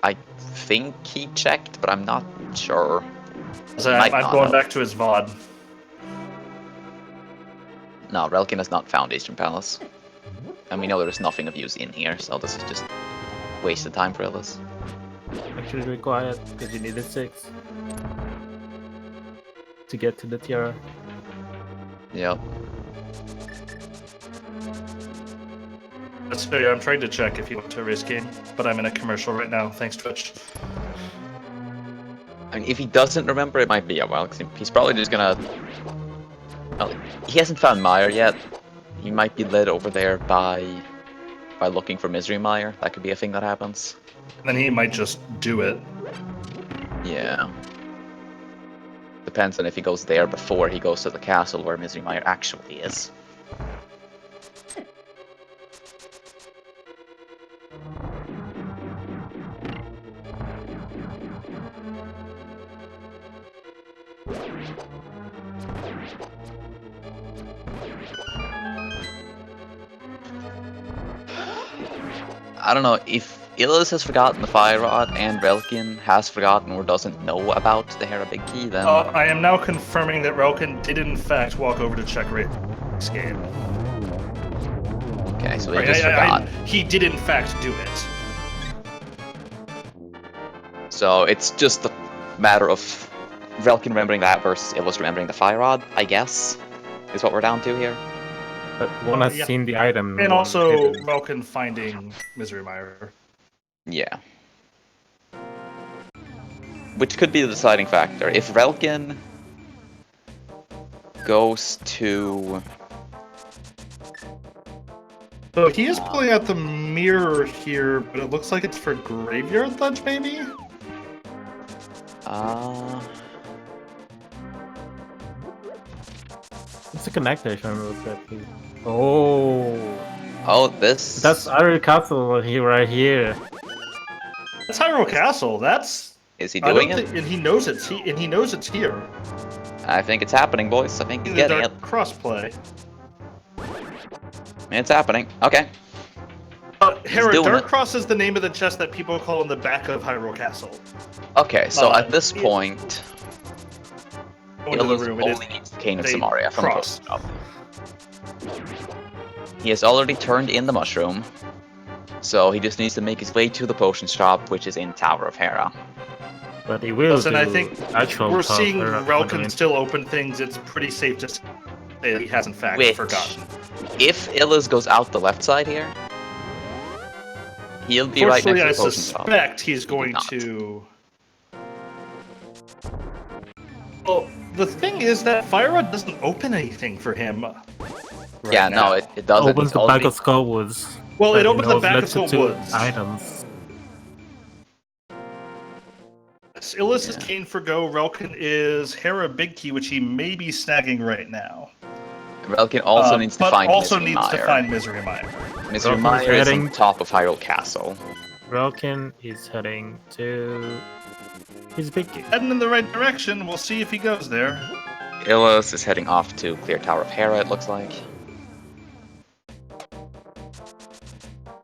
B: I think he checked, but I'm not sure.
C: So
B: Might
C: I'm
B: not
C: going
B: have.
C: back to his VOD.
B: No, Relkin has not found Eastern Palace. And we know there's nothing of use in here, so this is just wasted time for Illus.
D: Actually required because you needed 6 to get to the tiara.
B: Yep.
C: That's fair. I'm trying to check if he went to a race game, but I'm in a commercial right now. Thanks, Twitch.
B: I mean, if he doesn't remember, it might be a while, 'cause he's probably just gonna... Well, he hasn't found Meyer yet. He might be led over there by by looking for Misery Mire. That could be a thing that happens.
C: Then he might just do it.
B: Yeah. Depends on if he goes there before he goes to the castle where Misery Mire actually is. I don't know if Illus has forgotten the Fire Rod and Relkin has forgotten or doesn't know about the Hera Big Key, then...
C: I am now confirming that Relkin did in fact walk over to check Rake's game.
B: Okay, so he just forgot.
C: He did in fact do it.
B: So it's just a matter of Relkin remembering that versus Illus remembering the Fire Rod, I guess, is what we're down to here.
D: But one has seen the item.
C: And
D: one
C: also
D: didn't.
C: Relkin finding Misery Mire.
B: Yeah. Which could be the deciding factor. If Relkin goes to...
C: So he is pulling out the mirror here, but it looks like it's for Graveyard Ledge, maybe?
D: It's a connectation with that. Oh.
B: Oh, this...
D: That's Iron Castle here, right here.
C: That's Hyrule Castle. That's...
B: Is he doing it?
C: And he knows it's he knows it's here.
B: I think it's happening, boys. I think he's
C: The
B: getting it.
C: dark crossplay.
B: It's happening. Okay.
C: Hera,
B: doing
C: Dark
B: it.
C: Cross is the name of the chest that people call in the back of Hyrule Castle.
B: Okay, so at this
C: it-
B: point,
C: Go into the
B: Illus
C: room, it is
B: only needs the Cane of
C: a
B: Samaria from
C: cross.
B: close up. He has already turned in the mushroom, so he just needs to make his way to the potion shop, which is in Tower of Hera.
D: But he will
C: Listen,
D: do
C: I think
D: actual
C: we're
D: stuff
C: seeing
D: for
C: Relkin still open things. It's pretty safe to say that he has in fact
B: Which,
C: forgotten.
B: if Illus goes out the left side here, he'll be right next
C: Fortunately,
B: to
C: I
B: the potion shop.
C: suspect he's
B: did
C: going
B: not.
C: to... Well, the thing is that Fire Rod doesn't open anything for him.
B: Yeah, no, it doesn't.
D: Opens
B: It's
D: the back
B: already-
D: of Skullwoods.
C: Well, it
D: That
C: opens the
D: knows
C: back of
D: lets it to
C: Skullwoods.
D: Items.
C: Illus is
B: Yeah.
C: Cane for Go. Relkin is Hera Big Key, which he may be snagging right now.
B: Relkin also needs to
C: but
B: find
C: also
B: Misery
C: needs to
B: Mire.
C: find Misery Mire.
B: Misery
D: Relkin's
B: Mire is on
D: heading-
B: top of Hyrule Castle.
D: Relkin is heading to his big key.
C: Heading in the right direction. We'll see if he goes there.
B: Illus is heading off to Clear Tower of Hera, it looks like.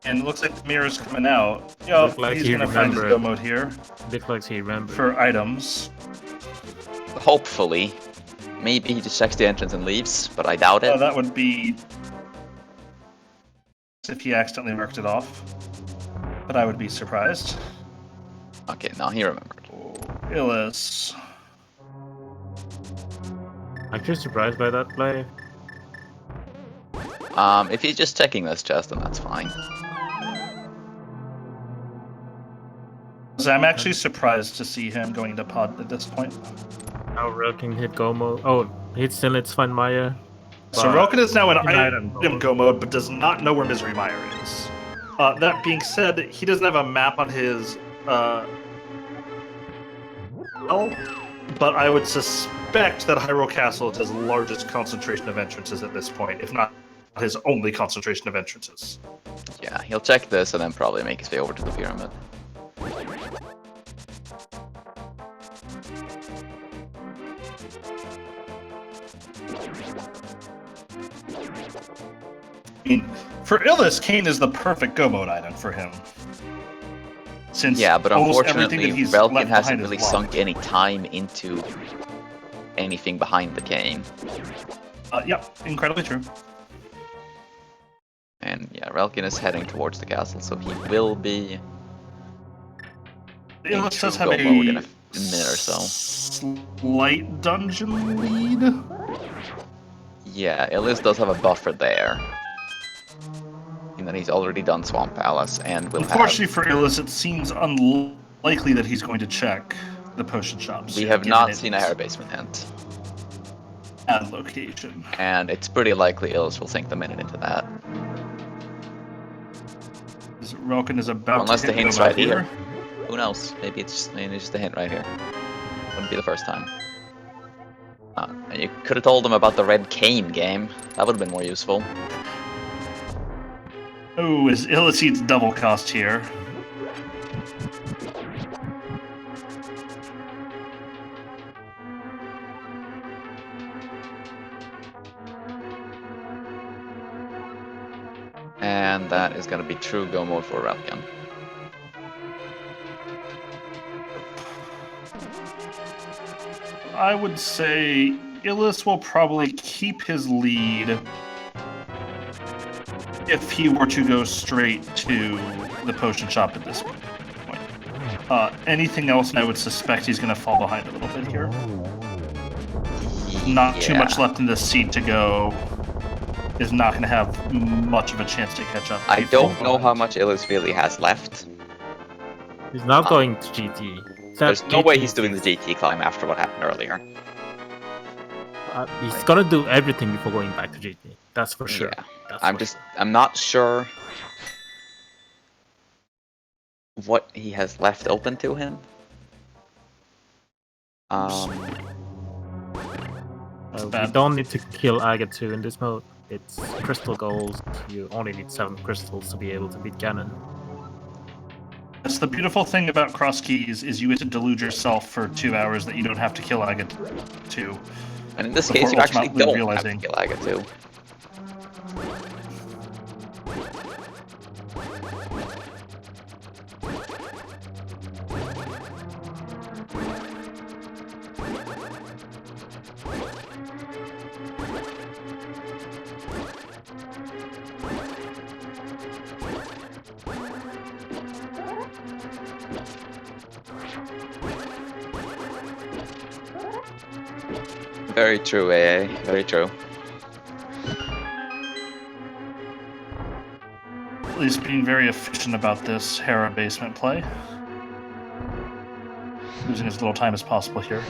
C: And it looks like the mirror's coming out. Yo,
D: Look like
C: he's
D: he
C: gonna find his
D: remembered.
C: go mode here
D: Looks like he remembered.
C: for items.
B: Hopefully. Maybe he just checks the entrance and leaves, but I doubt it.
C: That would be if he accidentally marked it off. But I would be surprised.
B: Okay, no, he remembered.
C: Oh, Illus.
D: Actually surprised by that play.
B: If he's just checking this chest, then that's fine.
C: So I'm actually surprised to see him going to pod at this point.
D: Now Relkin hit go mode. Oh, he still needs Find Maya.
C: So Relkin is now in
D: item
C: item go mode, but does not know where Misery Mire is. That being said, he doesn't have a map on his well, but I would suspect that Hyrule Castle is his largest concentration of entrances at this point, if not his only concentration of entrances.
B: Yeah, he'll check this and then probably make his way over to the pyramid.
C: I mean, for Illus, Cane is the perfect go mode item for him. Since
B: Yeah, but
C: almost everything
B: unfortunately,
C: that he's
B: Relkin
C: left
B: hasn't
C: behind is
B: really
C: locked.
B: sunk any time into anything behind the cane.
C: Yep, incredibly true.
B: And yeah, Relkin is heading towards the castle, so he will be in
C: Illus
B: true
C: does have
B: go mode in a
C: a
B: minute or so.
C: slight dungeon lead.
B: Yeah, Illus does have a buffer there. And then he's already done Swamp Palace and will
C: Unfortunately for Illus, it seems unlikely that he's going to check the potion shops.
B: We
C: yet,
B: have
C: given
B: not
C: its
B: seen a Hera basement hint.
C: ad location.
B: And it's pretty likely Illus will sink the minute into that.
C: as relkin is about
B: Unless
C: to
B: the
C: hit
B: hint's
C: Nova
B: right here. Who knows? Maybe it's just a hint right here. Wouldn't be the first time. And you could have told them about the red cane game. That would have been more useful.
C: Oh, is Illus eats double cost here.
B: And that is gonna be true go mode for relkin.
C: I would say Illus will probably keep his lead if he were to go straight to the potion shop at this point. Anything else, and I would suspect he's going to fall behind a little bit here. Not too much left in the seat to go. Is not going to have much of a chance to catch up.
B: I don't know how much Illus really has left.
D: He's not going to GT.
B: There's no way he's doing the GT climb after what happened earlier.
D: He's gonna do everything before going back to GT. That's for sure.
B: Yeah. I'm not sure what he has left open to him.
D: We don't need to kill Aga 2 in this mode. It's crystal goals. You only need 7 crystals to be able to beat Ganon.
C: That's the beautiful thing about cross keys is you get to delude yourself for 2 hours that you don't have to kill Aga 2.
B: And in this case, you actually don't have to kill Aga 2. Very true, AA. Very true.
C: At least being very efficient about this Hera basement play. Losing as little time as possible here.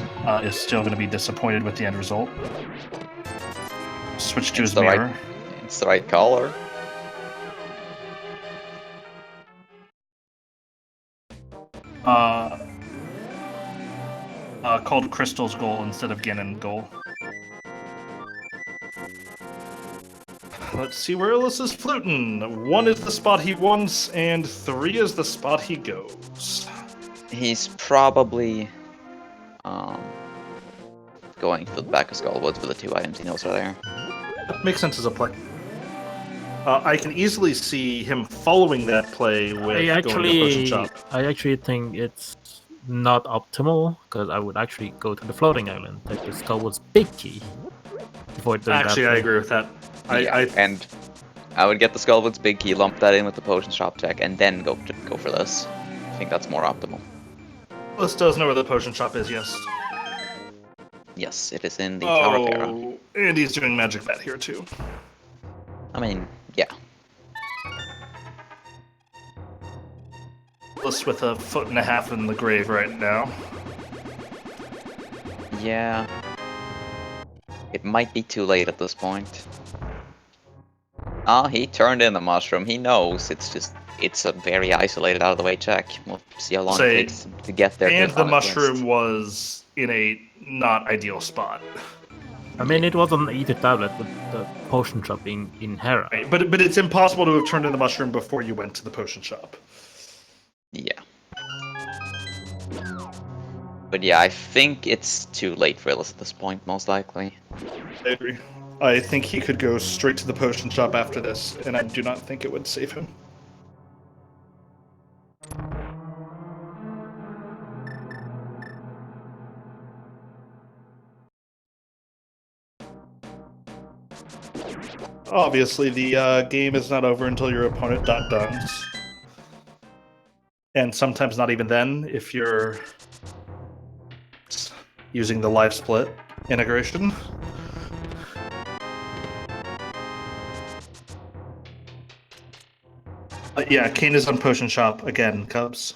C: Is still going to be disappointed with the end result. Switch to his mirror.
B: It's the right color.
C: Called Crystal's goal instead of Ganon goal. Let's see where Illus is fluting. 1 is the spot he wants, and 3 is the spot he goes.
B: He's probably going for the back of Skullwoods for the 2 items he knows are there.
C: That makes sense as a play. I can easily see him following that play with going to Potion Shop.
D: I actually think it's not optimal, because I would actually go to the floating island, take the Skullwood's big key before doing that.
C: Actually, I agree with that.
B: And I would get the Skullwood's big key, lump that in with the potion shop check, and then go for this. I think that's more optimal.
C: Illus does know where the potion shop is, yes.
B: Yes, it is in the Tower of Hera.
C: And he's doing magic bat here too.
B: I mean, yeah.
C: Illus with 1.5 feet in the grave right now.
B: Yeah. It might be too late at this point. He turned in the mushroom. He knows it's a very isolated, out of the way check. We'll see how long it takes to get there.
C: And the mushroom was in a not ideal spot.
D: I mean, it was on the Ether tablet with the potion shop being in Hera.
C: Right, but it's impossible to have turned in the mushroom before you went to the potion shop.
B: Yeah. But yeah, I think it's too late for Illus at this point, most likely.
C: I agree. I think he could go straight to the potion shop after this, and I do not think it would save him. Obviously, the game is not over until your opponent dones. And sometimes not even then, if you're using the live split integration. Yeah, Kane is on Potion Shop again, Cubs.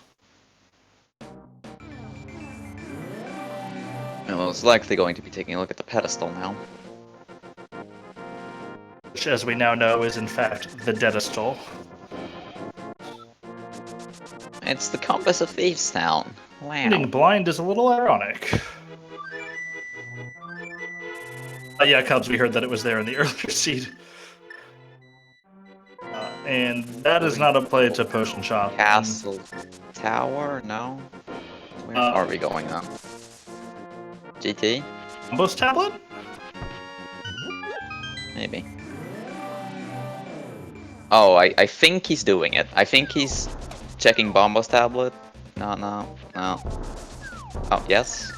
B: Well, it's likely going to be taking a look at the pedestal now.
C: Which, as we now know, is in fact the Dedestal.
B: It's the compass of Thieves Town. Wow.
C: Being blind is a little ironic. Yeah, Cubs, we heard that it was there in the earlier seed. And that is not a play to Potion Shop.
B: Castle Tower? No? Where are we going now? GT?
C: Bombos Tablet?
B: Maybe. Oh, I think he's doing it. I think he's checking Bombo's tablet. No. Oh, yes?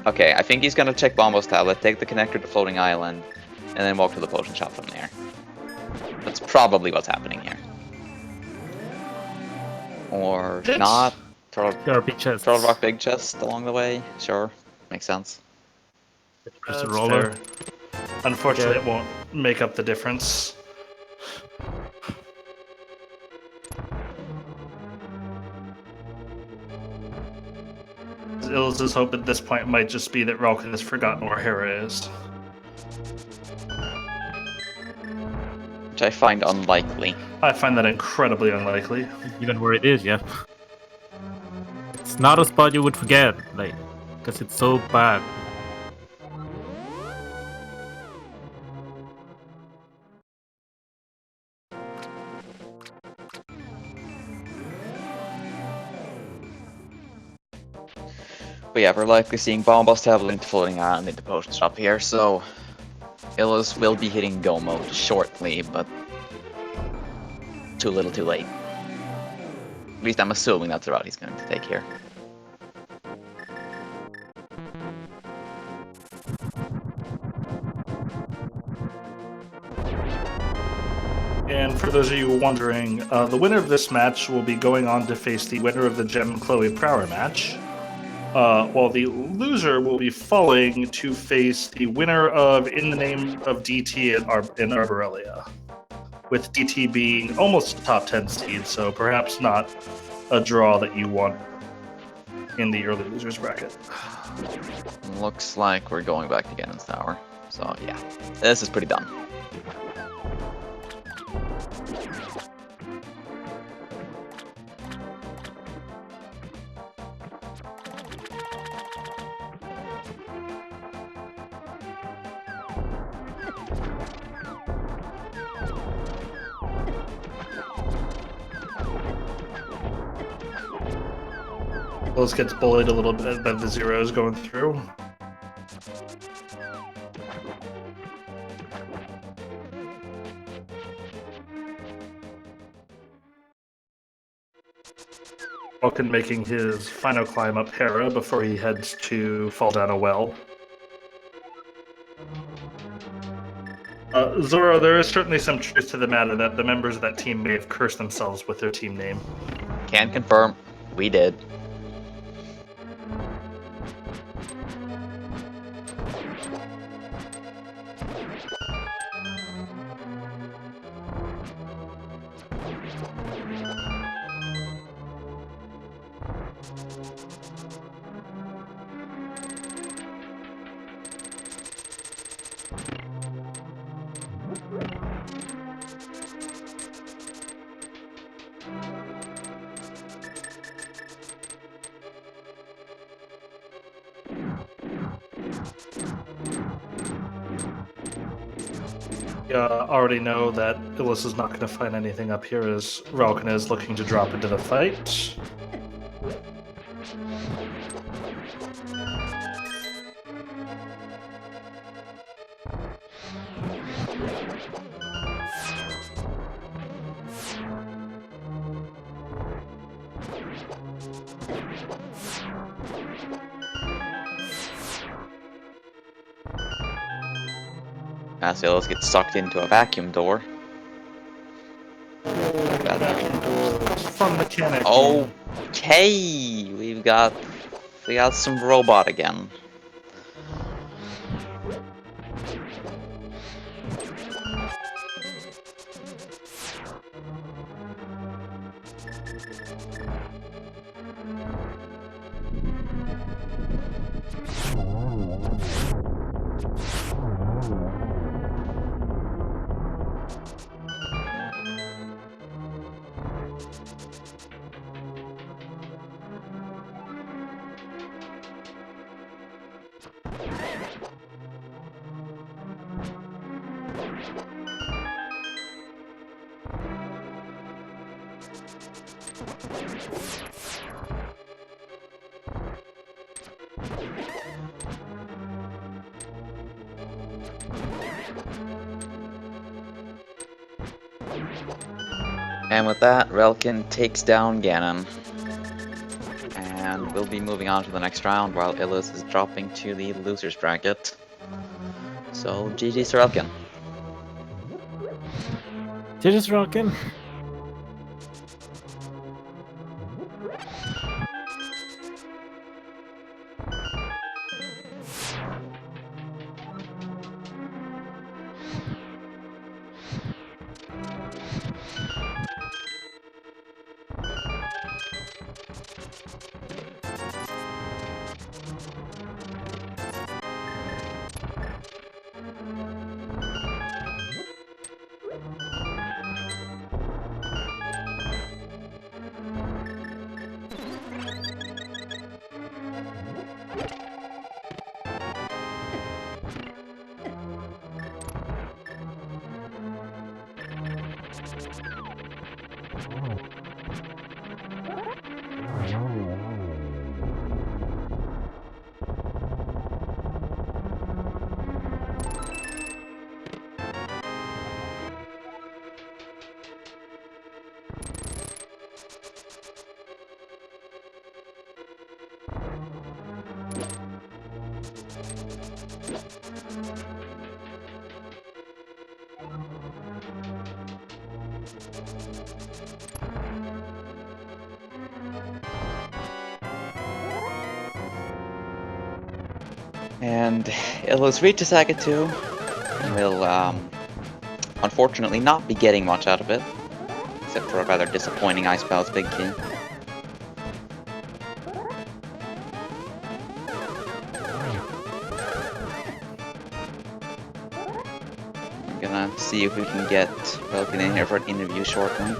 B: Okay, I think he's gonna check Bombo's tablet, take the connector to Floating Island, and then walk to the potion shop from there. That's probably what's happening here. Or not.
D: There are big chests.
B: Turtle Rock Big Chest along the way. Sure. Makes sense.
D: There's a
C: That's
D: roller.
C: fair. Unfortunately, it won't make up the difference. Illus's hope at this point might just be that Relkin has forgotten where Hera is.
B: Which I find unlikely.
C: I find that incredibly unlikely.
D: Even where it is, yeah. It's not a spot you would forget, like, because it's so bad.
B: But yeah, we're likely seeing Bombos tablet into Floating Island into potion shop here, so Illus will be hitting go mode shortly, but too little too late. At least I'm assuming that's the route he's going to take here.
C: And for those of you wondering, the winner of this match will be going on to face the winner of the Gem Chloe Prower match, while the loser will be falling to face the winner of In the Name of DT in Arborelia, with DT being almost a top 10 seed, so perhaps not a draw that you want in the early losers bracket.
B: Looks like we're going back to Ganon's Tower. So yeah, this is pretty dumb.
C: Illus gets bullied a little bit by the zeros going through. Vulcan making his final climb up Hera before he heads to fall down a well. Zoro, there is certainly some truth to the matter that the members of that team may have cursed themselves with their team name.
B: Can confirm, we did.
C: Already know that Illus is not going to find anything up here as Relkin is looking to drop into the fight.
B: As Illus gets sucked into a vacuum door.
C: Fun mechanic.
B: Okay, we got some robot again. And with that, Relkin takes down Ganon. And we'll be moving on to the next round while Illus is dropping to the loser's bracket. So, GG's to Relkin.
D: Just rocking.
B: And Illus reaches Saga 2. Will, unfortunately not be getting much out of it. Except for a rather disappointing Ice Bell's big key. I'm gonna see if we can get Relkin in here for an interview shortly.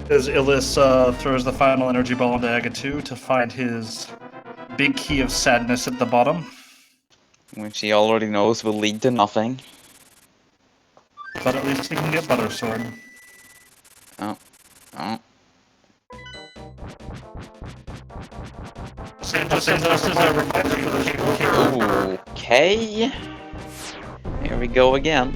C: As Illus throws the final energy ball into Aga 2 to find his big key of sadness at the bottom.
B: Which he already knows will lead to nothing.
C: But at least he can get Butter Sword.
B: Oh. Oh.
C: Just as a reminder for the people here.
B: Okay. Here we go again.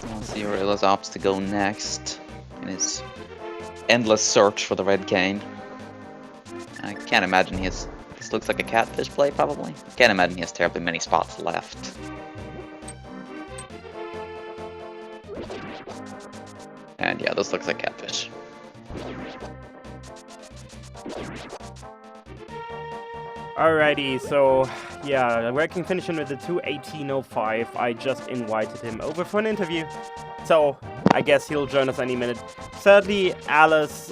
B: Let's see where Illus opts to go next in his endless search for the red cane. I can't imagine he has... This looks like a catfish play, probably. I can't imagine he has terribly many spots left. And yeah, this looks like catfish.
A: Alrighty, so yeah, we're finishing with the 2:18:05. I just invited him over for an interview, so I guess he'll join us any minute. Sadly, Alice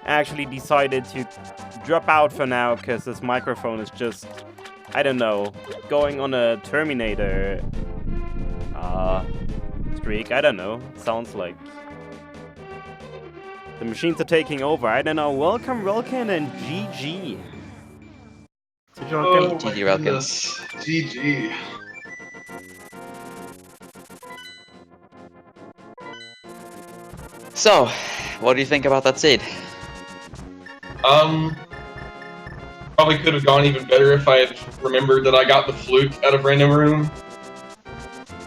A: actually decided to drop out for now because his microphone is just, I don't know, going on a Terminator streak. I don't know. Sounds like the machines are taking over. I don't know. Welcome, Relkin, and GG.
E: Oh,
B: GG Relkin.
E: GG.
B: So, what do you think about that seed?
E: Probably could have gone even better if I had remembered that I got the flute out of random room.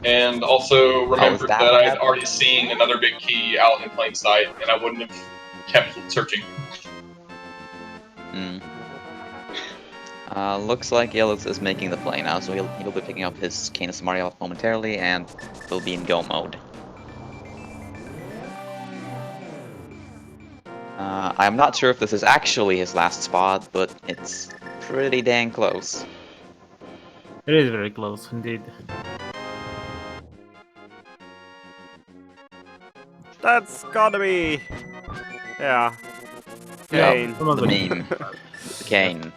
E: And also remembered
B: that
E: that
B: what
E: I had
B: happened?
E: already seen another big key out in plain sight, and I wouldn't have kept searching.
B: Hmm. Looks like Illus is making the play now, so he'll be picking up his Canis Mario momentarily, and will be in go mode. I'm not sure if this is actually his last spot, but it's pretty dang close.
D: It is very close indeed.
A: That's gotta be... Yeah.
B: Yeah,
A: Kane.
D: Some of
B: the meme. The Kane.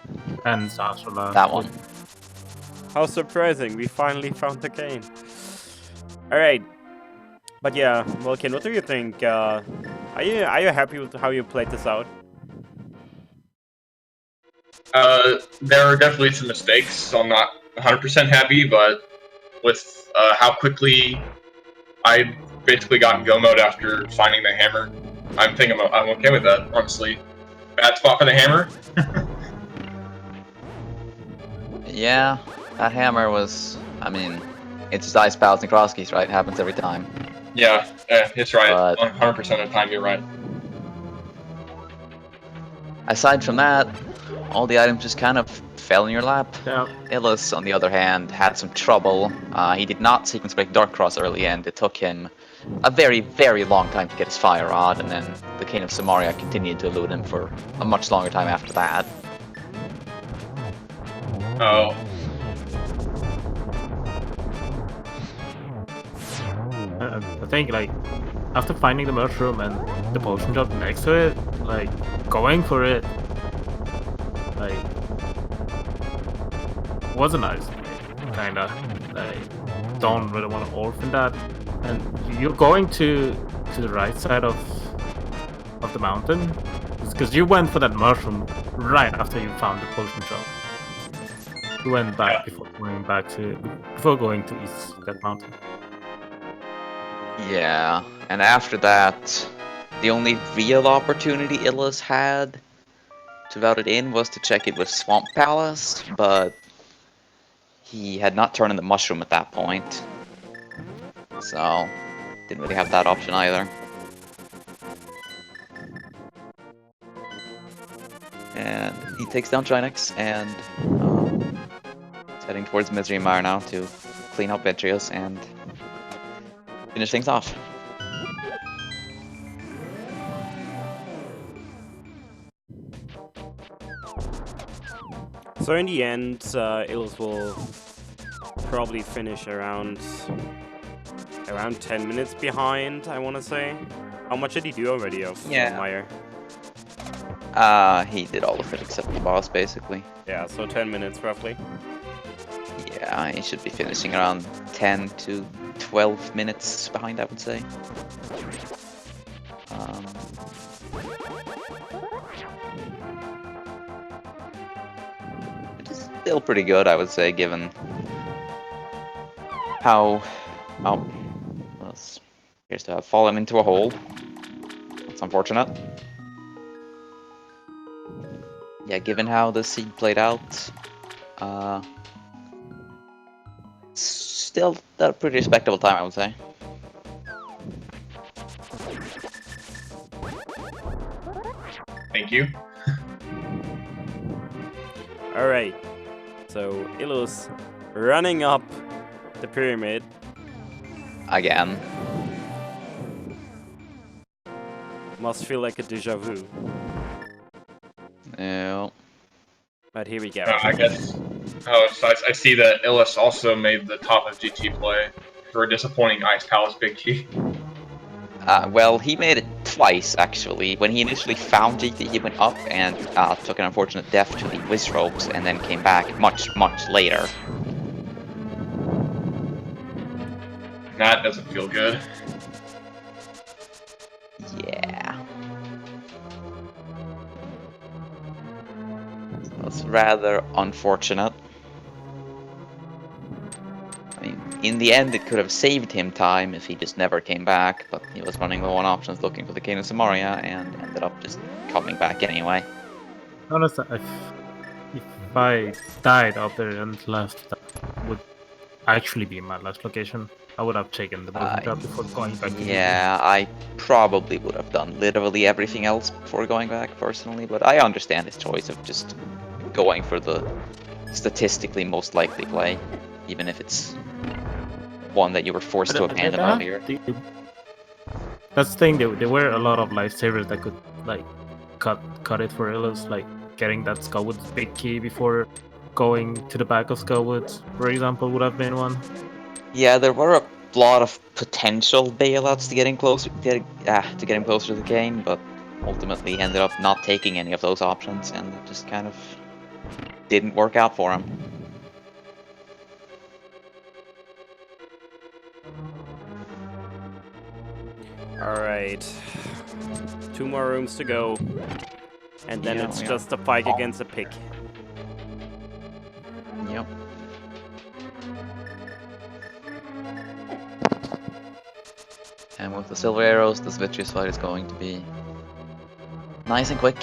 D: And Sasha.
B: That one.
A: How surprising, we finally found the Kane. Alright. But yeah, Vulcan, what do you think? Are you happy with how you played this out?
E: There are definitely some mistakes, so I'm not 100% happy, but with how quickly I basically got in go mode after finding the hammer, I'm okay with that, honestly. Bad spot for the hammer?
B: Yeah, that hammer was. I mean, it's just ice pals and cross keys, right? It happens every time.
E: Yeah, it's right.
B: But
E: 100% of the time, you're right.
B: aside from that, all the items just kind of fell in your lap.
D: Yeah.
B: Illus, on the other hand, had some trouble. He did not sequence break Dark Cross early, and it took him a very, very long time to get his Fire Rod, and then the King of Samaria continued to elude him for a much longer time after that.
E: Oh.
D: I think, like, after finding the mushroom and the potion drop next to it, like, going for it, like, was a nice play, kinda. Like, don't really want to orphan that. And you're going to the right side of the mountain, because you went for that mushroom right after you found the potion drop. You went back before going to east that mountain.
B: Yeah, and after that, the only real opportunity Illus had to route it in was to check it with Swamp Palace, but he had not turned in the mushroom at that point, so didn't really have that option either. And he takes down Trinex and is heading towards Misery Mire now to clean up Vitrius and finish things off.
A: So in the end, Illus will probably finish around 10 minutes behind, I want to say. How much did he do already of Meyer?
B: He did all of it except the boss, basically.
A: Yeah, so 10 minutes roughly.
B: Yeah, he should be finishing around 10 to 12 minutes behind, I would say. Which is still pretty good, I would say, given how appears to have fallen into a hole. It's unfortunate. Yeah, given how the seed played out, still a pretty respectable time, I would say.
E: Thank you.
A: Alright, so Illus running up the pyramid.
B: Again.
A: Must feel like a deja vu.
B: Yeah.
A: But here we go.
E: I guess. Oh, so I see that Illus also made the top of GT play for a disappointing Ice Palace Big Key.
B: Well, he made it twice, actually. When he initially found GT, he went up and took an unfortunate death to the Wiz ropes, and then came back much, much later.
E: That doesn't feel good.
B: Yeah. That's rather unfortunate. I mean, in the end, it could have saved him time if he just never came back, but he was running low on options looking for the King of Samaria and ended up just coming back anyway.
D: Honestly, if I died up there and left, that would actually be my last location. I would have taken the bottom job before going back to
B: Yeah, I probably would have done literally everything else before going back personally, but I understand his choice of just going for the statistically most likely play, even if it's one that you were forced to abandon earlier.
D: That's the thing, there were a lot of lifesavers that could like cut it for Illus, like getting that Skullwood's big key before going to the back of Skullwoods, for example, would have been one.
B: Yeah, there were a lot of potential bailouts to getting closer, to getting closer to the game, but ultimately he ended up not taking any of those options, and it just kind of didn't work out for him.
A: Alright. 2 more rooms to go. And then
B: Yeah,
A: it's
B: yeah.
A: just a fight against a pig.
B: Yep. And with the silver arrows, this Vitreous fight is going to be nice and quick.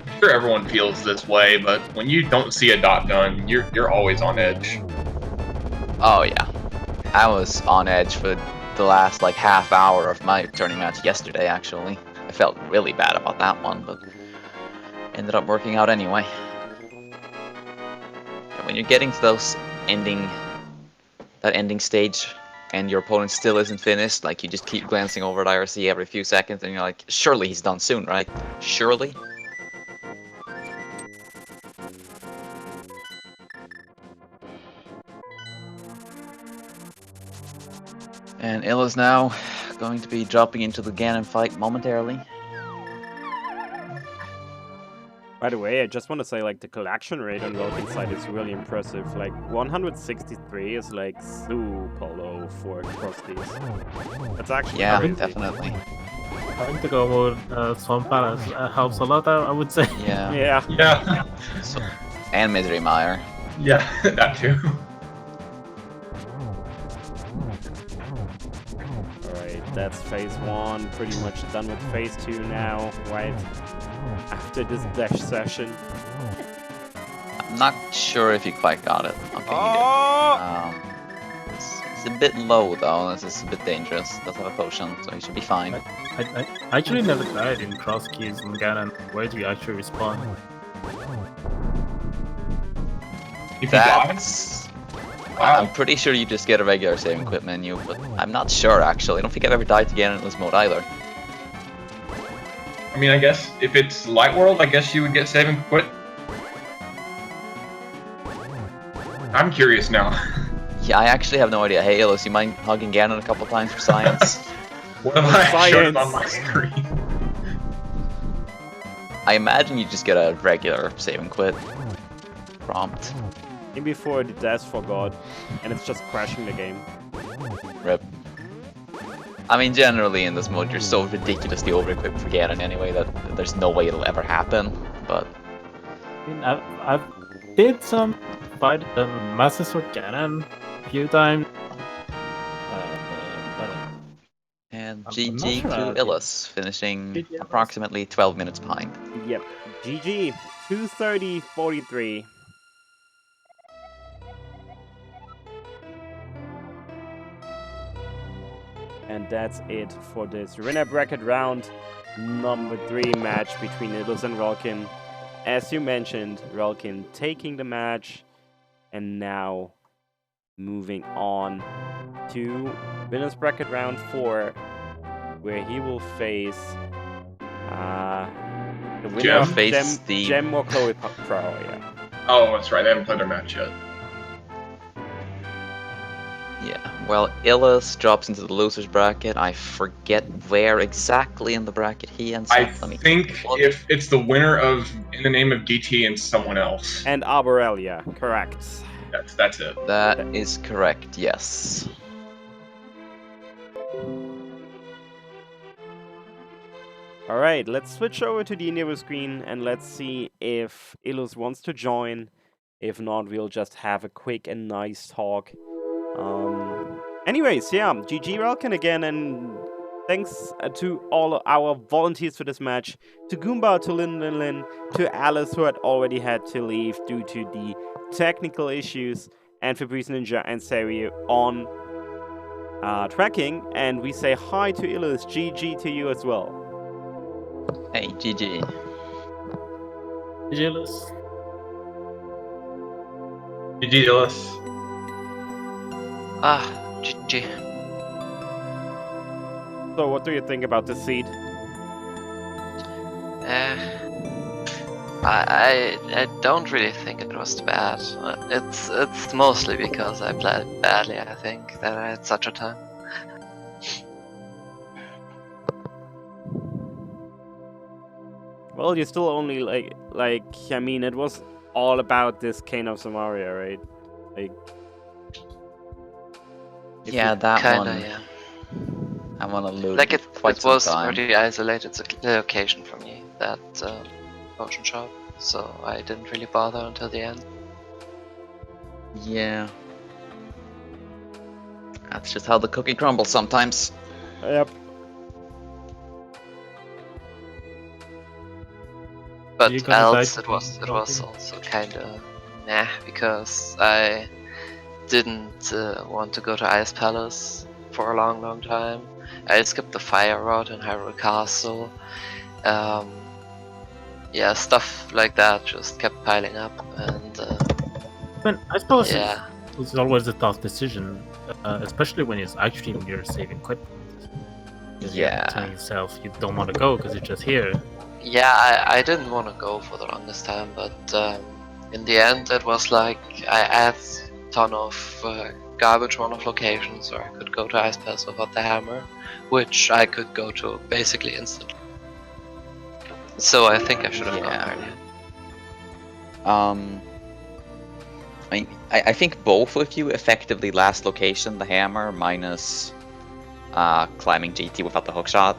E: I'm sure everyone feels this way, but when you don't see a dot gun, you're always on edge.
B: Oh yeah, I was on edge for the last like half hour of my turning match yesterday. Actually, I felt really bad about that one, but ended up working out anyway. And when you're getting to those that ending stage, and your opponent still isn't finished, like you just keep glancing over at IRC every few seconds, and you're like, surely he's done soon, right? Surely. And Illus now going to be dropping into the Ganon fight momentarily.
A: By the way, I just want to say, like, the collection rate on Relkin's side is really impressive. Like, 163 is, like, super low for cross keys. That's actually crazy.
B: Definitely.
D: Having to go with Swamp Palace helps a lot, I would say.
B: Yeah.
A: Yeah.
E: Yeah,
B: So, and Misery Mire.
E: yeah, that too.
A: Alright, that's phase 1. Pretty much done with phase 2 now, right? After this dash session.
B: I'm not sure if you quite got it. Okay,
A: Oh!
B: you did. It's a bit low though. This is a bit dangerous. Does have a potion, so you should be fine.
D: I actually never died in cross keys in Ganon. Where do you actually respawn?
E: If you die,
B: That's...
E: wow.
B: I'm pretty sure you just get a regular saving quit menu, but I'm not sure actually. I don't think I've ever died again in this mode either.
E: I mean, I guess if it's Light World, I guess you would get save and quit. I'm curious now.
B: Yeah, I actually have no idea. Hey, Illus, you mind hugging Ganon a couple times for science?
E: What have I shown
A: Science.
E: on my screen?
B: I imagine you just get a regular save and quit prompt.
A: In before the dash for God, and it's just crashing the game.
B: Rip. I mean, generally in this mode, you're so ridiculously over-equipped for Ganon anyway that there's no way it'll ever happen, but...
D: I mean, I've did some fight Master Sword Ganon a few times.
B: And
D: I'm
B: GG
D: not sure
B: to
D: I-
B: Illus, finishing
D: GG Illus.
B: approximately 12 minutes behind.
A: Yep. GG. 230-43. And that's it for this winner bracket round number 3 match between Illus and Relkin. As you mentioned, Relkin taking the match, and now moving on to winners bracket round 4, where he will face the winner
E: Gem?
A: of
B: Face the-
A: Gem or Chloe Pro. Yeah.
E: Oh, that's right. They haven't played their match yet.
B: Yeah, well, Illus drops into the loser's bracket. I forget where exactly in the bracket he ends
E: I
B: up. Let me
E: think
B: look.
E: if it's the winner of In the Name of DT and someone else,
A: And Arborelia, correct.
E: that's it.
B: That is correct, yes.
A: Alright, let's switch over to the Endeavor screen and let's see if Illus wants to join. If not, we'll just have a quick and nice talk. Anyways, yeah, GG Relkin again, and thanks to all our volunteers for this match, to Goomba, to Lin, to Alice, who had already had to leave due to the technical issues, and Fabrice Ninja and Sari on tracking, and we say hi to Illus, GG to you as well.
B: Hey, GG.
D: Illus.
E: GG Illus.
B: GG.
A: So what do you think about the seed?
F: I don't really think it was bad. It's mostly because I played badly. I think that I had such a time.
A: Well, you still only like I mean, it was all about this Cane of Samaria, right? Like, if
B: Yeah,
A: you-
B: that
F: Kinda,
B: one.
F: yeah.
B: I want to lose
F: Like
B: quite
F: it
B: some
F: was
B: time.
F: pretty isolated location for me, that potion shop. So I didn't really bother until the end.
B: Yeah. That's just how the cookie crumbles sometimes.
A: Yep.
F: But
D: You gonna
F: else
D: die
F: it was
D: to
F: also kinda meh, because I didn't want to go to Ice Palace for a long time. I skipped the fire rod in Hyrule Castle. Yeah, stuff like that just kept piling up, and
D: But I suppose
F: yeah,
D: it's always a tough decision, especially when it's actually when you're saving equipment. 'Cause you're
B: Yeah.
D: telling yourself you don't want to go because it's just here.
F: yeah, I didn't want to go for the longest time, but in the end it was like I had a ton of garbage run of locations where I could go to Ice Palace without the hammer, which I could go to basically instantly. So I think I should have gone
B: Yeah.
F: earlier.
B: I think both of you effectively last location the hammer minus climbing GT without the hookshot.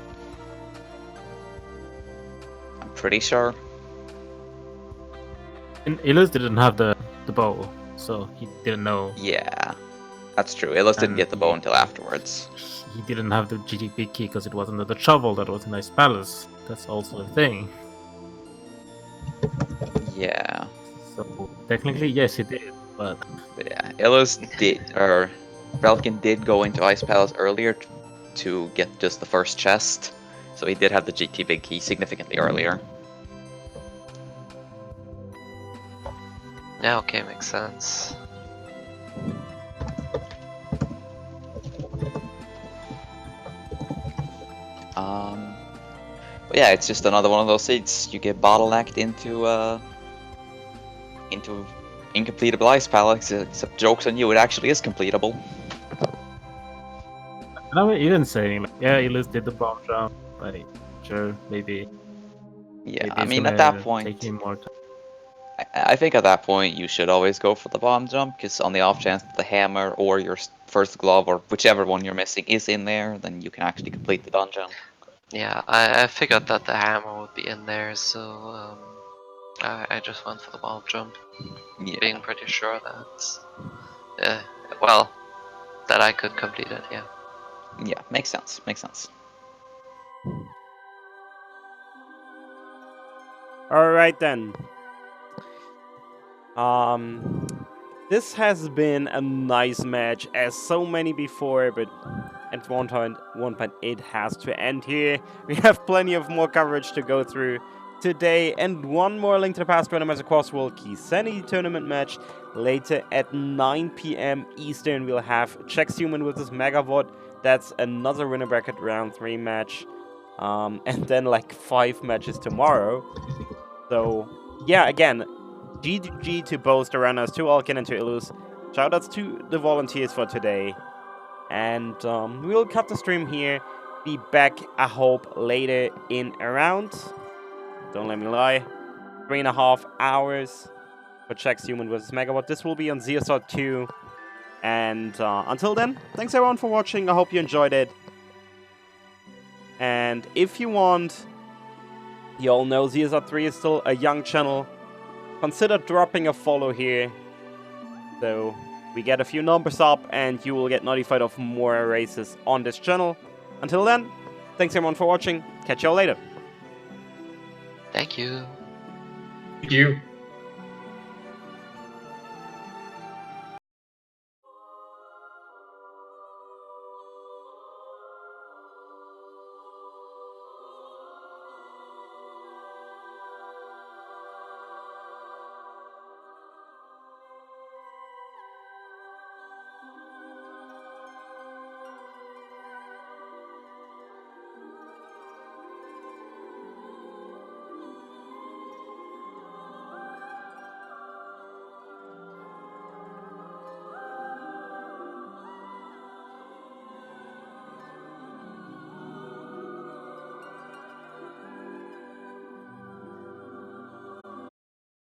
B: I'm pretty sure.
D: And Illus didn't have the bow, so he didn't know.
B: Yeah, that's true. Illus didn't
D: And
B: get the bow until afterwards.
D: He didn't have the GTP key because it wasn't the shovel that was in Ice Palace. That's also a thing.
B: Yeah,
D: So technically, yes, he did, but
B: but yeah, Illus did, or relkin did go into Ice Palace earlier to get just the first chest, so he did have the GT big key significantly earlier.
F: Yeah, okay, makes sense.
B: But yeah, it's just another one of those seats. You get bottlenecked into incompletable Ice Palace. Except jokes on you, it actually is completable.
D: and I mean, even saying, like, yeah, Illus did the bomb jump, like, sure, maybe.
B: Yeah,
D: maybe
B: I
D: it's
B: mean,
D: gonna
B: at that point,
D: take him more time.
B: I think at that point you should always go for the bomb jump, because on the off chance that the hammer or your first glove or whichever one you're missing is in there, then you can actually complete the dungeon.
F: Yeah, I figured that the hammer would be in there, so I just went for the bomb jump,
B: Yeah,
F: being pretty sure that, well, that I could complete it. Yeah.
B: yeah, makes sense. Makes sense.
A: All right then. This has been a nice match, as so many before, but at one point it has to end here. We have plenty of more coverage to go through today, and one more Link to the Past randomizer Crossworld Keysanity tournament match. Later at 9 p.m. Eastern, we'll have Chex Human versus Megavod. That's another winner bracket round 3 match. And then like 5 matches tomorrow. So yeah, again, GG to both the runners, to Alkin and to Illus. Shoutouts to the volunteers for today. And we'll cut the stream here. Be back, I hope, later in around, don't let me lie, 3.5 hours for Chex Human vs. Megawatt. This will be on ZSR 2. And until then, thanks everyone for watching. I hope you enjoyed it. And if you want, you all know ZSR 3 is still a young channel. Consider dropping a follow here, so we get a few numbers up and you will get notified of more races on this channel. Until then, thanks everyone for watching. Catch y'all later.
F: Thank you.
E: Thank you.